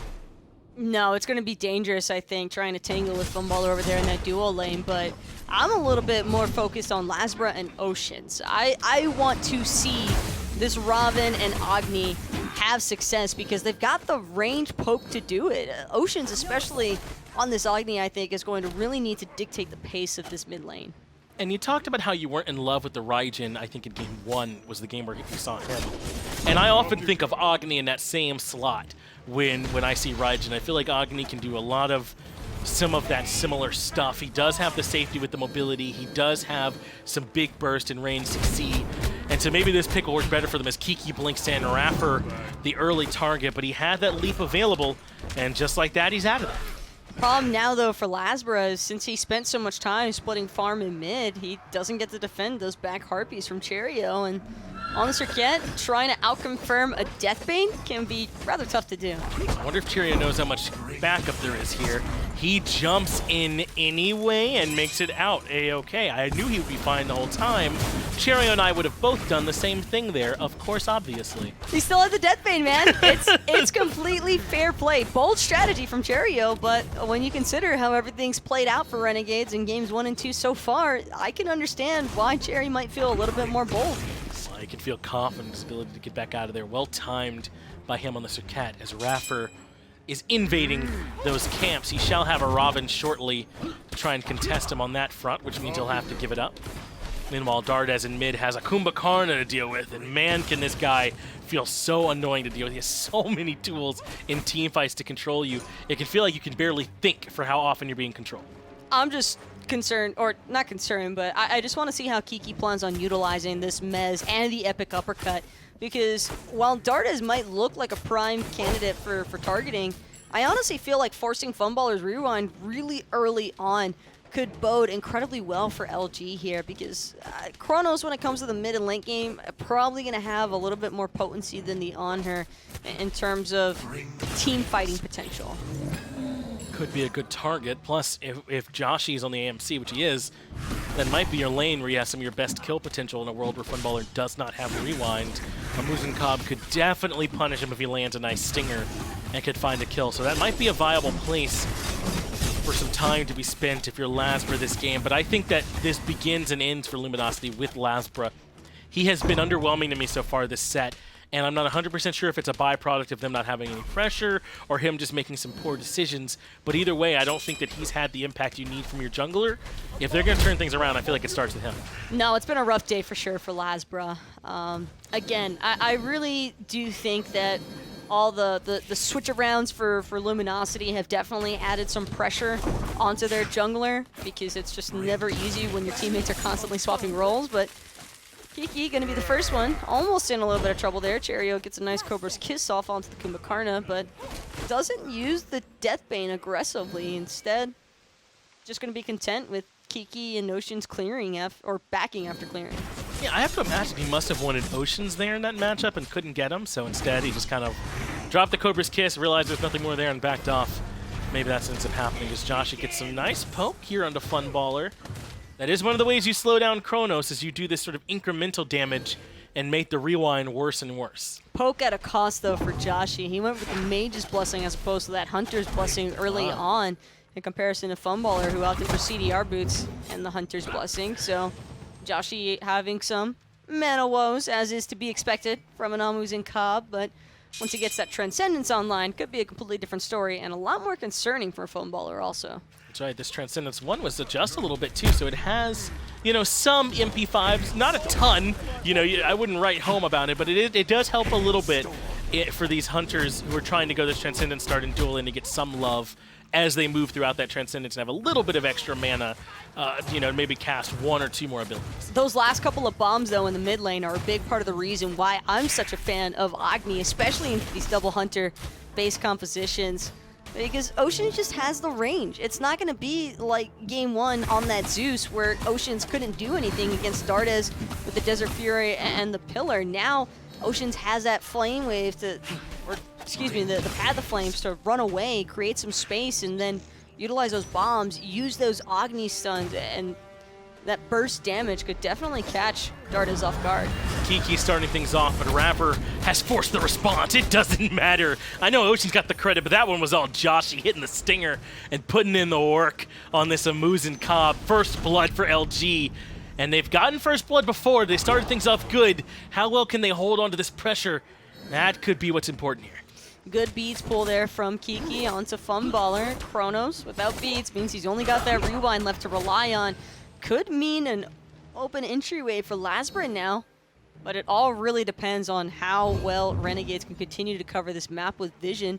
No, it's going to be dangerous, I think, trying to tangle with Funballer over there in that duo lane, but I'm a little bit more focused on Lasbra and Oceans. I want to see this Ravana and Agni have success because they've got the range poke to do it. Oceans, especially on this Agni, I think, is going to really need to dictate the pace of this mid lane. And you talked about how you weren't in love with the Raijin. I think in game 1 was the game where you saw him. And I often think of Agni in that same slot when I see Raijin. I feel like Agni can do a lot of some of that similar stuff. He does have the safety with the mobility. He does have some big burst in range 6C. And so maybe this pick will work better for them as Kiki blinks in Raffer, the early target. But he had that leap available, and just like that, he's out of there. Problem now, though, for Lasbra is since he spent so much time splitting farm in mid, he doesn't get to defend those back harpies from Cherryo, and on the Serqet, trying to outconfirm a Deathbane can be rather tough to do. I wonder if Cherryo knows how much backup there is here. He jumps in anyway and makes it out A-okay. I knew he would be fine the whole time. Cherryo and I would have both done the same thing there, of course, obviously. He still has the Deathbane, man. It's completely fair play. Bold strategy from Cherryo, but when you consider how everything's played out for Renegades in games 1 and 2 so far, I can understand why Cherry might feel a little bit more bold. Well, he can feel confident in his ability to get back out of there. Well timed by him on the Serqet as Raffer is invading those camps. He shall have a Robin shortly to try and contest him on that front, which means he'll have to give it up. Meanwhile, Dardez in mid has a Kumbhakarna to deal with, and man, can this guy feel so annoying to deal with. He has so many tools in teamfights to control you. It can feel like you can barely think for how often you're being controlled. I'm just concerned, or not concerned, but I just want to see how Kiki plans on utilizing this Mez and the Epic Uppercut. Because while Dardez might look like a prime candidate for targeting, I honestly feel like forcing Funballer's Rewind really early on could bode incredibly well for LG here, because Chronos, when it comes to the mid and late game, probably going to have a little bit more potency than the Anhur in terms of team fighting potential. Could be a good target. Plus, if Joshy is on the AMC, which he is, that might be your lane where you have some of your best kill potential in a world where Funballer does not have Rewind. A Muzen Cobb could definitely punish him if he lands a nice stinger and could find a kill. So that might be a viable place for some time to be spent if you're Lasbra this game. But I think that this begins and ends for Luminosity with Lasbra. He has been underwhelming to me so far this set. And I'm not 100% sure if it's a byproduct of them not having any pressure or him just making some poor decisions. But either way, I don't think that he's had the impact you need from your jungler. If they're going to turn things around, I feel like it starts with him. No, it's been a rough day for sure for Lasbra. Again, I really do think that all the switch-arounds for Luminosity have definitely added some pressure onto their jungler, because it's just never easy when your teammates are constantly swapping roles. But Kiki going to be the first one. Almost in a little bit of trouble there. Cherryo gets a nice Cobra's Kiss off onto the Kumbhakarna, but doesn't use the Deathbane aggressively. Instead, just going to be content with Kiki and Oceans clearing or backing after clearing. Yeah, I have to imagine he must have wanted Oceans there in that matchup and couldn't get him, so instead he just kind of dropped the Cobra's Kiss, realized there's nothing more there, and backed off. Maybe that ends up happening as Joshy gets some nice poke here onto Funballer. That is one of the ways you slow down Chronos, is you do this sort of incremental damage and make the Rewind worse and worse. Poke at a cost, though, for Joshy. He went with the Mage's Blessing as opposed to that Hunter's Blessing early on, in comparison to Funballer, who opted for CDR boots and the Hunter's Blessing. So Joshy having some mana woes, as is to be expected from an Muzen Cobb, but once he gets that Transcendence online, could be a completely different story, and a lot more concerning for Funballer also. That's right, this Transcendence 1 was adjusted a little bit too, so it has, you know, some MP5s, not a ton. You know, I wouldn't write home about it, but it does help a little bit for these hunters who are trying to go this Transcendence start and duel in to get some love as they move throughout that Transcendence and have a little bit of extra mana, you know, maybe cast one or two more abilities. Those last couple of bombs, though, in the mid lane are a big part of the reason why I'm such a fan of Agni, especially in these double hunter-based compositions, because Oceans just has the range. It's not going to be like Game 1 on that Zeus, where Oceans couldn't do anything against Dardez with the Desert Fury and the Pillar. Now, Oceans has that Flame Wave to, or excuse me, the Path of Flames to run away, create some space, and then utilize those bombs, use those Agni stuns, and that burst damage could definitely catch Dardez off guard. Kiki starting things off, but Rapper has forced the response. It doesn't matter. I know Ocean's got the credit, but that one was all Joshy hitting the stinger and putting in the work on this Muzen Cobb. First blood for LG. And they've gotten first blood before. They started things off good. How well can they hold on to this pressure? That could be what's important here. Good beads pull there from Kiki onto Funballer. Chronos without beads means he's only got that Rewind left to rely on. Could mean an open entryway for Lasbra now, but it all really depends on how well Renegades can continue to cover this map with vision.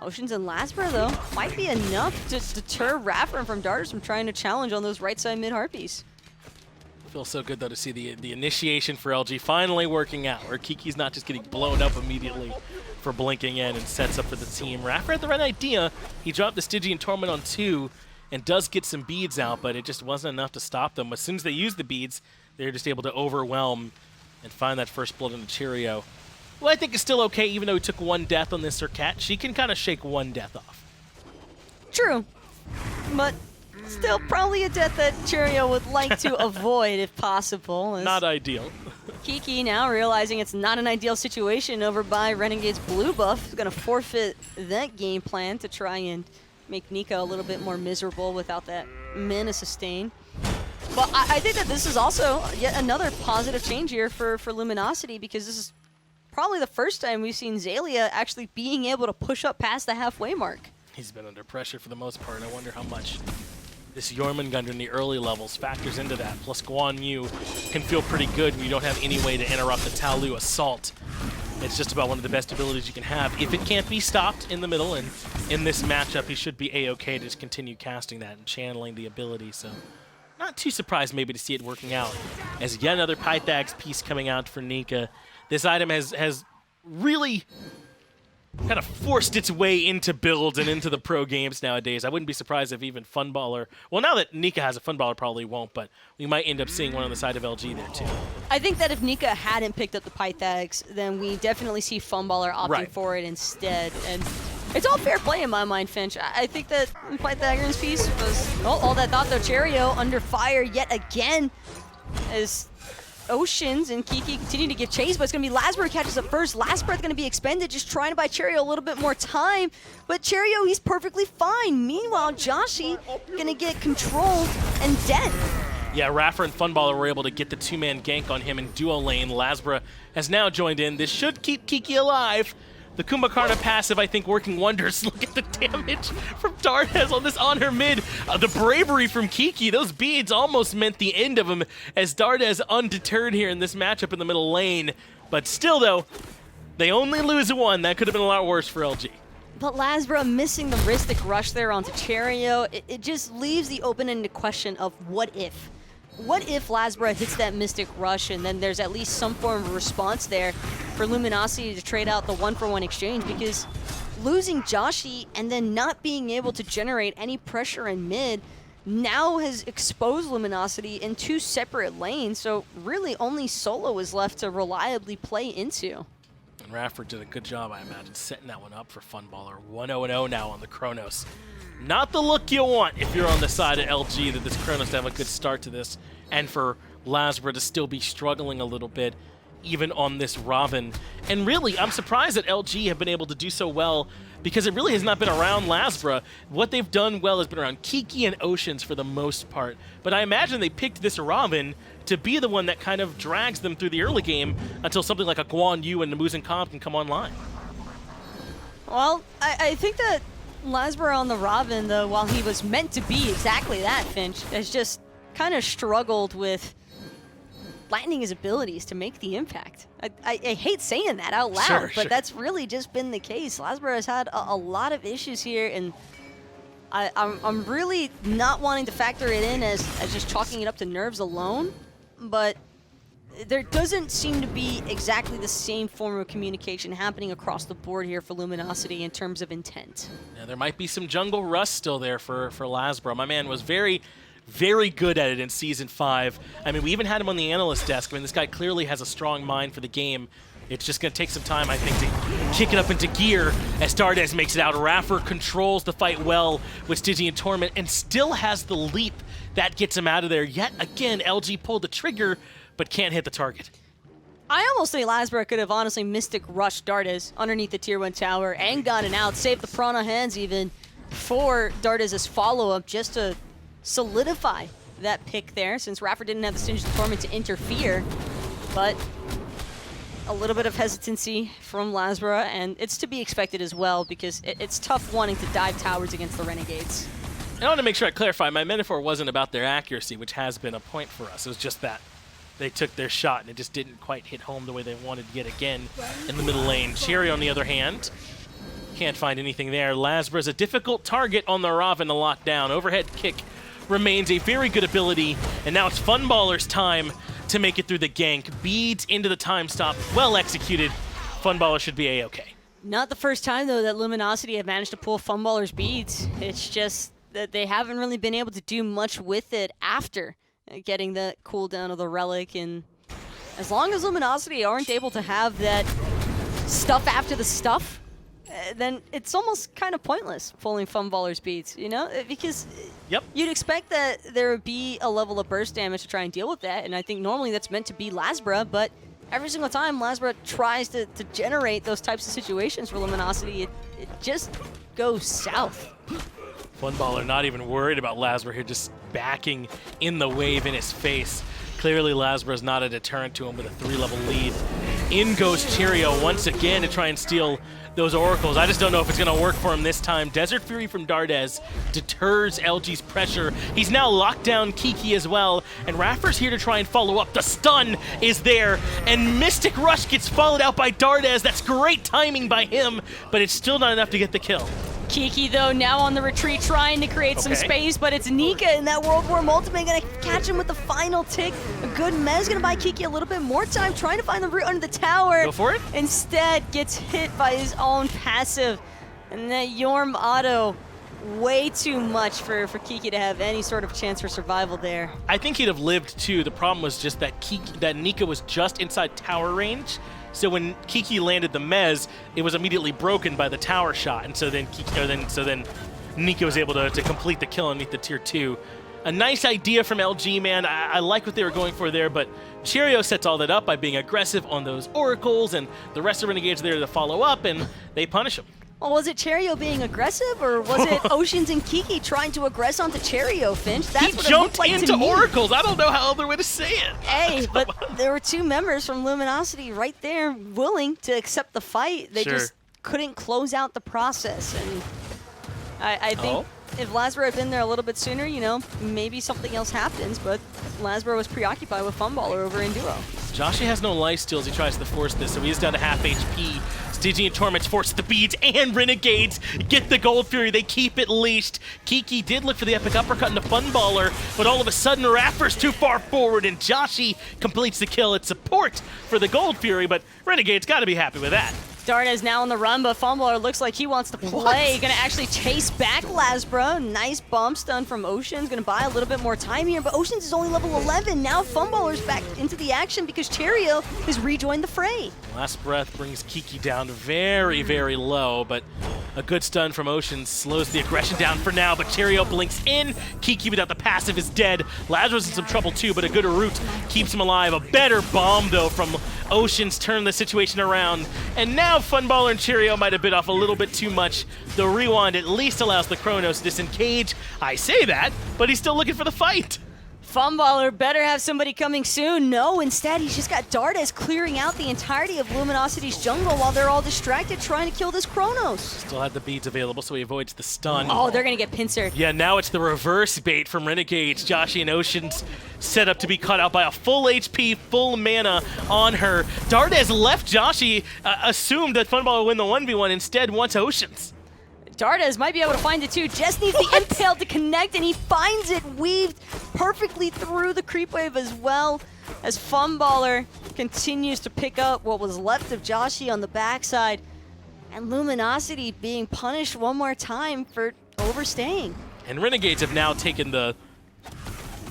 Oceans and Lasbra, though, might be enough to deter Rapper from Dardez from trying to challenge on those right side mid Harpies. Feels so good, though, to see the initiation for LG finally working out, where Kiki's not just getting blown up immediately for blinking in and sets up for the team. Rapper had the right idea. He dropped the Stygian Torment on 2 and does get some beads out, but it just wasn't enough to stop them. As soon as they use the beads, they're just able to overwhelm and find that first blood into Cherryo. Well, I think it's still okay, even though he took 1 death on this Serqet. She can kind of shake 1 death off. True. But still probably a death that Cherryo would like to avoid if possible. Not ideal. Kiki now realizing it's not an ideal situation over by Renegade's blue buff. He's going to forfeit that game plan to try and make Nika a little bit more miserable without that mana sustain. But I think that this is also yet another positive change here for Luminosity, because this is probably the first time we've seen Xaylia actually being able to push up past the halfway mark. He's been under pressure for the most part. I wonder how much this Jormungandr in the early levels factors into that. Plus Guan Yu can feel pretty good when you don't have any way to interrupt the Taolu assault. It's just about one of the best abilities you can have. If it can't be stopped in the middle, and in this matchup, he should be a-okay to just continue casting that and channeling the ability. So not too surprised maybe to see it working out. As yet another Pythags piece coming out for Nika. This item has really kind of forced its way into builds and into the pro games nowadays. I wouldn't be surprised if even Funballer, well, now that Nika has a Funballer, probably won't, but we might end up seeing one on the side of LG there too. I think that if Nika hadn't picked up the Pythags, then we definitely see Funballer opting for it instead. And it's all fair play in my mind, Finch. I think that Pythagorean's piece was all that thought, though. Cherryo under fire yet again as Oceans and Kiki continue to give chase, but it's going to be Lasbra who catches up first. Lasbra is going to be expended, just trying to buy Cherryo a little bit more time. But Cherryo, he's perfectly fine. Meanwhile, Joshy going to get controlled and dead. Yeah, Raffer and Funballer were able to get the 2-man gank on him in duo lane. Lasbra has now joined in. This should keep Kiki alive. The Kumbhakarna passive, I think, working wonders. Look at the damage from Dardez on this Anhur mid. The bravery from Kiki. Those beads almost meant the end of him, as Dardez undeterred here in this matchup in the middle lane. But still, though, they only lose 1. That could have been a lot worse for LG. But Lasbra missing the Rhystic Rush there onto Cherryo, it just leaves the open-ended question of what if. What if Lasbra hits that Mystic Rush and then there's at least some form of response there for Luminosity to trade out the 1-for-1 exchange? Because losing Joshy and then not being able to generate any pressure in mid now has exposed Luminosity in 2 separate lanes, so really only solo is left to reliably play into. And Raffer did a good job, I imagine, setting that one up for Funballer. 1-0-0 now on the Chronos. Not the look you want if you're on the side of LG, that this Chronos to have a good start to this, and for Lasbra to still be struggling a little bit, even on this Raven. And really, I'm surprised that LG have been able to do so well, because it really has not been around Lasbra. What they've done well has been around Kiki and Oceans for the most part. But I imagine they picked this Raven to be the one that kind of drags them through the early game until something like a Guan Yu and the Muzen can come online. Well, I think that Lasbra on the Raven, though, while he was meant to be exactly that, Finch, has just kind of struggled with flattening his abilities to make the impact. I hate saying that out loud, but that's really just been the case. Lasbra has had a lot of issues here, and I'm really not wanting to factor it in as just chalking it up to nerves alone, but there doesn't seem to be exactly the same form of communication happening across the board here for Luminosity in terms of intent. Yeah, there might be some jungle rust still there for Lasbra. My man was very, very good at it in Season 5. I mean, we even had him on the analyst desk. I mean, this guy clearly has a strong mind for the game. It's just going to take some time, I think, to kick it up into gear as Dardez makes it out. Raffer controls the fight well with Stygian Torment and still has the leap that gets him out of there. Yet again, LG pulled the trigger, but can't hit the target. I almost think Lasbra could have honestly Mystic Rushed Dardez underneath the Tier 1 tower and gotten out, saved the Prana hands even for Dardez's follow-up just to solidify that pick there, since Raffer didn't have the Stygian Torment to interfere. But a little bit of hesitancy from Lasbra, and it's to be expected as well, because it's tough wanting to dive towers against the Renegades. I want to make sure I clarify, my metaphor wasn't about their accuracy, which has been a point for us. It was just that they took their shot and it just didn't quite hit home the way they wanted yet again in the middle lane. Cherryo, on the other hand, can't find anything there. Lasbra's a difficult target on the Raven to lock down. Overhead kick remains a very good ability, and now it's Funballer's time to make it through the gank. Beads into the time stop, well executed. Funballer should be a-okay. Not the first time, though, that Luminosity have managed to pull Funballer's beads. It's just that they haven't really been able to do much with it after getting the cooldown of the relic, and as long as Luminosity aren't able to have that stuff after the stuff, then it's almost kind of pointless pulling Funballer's beats, you know? Because you'd expect that there would be a level of burst damage to try and deal with that, and I think normally that's meant to be Lasbra, but every single time Lasbra tries to generate those types of situations for Luminosity, it just goes south. Funballer not even worried about Lasbra here, just backing in the wave in his face. Clearly Lasbra's not a deterrent to him with a 3-level lead. In goes Cherryo once again to try and steal those oracles. I just don't know if it's going to work for him this time. Desert Fury from Dardez deters LG's pressure. He's now locked down Kiki as well, and Raffer's here to try and follow up. The stun is there, and Mystic Rush gets followed out by Dardez. That's great timing by him, but it's still not enough to get the kill. Kiki, though, now on the retreat, trying to create some space, but it's Nika in that World War ultimate going to catch him with the final tick. A good mez going to buy Kiki a little bit more time, trying to find the route under the tower. Go for it. Instead, gets hit by his own passive. And that Jorm auto, way too much for Kiki to have any sort of chance for survival there. I think he'd have lived, too. The problem was just that Nika was just inside tower range. So when Kiki landed the mez, it was immediately broken by the tower shot, and so then Nika was able to complete the kill underneath the tier 2. A nice idea from LG, man. I like what they were going for there, but Cherryo sets all that up by being aggressive on those oracles, and the rest of Renegades are there to follow up, and they punish him. Well, was it Cherryo being aggressive, or was it Oceans and Kiki trying to aggress onto Cherryo, Finch? That's what he jumped it looked like into to me. oracles. I don't know how other way to say it. Hey, but there were 2 members from Luminosity right there willing to accept the fight. They just couldn't close out the process. And I think if Lasbra had been there a little bit sooner, you know, maybe something else happens. But Lasbra was preoccupied with Funballer over in duo. Joshy has no life steals. He tries to force this, so he's down to half HP. Stygian Torments force the beads, and Renegades get the Gold Fury. They keep it leashed. Kiki did look for the epic uppercut into Funballer, but all of a sudden Raffer's too far forward, and Joshy completes the kill. It's support for the Gold Fury, but Renegades got to be happy with that. Dardez now on the run, but Funballer looks like he wants to play. Gonna actually chase back Lasbra. Nice bomb stun from Oceans. Gonna buy a little bit more time here, but Oceans is only level 11. Now Funballer's back into the action because Cherryo has rejoined the fray. Last breath brings Kiki down very, very low, but a good stun from Oceans slows the aggression down for now, but Cherryo blinks in. Kiki without the passive is dead. Lasbra's in some trouble too, but a good route keeps him alive. A better bomb, though, from Oceans turned the situation around. And now Funballer and Cherryo might have bit off a little bit too much. The rewind at least allows the Chronos to disengage. I say that, but he's still looking for the fight. Funballer better have somebody coming soon. No, instead he's just got Dardez clearing out the entirety of Luminosity's jungle while they're all distracted trying to kill this Chronos. Still had the beads available, so he avoids the stun. Oh, they're gonna get pincered. Yeah, now it's the reverse bait from Renegades. Joshy and Oceans set up to be cut out by a full HP, full mana on her. Dardez left Joshy, assumed that Funballer would win the 1v1, instead wants Oceans. Dardez might be able to find it too, just needs the impale to connect, and he finds it weaved perfectly through the creep wave as well, as Funballer continues to pick up what was left of Joshy on the backside, and Luminosity being punished one more time for overstaying. And Renegades have now taken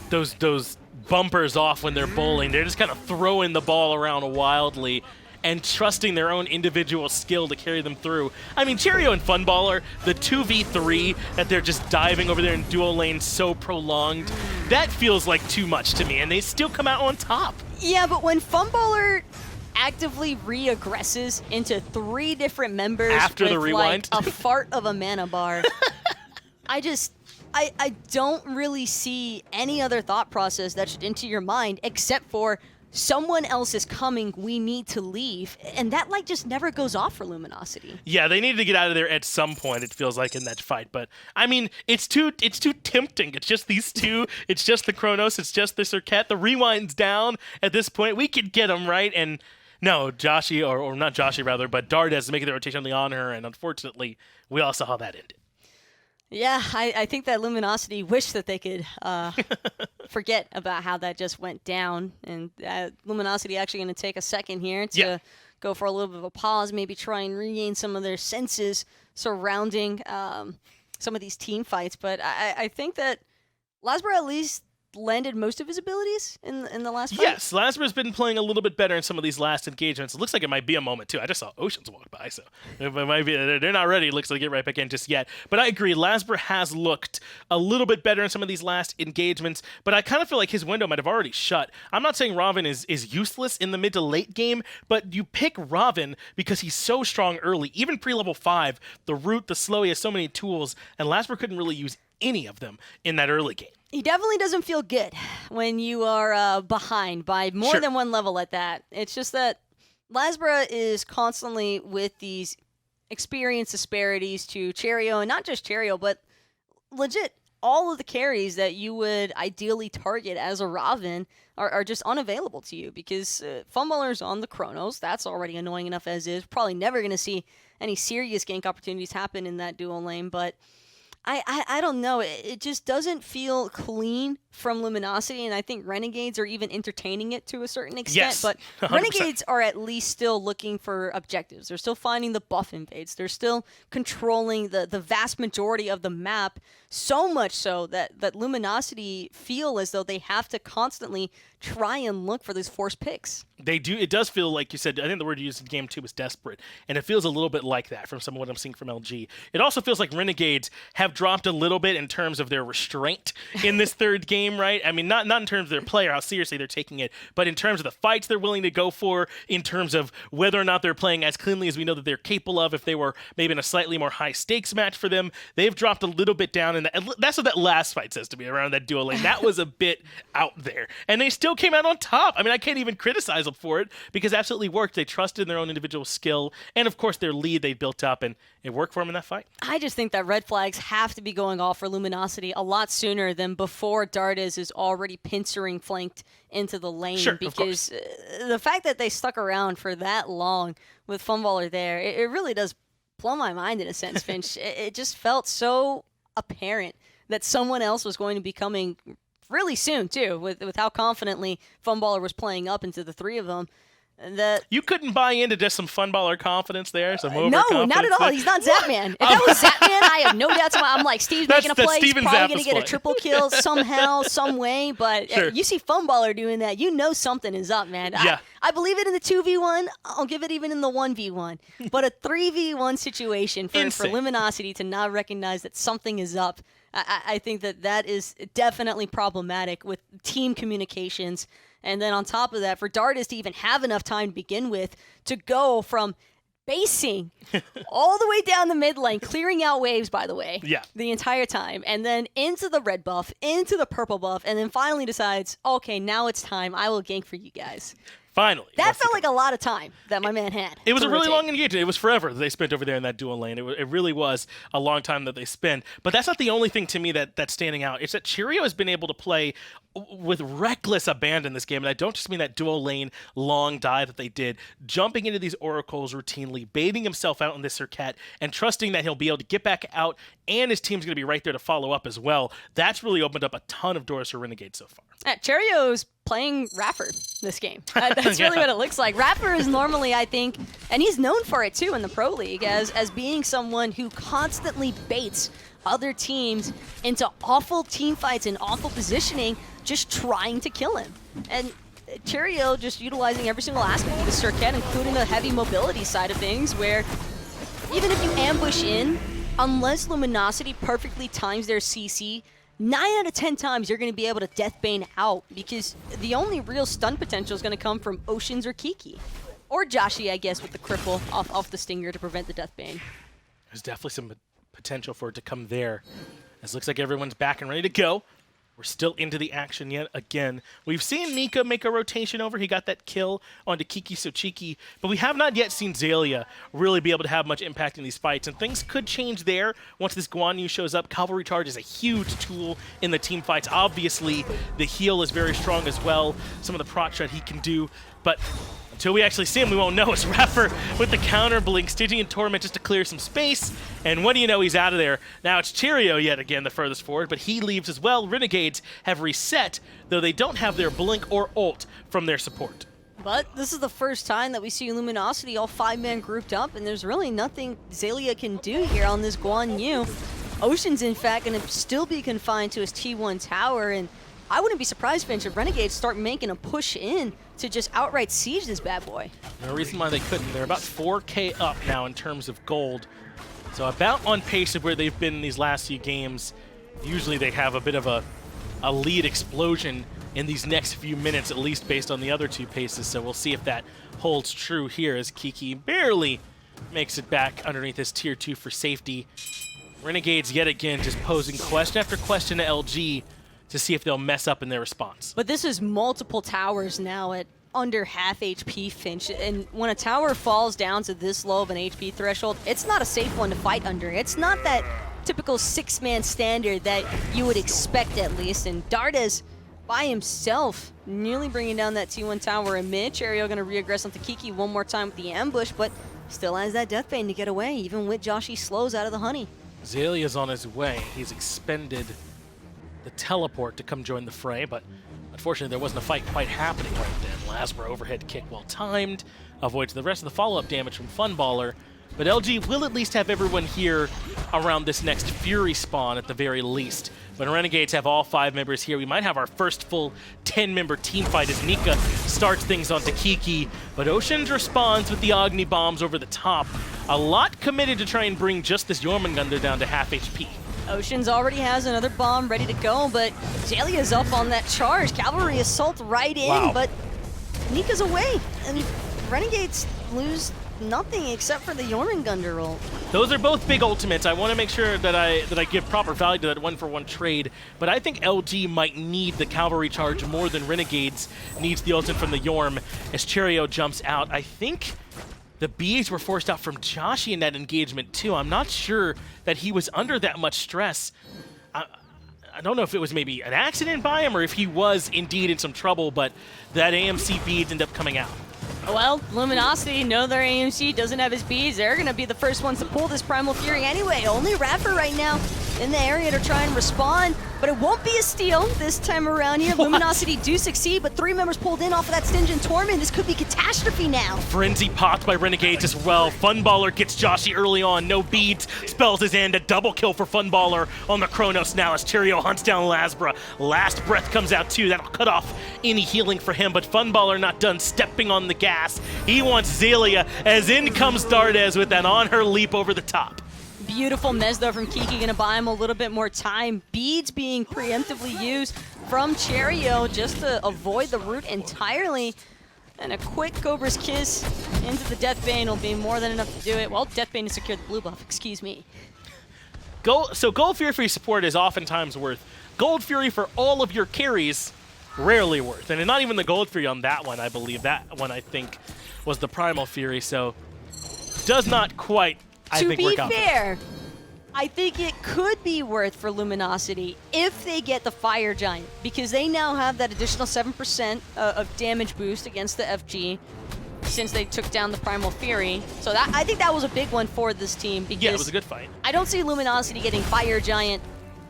those bumpers off when they're bowling. They're just kind of throwing the ball around wildly and trusting their own individual skill to carry them through. I mean, Cherryo and Funballer, the 2v3 that they're just diving over there in dual lanes so prolonged, that feels like too much to me, and they still come out on top. Yeah, but when Funballer actively re-aggresses into 3 different members after with the rewind, like a fart of a mana bar, I don't really see any other thought process that should enter your mind except for someone else is coming, we need to leave. And that like just never goes off for Luminosity. Yeah, they need to get out of there at some point, it feels like, in that fight. But I mean, it's too tempting. It's just these two, it's just the Chronos, it's just the Serqet. The rewind's down at this point. We could get them, right? And no, Joshy, or not Joshy rather, but Dardez is making the rotation on the Anhur, and unfortunately, we all saw how that ended. Yeah, I think that Luminosity wished that they could forget about how that just went down. And Luminosity actually going to take a second here to go for a little bit of a pause, maybe try and regain some of their senses surrounding some of these team fights. But I think that Lasbra at least landed most of his abilities in the last fight? Yes, Lasbra's been playing a little bit better in some of these last engagements. It looks like it might be a moment, too. I just saw Oceans walk by, so it might be, they're not ready, it looks like, to get right back in just yet. But I agree, Lasbra has looked a little bit better in some of these last engagements, but I kind of feel like his window might have already shut. I'm not saying Ravana is useless in the mid to late game, but you pick Ravana because he's so strong early. Even pre-level 5, the root, the slow, he has so many tools, and Lasbra couldn't really use any of them in that early game. He definitely doesn't feel good when you are behind by more than one level at that. It's just that Lasbra is constantly with these experience disparities to Cherryo, and not just Cherryo, but legit all of the carries that you would ideally target as a Ravana are just unavailable to you because Funballer's on the Chronos. That's already annoying enough as is. Probably never going to see any serious gank opportunities happen in that dual lane, but I don't know. It just doesn't feel clean from Luminosity, and I think Renegades are even entertaining it to a certain extent. Yes, but 100%. Renegades are at least still looking for objectives. They're still finding the buff invades. They're still controlling the vast majority of the map, so much so that Luminosity feel as though they have to constantly try and look for these forced picks. They do. It does feel like you said. I think the word you used in game 2 was desperate, and it feels a little bit like that from some of what I'm seeing from LG. It also feels like Renegades have dropped a little bit in terms of their restraint in this third game, right? I mean, not in terms of their player, how seriously they're taking it, but in terms of the fights they're willing to go for, in terms of whether or not they're playing as cleanly as we know that they're capable of. If they were maybe in a slightly more high stakes match for them, they've dropped a little bit down, and that's what that last fight says to me around that duo lane. That was a bit out there, and they still came out on top. I mean, I can't even criticize them for it because it absolutely worked. They trusted in their own individual skill and, of course, their lead they built up, and it worked for them in that fight. I just think that red flags have to be going off for Luminosity a lot sooner than before Dardez is already pincering flanked into the lane. Sure, because the fact that they stuck around for that long with Funballer there, it really does blow my mind in a sense, Finch. It just felt so apparent that someone else was going to be coming really soon, too, with how confidently Funballer was playing up into the three of them. That You couldn't buy into just some Funballer confidence there, some no, overconfidence not at all. there? He's not Zapman. If that was Zapman, I have no doubts about. I'm like, Steve's making a That's play. He's Steven probably Zappa's going to get a play. triple kill somehow, some way. But Sure. you see Funballer doing that, you know something is up, man. Yeah. I believe it in the 2v1. I'll give it even in the 1v1. But a 3v1 situation for Insane. Luminosity to not recognize that something is up, I think that is definitely problematic with team communications. And then on top of that, for Dardez to even have enough time to begin with to go from basing all the way down the mid lane, clearing out waves, by the way, the entire time, and then into the red buff, into the purple buff, and then finally decides, okay, now it's time. I will gank for you guys. Finally. That felt like a lot of time that my man had. It was to a really rotate. long engagement. It was forever that they spent over there in that dual lane. It really was a long time that they spent. But that's not the only thing to me that's standing out. It's that Cherryo has been able to play with reckless abandon this game. And I don't just mean that dual lane long dive that they did, jumping into these oracles routinely, baiting himself out in this Serqet, and trusting that he'll be able to get back out and his team's going to be right there to follow up as well. That's really opened up a ton of doors for Renegades so far. Cherryo's playing Rapper this game. That's really what it looks like. Rapper is normally, I think, and he's known for it too in the Pro League, as being someone who constantly baits other teams into awful team fights and awful positioning, just trying to kill him. And Cherryo just utilizing every single aspect of the Serqet, including the heavy mobility side of things, where even if you ambush in, unless Luminosity perfectly times their CC, 9 out of 10 times you're going to be able to Deathbane out, because the only real stun potential is going to come from Oceans or Kiki. Or Joshy, I guess, with the cripple off the Stinger to prevent the Deathbane. There's definitely some potential for it to come there. It looks like everyone's back and ready to go. We're still into the action yet again. We've seen Nika make a rotation over. He got that kill onto KikiSoCheeky, but we have not yet seen Xaylia really be able to have much impact in these fights, and things could change there once this Guan shows up. Cavalry Charge is a huge tool in the team fights. Obviously, the heal is very strong as well. Some of the proc shot he can do, but until we actually see him, we won't know. It's Rapper with the counter blink, Stygian Torment just to clear some space, and what do you know, he's out of there. Now it's Cherryo yet again the furthest forward, but he leaves as well. Renegades have reset, though they don't have their blink or ult from their support. But this is the first time that we see Luminosity all 5-man grouped up, and there's really nothing Xaylia can do here on this Guan Yu. Ocean's, in fact, going to still be confined to his T1 tower, and I wouldn't be surprised, Finch, if Renegades start making a push in to just outright siege this bad boy. No reason why they couldn't. They're about 4K up now in terms of gold. So about on pace of where they've been in these last few games. Usually they have a bit of a lead explosion in these next few minutes, at least based on the other two paces. So we'll see if that holds true here as Kiki barely makes it back underneath his tier 2 for safety. Renegades yet again just posing question after question to LG to see if they'll mess up in their response. But this is multiple towers now at under half HP, Finch. And when a tower falls down to this low of an HP threshold, it's not a safe one to fight under. It's not that typical 6-man standard that you would expect at least. And Dardez by himself nearly bringing down that T1 tower in mid. Cherryo going to re-aggress onto Kiki one more time with the ambush, but still has that death bane to get away, even with Joshy slows out of the honey. Zalia's on his way. He's expended the teleport to come join the fray, but unfortunately there wasn't a fight quite happening right then. Lasbra overhead kick well timed, avoids the rest of the follow-up damage from Funballer, but LG will at least have everyone here around this next Fury spawn at the very least. When Renegades have all 5 members here, we might have our first full 10-member team fight as Nika starts things onto Kiki, but Oceans responds with the Agni bombs over the top. A lot committed to try and bring just this Jormungandr down to half HP. Oceans already has another bomb ready to go, but Zalia's up on that charge. Cavalry assault right in, but Nika's away, and Renegades lose nothing except for the Jormungandr ult. Those are both big ultimates. I want to make sure that I give proper value to that 1-for-1 trade, but I think LG might need the cavalry charge more than Renegades needs the ultimate from the Jorm as Cherryo jumps out. I think the bees were forced out from Joshy in that engagement too. I'm not sure that he was under that much stress. I don't know if it was maybe an accident by him or if he was indeed in some trouble, but that AMC beads end up coming out. Well, Luminosity know their AMC doesn't have his beads. They're going to be the first ones to pull this Primal Fury anyway. Only Raffer right now in the area to try and respond, but it won't be a steal this time around here. Luminosity do succeed, but 3 members pulled in off of that Stingent Torment. This could be catastrophe now. Frenzy popped by Renegades as well. Funballer gets Joshy early on. No beads. Spells his end. A double kill for Funballer on the Chronos now as Cherryo hunts down Lasbra. Last breath comes out too. That'll cut off any healing for him, but Funballer not done stepping on the gas. He wants Zalia as in comes Dardez with that Anhur leap over the top. Beautiful mez though from Kiki, gonna buy him a little bit more time. Beads being preemptively used from Cherryo just to avoid the root entirely. And a quick Cobra's Kiss into the Death Bane will be more than enough to do it. Well, Death Bane to secure the blue buff, excuse me. So Gold Fury for your support is oftentimes worth. Gold Fury for all of your carries, rarely worth. And not even the Gold Fury on that one, I believe. That one, I think, was the Primal Fury, so does not quite, I think, work out. To be fair, I think it could be worth for Luminosity if they get the Fire Giant, because they now have that additional 7% of damage boost against the FG since they took down the Primal Fury. So that, I think that was a big one for this team, because Yeah, it was a good fight. I don't see Luminosity getting Fire Giant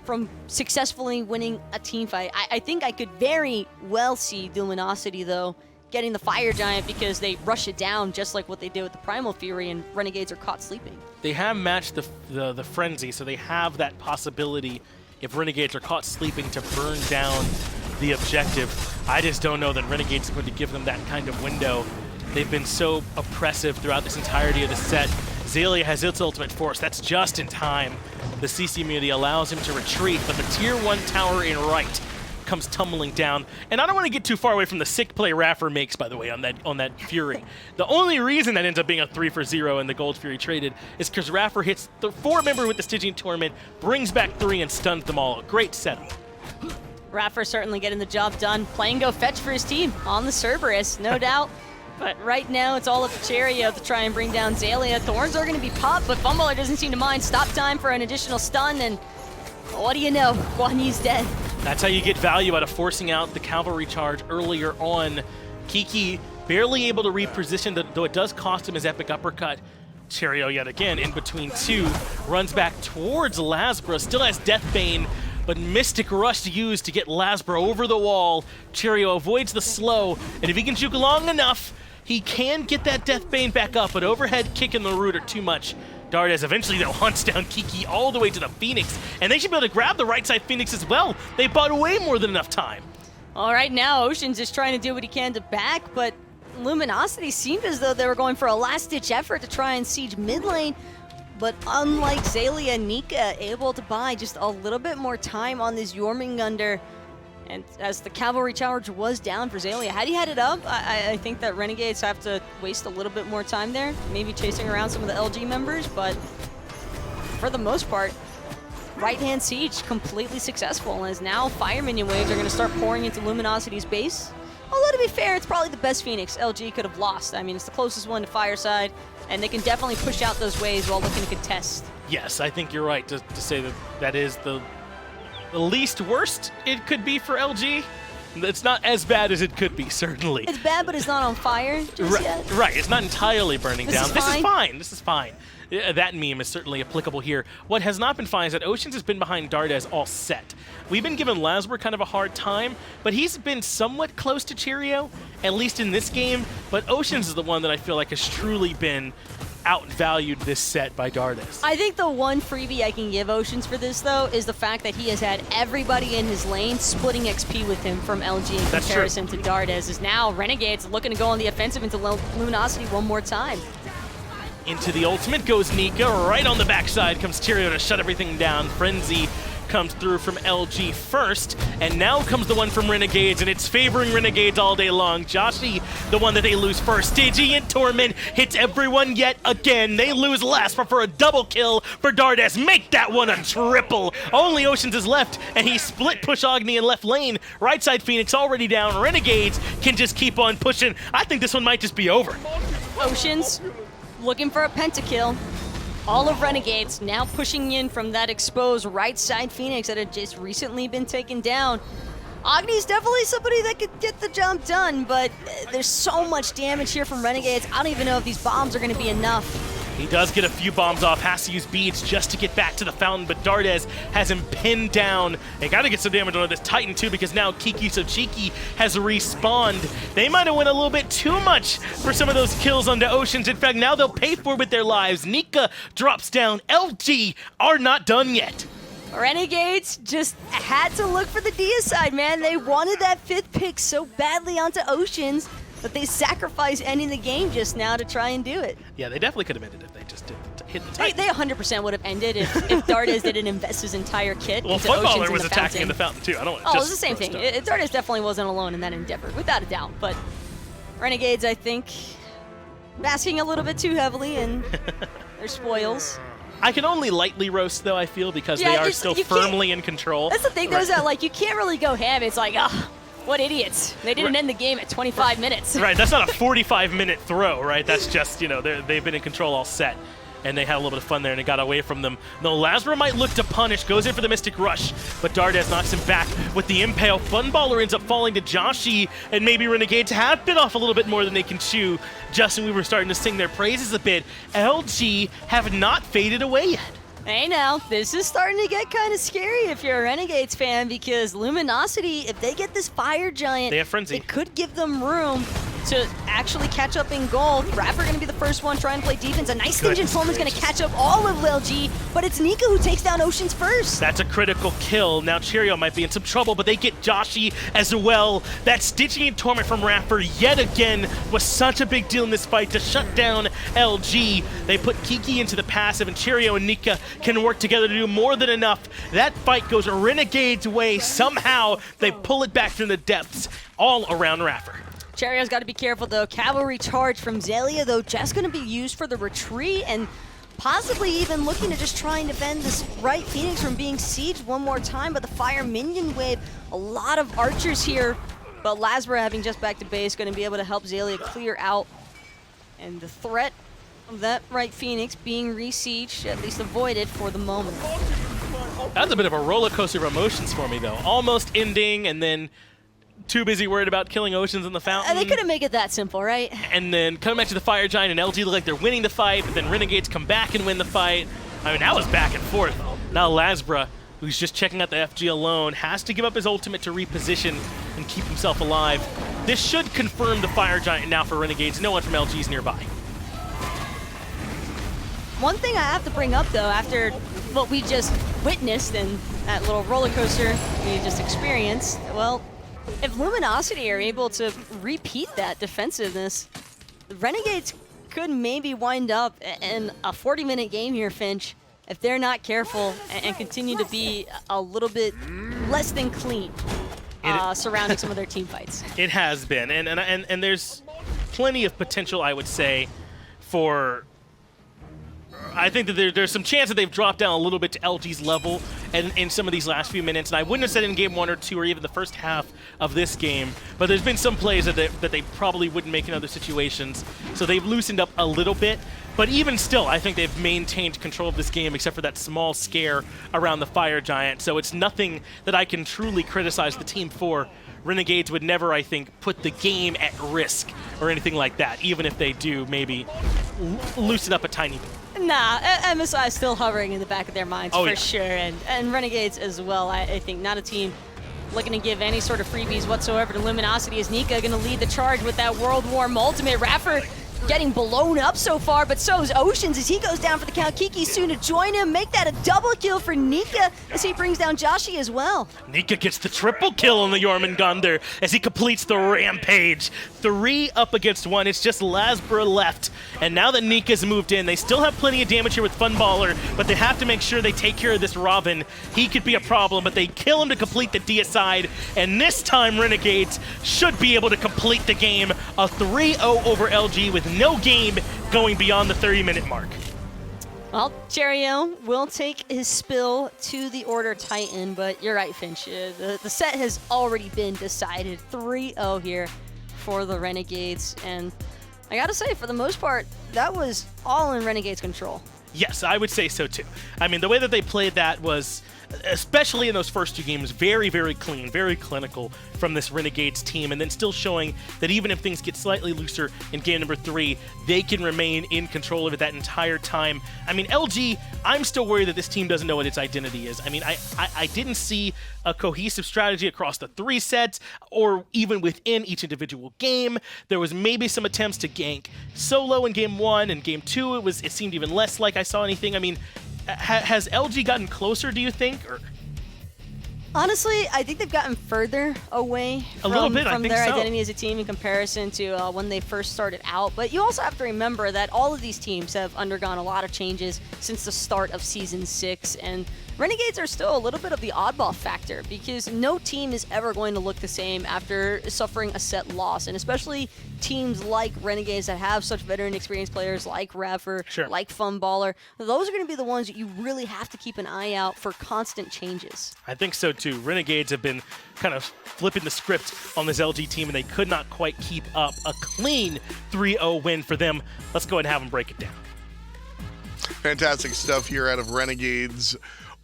from successfully winning a team fight. I think I could very well see Luminosity, though, getting the Fire Giant because they rush it down just like what they did with the Primal Fury, and Renegades are caught sleeping. They have matched the Frenzy, so they have that possibility if Renegades are caught sleeping to burn down the objective. I just don't know that Renegades is going to give them that kind of window. They've been so oppressive throughout this entirety of the set. Zalia has its ultimate force. That's just in time. The CC immunity allows him to retreat, but the tier 1 tower in right comes tumbling down. And I don't want to get too far away from the sick play Raffer makes, by the way, on that Fury. The only reason that ends up being a 3-for-0 and the Gold Fury traded is because Raffer hits the 4-member with the Stygian Torment, brings back 3, and stuns them all. A great setup. Raffer certainly getting the job done, playing go fetch for his team on the Cerberus, no doubt. But right now, it's all up to Cherryo to try and bring down Zalia. Thorns are going to be popped, but Funballer doesn't seem to mind. Stop time for an additional stun, and what do you know? Guan Yi's dead. That's how you get value out of forcing out the cavalry charge earlier on. Kiki barely able to reposition, though it does cost him his epic uppercut. Cherryo yet again in between 2, runs back towards Lasbra, still has Deathbane, but Mystic Rush used to get Lasbra over the wall. Cherryo avoids the slow, and if he can juke long enough, he can get that Deathbane back up, but overhead kick and the root are too much Dardez eventually, though, hunts down Kiki all the way to the Phoenix, and they should be able to grab the right side Phoenix as well. They bought way more than enough time. All right, now Ocean's just trying to do what he can to back, but Luminosity seemed as though they were going for a last-ditch effort to try and siege mid lane. But unlike Xaylia and Nika, able to buy just a little bit more time on this Jormungandr. And as the cavalry charge was down for Xaylia, had he had it up, I think that Renegades have to waste a little bit more time there, maybe chasing around some of the LG members, but for the most part, right-hand siege completely successful, as now fire minion waves are going to start pouring into Luminosity's base. Although, to be fair, it's probably the best Phoenix LG could have lost. I mean, it's the closest one to Fireside, and they can definitely push out those waves while looking to contest. Yes, I think you're right to say that that is the least worst it could be for LG. It's not as bad as it could be, certainly. It's bad, but it's not on fire just yet. Right, it's not entirely burning down. This is fine. This is fine. Yeah, that meme is certainly applicable here. What has not been fine is that Oceans has been behind Dardez all set. We've been giving Lasbra kind of a hard time, but he's been somewhat close to Cherryo, at least in this game. But Oceans is the one that I feel like has truly been outvalued this set by Dardez. I think the one freebie I can give Oceans for this, though, is the fact that he has had everybody in his lane splitting XP with him from LG in That's comparison true. to Dardez. Is now Renegades looking to go on the offensive into Luminosity one more time. Into the ultimate goes Nika. Right on the backside comes Cherryo to shut everything down. Frenzy comes through from LG first, and now comes the one from Renegades, and it's favoring Renegades all day long. Joshy, the one that they lose first. Digi and Torment hits everyone yet again. They lose Lasbra for a double kill for Dardez. Make that one a triple. Only Oceans is left, and he split push Agni in left lane. Right side Phoenix already down. Renegades can just keep on pushing. I think this one might just be over. Oceans looking for a pentakill. All of Renegades now pushing in from that exposed right side Phoenix that had just recently been taken down. Agni's definitely somebody that could get the job done, but there's so much damage here from Renegades. I don't even know if these bombs are going to be enough. He does get a few bombs off, has to use beads just to get back to the fountain, but Dardez has him pinned down. They gotta get some damage on this Titan too, because now KikiSoCheeky has respawned. They might have went a little bit too much for some of those kills onto Oceans. In fact, now they'll pay for it with their lives. Nika drops down. LG are not done yet. Renegades just had to look for the deicide, man. They wanted that 5th pick so badly onto Oceans that they sacrificed ending the game just now to try and do it. Yeah, they definitely could have ended it if they just didn't hit the Titan. They 100% would have ended if Dardez didn't invest his entire kit Well, into Oceans Funballer in was the attacking fountain. in the fountain too. I don't want to Oh, it was the same thing. Dardez definitely wasn't alone in that endeavor, without a doubt. But Renegades, I think, basking a little bit too heavily in their spoils. I can only lightly roast, though, I feel, because Yeah, they are you still can't- firmly in control. That's the thing, though, is that, like, you can't really go ham. It's like, ah, what idiots. They didn't end the game at 25 minutes. Right, that's not a 45-minute throw, right? That's just, you know, they've been in control all set. And they had a little bit of fun there, and it got away from them. No, Lasbra might look to punish, goes in for the Mystic Rush, but Dardez knocks him back with the Impale. Funballer ends up falling to Joshy, and maybe Renegades have bit off a little bit more than they can chew. Justin, we were starting to sing their praises a bit. LG have not faded away yet. Hey now, this is starting to get kind of scary if you're a Renegades fan, because Luminosity, if they get this Fire Giant, They have Frenzy. it could give them room to actually catch up in gold. Rapper going to be the first one trying to play defense. A nice Stingeon Foam is going to catch up all of LG, but it's Nika who takes down Oceans first. That's a critical kill. Now Cherryo might be in some trouble, but they get Joshy as well. That Stitching and Torment from Rapper yet again was such a big deal in this fight to shut down LG. They put Kiki into the passive, and Cherryo and Nika can work together to do more than enough. That fight goes a Renegade's way. Somehow they pull it back from the depths all around Rapper. Cherryo's got to be careful, though. Cavalry charge from Xaylia, though, just going to be used for the retreat, and possibly even looking to just try and defend this right Phoenix from being sieged one more time by the Fire Minion Wave. A lot of archers here, but Lasbra, having just back to base, going to be able to help Xaylia clear out. And the threat of that right Phoenix being re-sieged, at least avoided for the moment. That's a bit of a roller coaster of emotions for me, though. Almost ending, and then too busy worried about killing Oceans in the fountain. They couldn't make it that simple, right? And then coming back to the Fire Giant, and LG look like they're winning the fight, but then Renegades come back and win the fight. I mean, that was back and forth. Now Lasbra, who's just checking out the FG alone, has to give up his ultimate to reposition and keep himself alive. This should confirm the Fire Giant now for Renegades. No one from LG is nearby. One thing I have to bring up, though, after what we just witnessed and that little roller coaster we just experienced, well, if Luminosity are able to repeat that defensiveness, the Renegades could maybe wind up in a 40-minute game here, Finch, if they're not careful and continue to be a little bit less than clean surrounding some of their team fights. It has been, and there's plenty of potential, I would say, for. I think that there's some chance that they've dropped down a little bit to LG's level in some of these last few minutes, and I wouldn't have said in game 1 or 2 or even the first half of this game, but there's been some plays that they probably wouldn't make in other situations, so they've loosened up a little bit. But even still, I think they've maintained control of this game except for that small scare around the Fire Giant, so it's nothing that I can truly criticize the team for. Renegades would never, I think, put the game at risk or anything like that, even if they do maybe loosen up a tiny bit. Nah, MSI is still hovering in the back of their minds for sure, and Renegades as well. I think not a team looking to give any sort of freebies whatsoever to Luminosity, as Nika going to lead the charge with that World War ultimate. Raffer getting blown up so far, but so is Oceans as he goes down for the count. Kiki soon to join him, make that a double kill for Nika as he brings down Joshy as well. Nika gets the triple kill on the Jormungandr as he completes the rampage. 3 up against 1, it's just Lasbra left. And now that Nika's moved in, they still have plenty of damage here with Funballer, but they have to make sure they take care of this Robin. He could be a problem, but they kill him to complete the deicide, and this time Renegades should be able to complete the game. A 3-0 over LG with no game going beyond the 30-minute mark. Well, Cherryo will take his spill to the Order Titan, but you're right, Finch. The set has already been decided. 3-0 here for the Renegades, and I gotta say, for the most part, that was all in Renegades' control. Yes, I would say so too. I mean, the way that they played that was, especially in those first 2 games, very, very clean, very clinical from this Renegades team, and then still showing that even if things get slightly looser in game number 3, they can remain in control of it that entire time. I mean, LG, I'm still worried that this team doesn't know what its identity is. I mean, I didn't see a cohesive strategy across the 3 sets, or even within each individual game. There was maybe some attempts to gank solo in game 1, and game 2 it seemed even less like I saw anything. I mean, has LG gotten closer, do you think? Or honestly, I think they've gotten further away from their identity as a team in comparison to when they first started out. But you also have to remember that all of these teams have undergone a lot of changes since the start of Season 6, and Renegades are still a little bit of the oddball factor because no team is ever going to look the same after suffering a set loss, and especially teams like Renegades that have such veteran experienced players like Raffer, like Funballer. Those are going to be the ones that you really have to keep an eye out for constant changes. I think so too. Renegades have been kind of flipping the script on this LG team, and they could not quite keep up. A clean 3-0 win for them. Let's go ahead and have them break it down. Fantastic stuff here out of Renegades.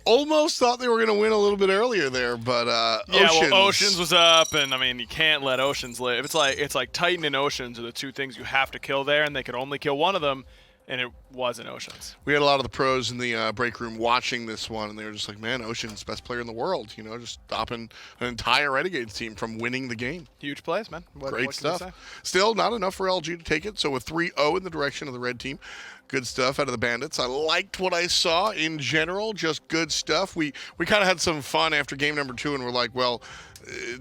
Almost thought they were going to win a little bit earlier there, but Oceans was up, and I mean, you can't let Oceans live. It's like Titan and Oceans are the 2 things you have to kill there, and they could only kill one of them, and it wasn't Oceans. We had a lot of the pros in the break room watching this one, and they were just like, man, Ocean's best player in the world, you know, just stopping an entire Renegades team from winning the game. Huge plays, man. Great stuff. Still not enough for LG to take it, so a 3-0 in the direction of the red team. Good stuff out of the Bandits. I liked what I saw in general, just good stuff. We kind of had some fun after game number 2, and we're like, well,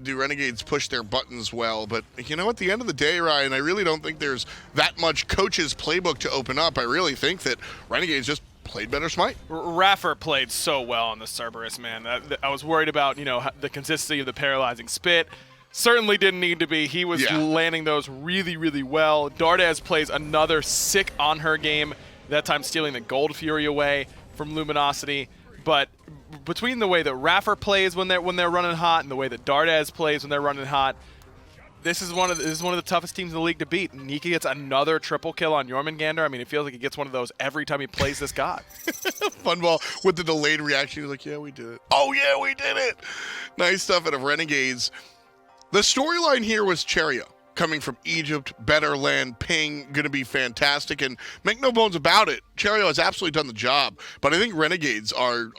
do Renegades push their buttons well? But, you know, at the end of the day, Ryan, I really don't think there's that much coach's playbook to open up. I really think that Renegades just played better Smite. Raffer played so well on the Cerberus, man. I was worried about, you know, the consistency of the paralyzing spit. Certainly didn't need to be. He was landing those really, really well. Dardez plays another sick Anhur game, that time stealing the Gold Fury away from Luminosity. But between the way that Raffer plays when they're running hot and the way that Dardez plays when they're running hot, this is one of the toughest teams in the league to beat. Nika gets another triple kill on Jormungandr. I mean, it feels like he gets one of those every time he plays this god. Funball with the delayed reaction. He was like, yeah, we did it. Oh, yeah, we did it. Nice stuff out of Renegades. The storyline here was Cherryo coming from Egypt, better land, ping, going to be fantastic. And make no bones about it, Cherryo has absolutely done the job. But I think Renegades are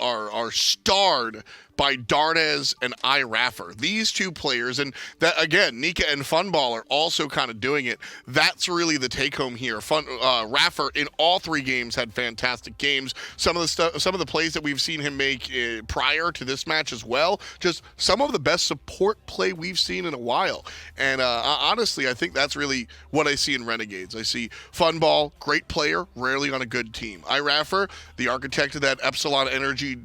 starred by Dardez and iRaffer. These two players, and that again, Nika and Funballer also kind of doing it. That's really the take home here. Raffer in all 3 games had fantastic games. Some of the plays that we've seen him make prior to this match as well, just some of the best support play we've seen in a while. And honestly, I think that's really what I see in Renegades. I see Funball, great player, rarely on a good team. iRaffer, the architect of that Epsilon Energy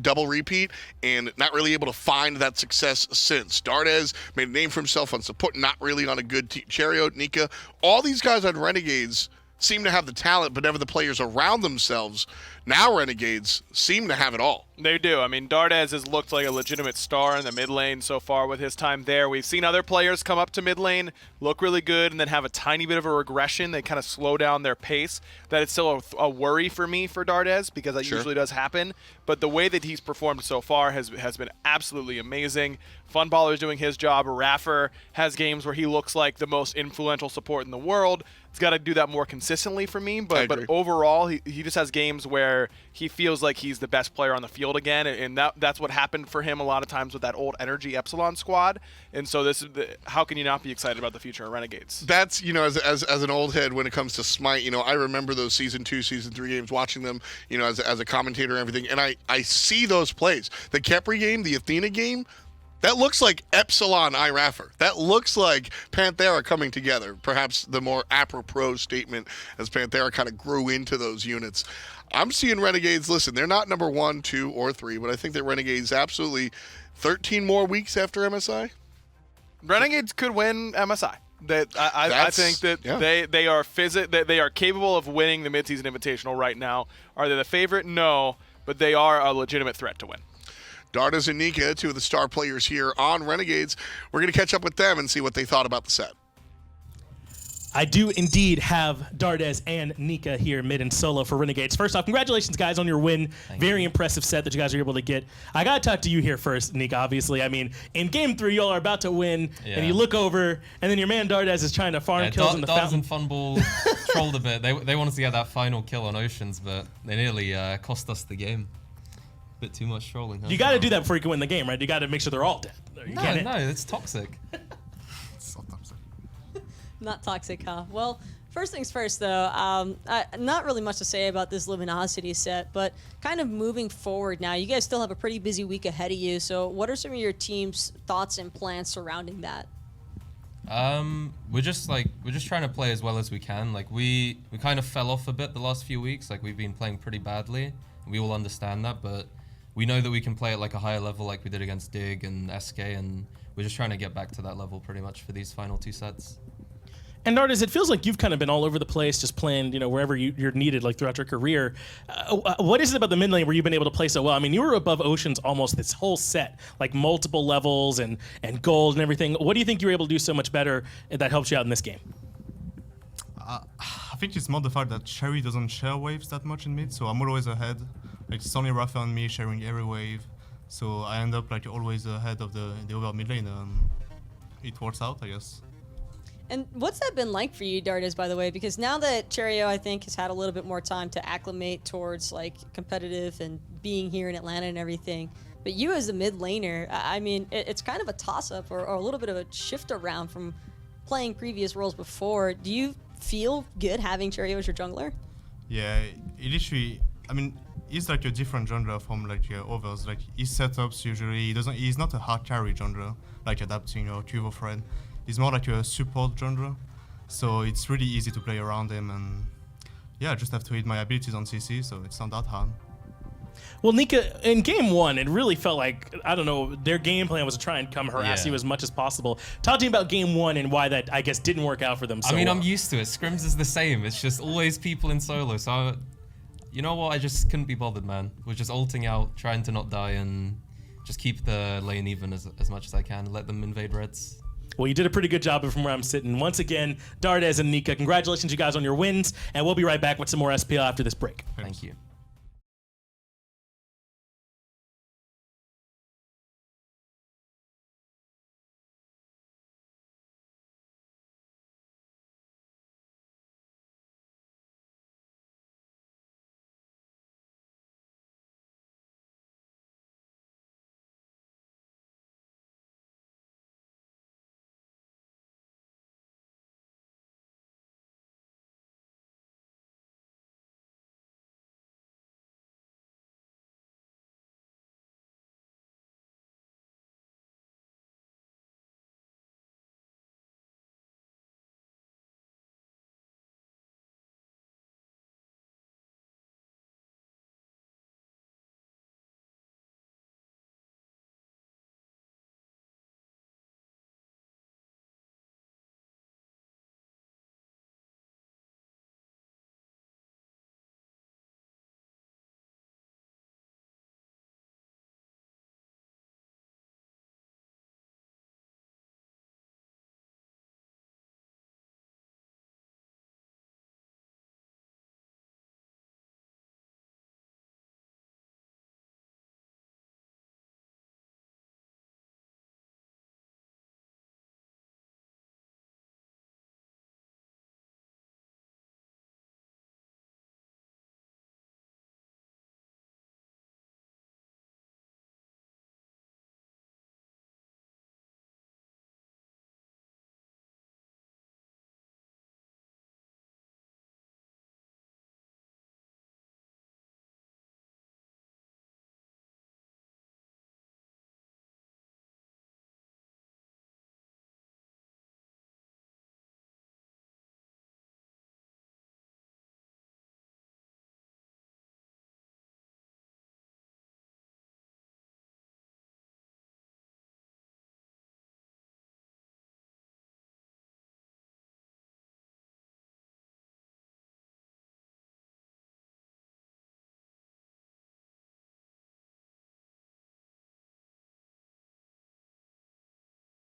double repeat, and not really able to find that success since. Dardez made a name for himself on support, not really on a good team. Cherryo, Nika, all these guys on Renegades seem to have the talent, but never the players around themselves. Now Renegades seem to have it all. They do. I mean, Dardez has looked like a legitimate star in the mid lane so far with his time there. We've seen other players come up to mid lane, look really good, and then have a tiny bit of a regression. They kind of slow down their pace. That is still a worry for me for Dardez, because that usually does happen. But the way that he's performed so far has been absolutely amazing. Funballer's doing his job. Raffer has games where he looks like the most influential support in the world. He's got to do that more consistently for me, but overall, he just has games where he feels like he's the best player on the field again, and that's what happened for him a lot of times with that old Energy Epsilon squad. And so how can you not be excited about the future of Renegades? That's, as an old head when it comes to SMITE, I remember those Season 2, Season 3 games, watching them, as a commentator and everything, and I see those plays. The Khepri game, the Athena game, that looks like Epsilon iRaffer. That looks like Panthera coming together. Perhaps the more apropos statement as Panthera kind of grew into those units. I'm seeing Renegades, listen, they're not number 1, 2, or 3, but I think that Renegades absolutely 13 more weeks after MSI. Renegades could win MSI. I think that they are capable of winning the midseason invitational right now. Are they the favorite? No, but they are a legitimate threat to win. Dardez and Nika, 2 of the star players here on Renegades. We're going to catch up with them and see what they thought about the set. I do indeed have Dardez and Nika here mid and solo for Renegades. First off, congratulations, guys, on your win. Very impressive set that you guys are able to get. I got to talk to you here first, Nika, obviously. I mean, in Game 3, y'all are about to win, and you look over, and then your man Dardez is trying to farm kills in the fountain. and Funball trolled a bit. They wanted to get that final kill on Oceans, but they nearly cost us the game. Bit too much trolling. Huh? You got to do that before you can win the game, right? You got to make sure they're all dead. No, it's toxic. It's so toxic. Not toxic, huh? Well, first things first, though. Not really much to say about this Luminosity set, but kind of moving forward now. You guys still have a pretty busy week ahead of you. So, what are some of your team's thoughts and plans surrounding that? We're just trying to play as well as we can. Like we kind of fell off a bit the last few weeks. Like we've been playing pretty badly. We all understand that, but we know that we can play at like a higher level like we did against Dig and SK, and we're just trying to get back to that level pretty much for these final 2 sets. And Dardez, it feels like you've kind of been all over the place, just playing, wherever you're needed, like throughout your career. What is it about the mid lane where you've been able to play so well? I mean, you were above Oceans almost this whole set, like multiple levels and gold and everything. What do you think you were able to do so much better that helps you out in this game? I think it's more the fact that Cherry doesn't share waves that much in mid, so I'm always ahead. Like, it's only Rafa and me sharing every wave, so I end up like always ahead of the other mid lane. It works out, I guess. And what's that been like for you, Dardez, by the way? Because now that Cherryo, I think, has had a little bit more time to acclimate towards like competitive and being here in Atlanta and everything, but you as a mid laner, I mean, it's kind of a toss-up or a little bit of a shift around from playing previous roles before. Do you feel good having Cherryo as your jungler? Yeah, it literally, I mean, he's like a different genre from like others. Like his setups usually, he's not a hard carry genre, like adapting or Cuvo friend. He's more like a support genre, so it's really easy to play around him, and yeah, I just have to hit my abilities on CC, so it's not that hard. Well, Nika, in Game 1, it really felt like, I don't know, their game plan was to try and come harass you as much as possible. Talk to me about Game 1 and why that, I guess, didn't work out for them so well. I'm used to it. Scrims is the same. It's just always people in solo, so you know what? I just couldn't be bothered, man. We're just ulting out, trying to not die, and just keep the lane even as much as I can. Let them invade reds. Well, you did a pretty good job from where I'm sitting. Once again, Dardez and Nika, congratulations, you guys, on your wins, and we'll be right back with some more SPL after this break. Thank you.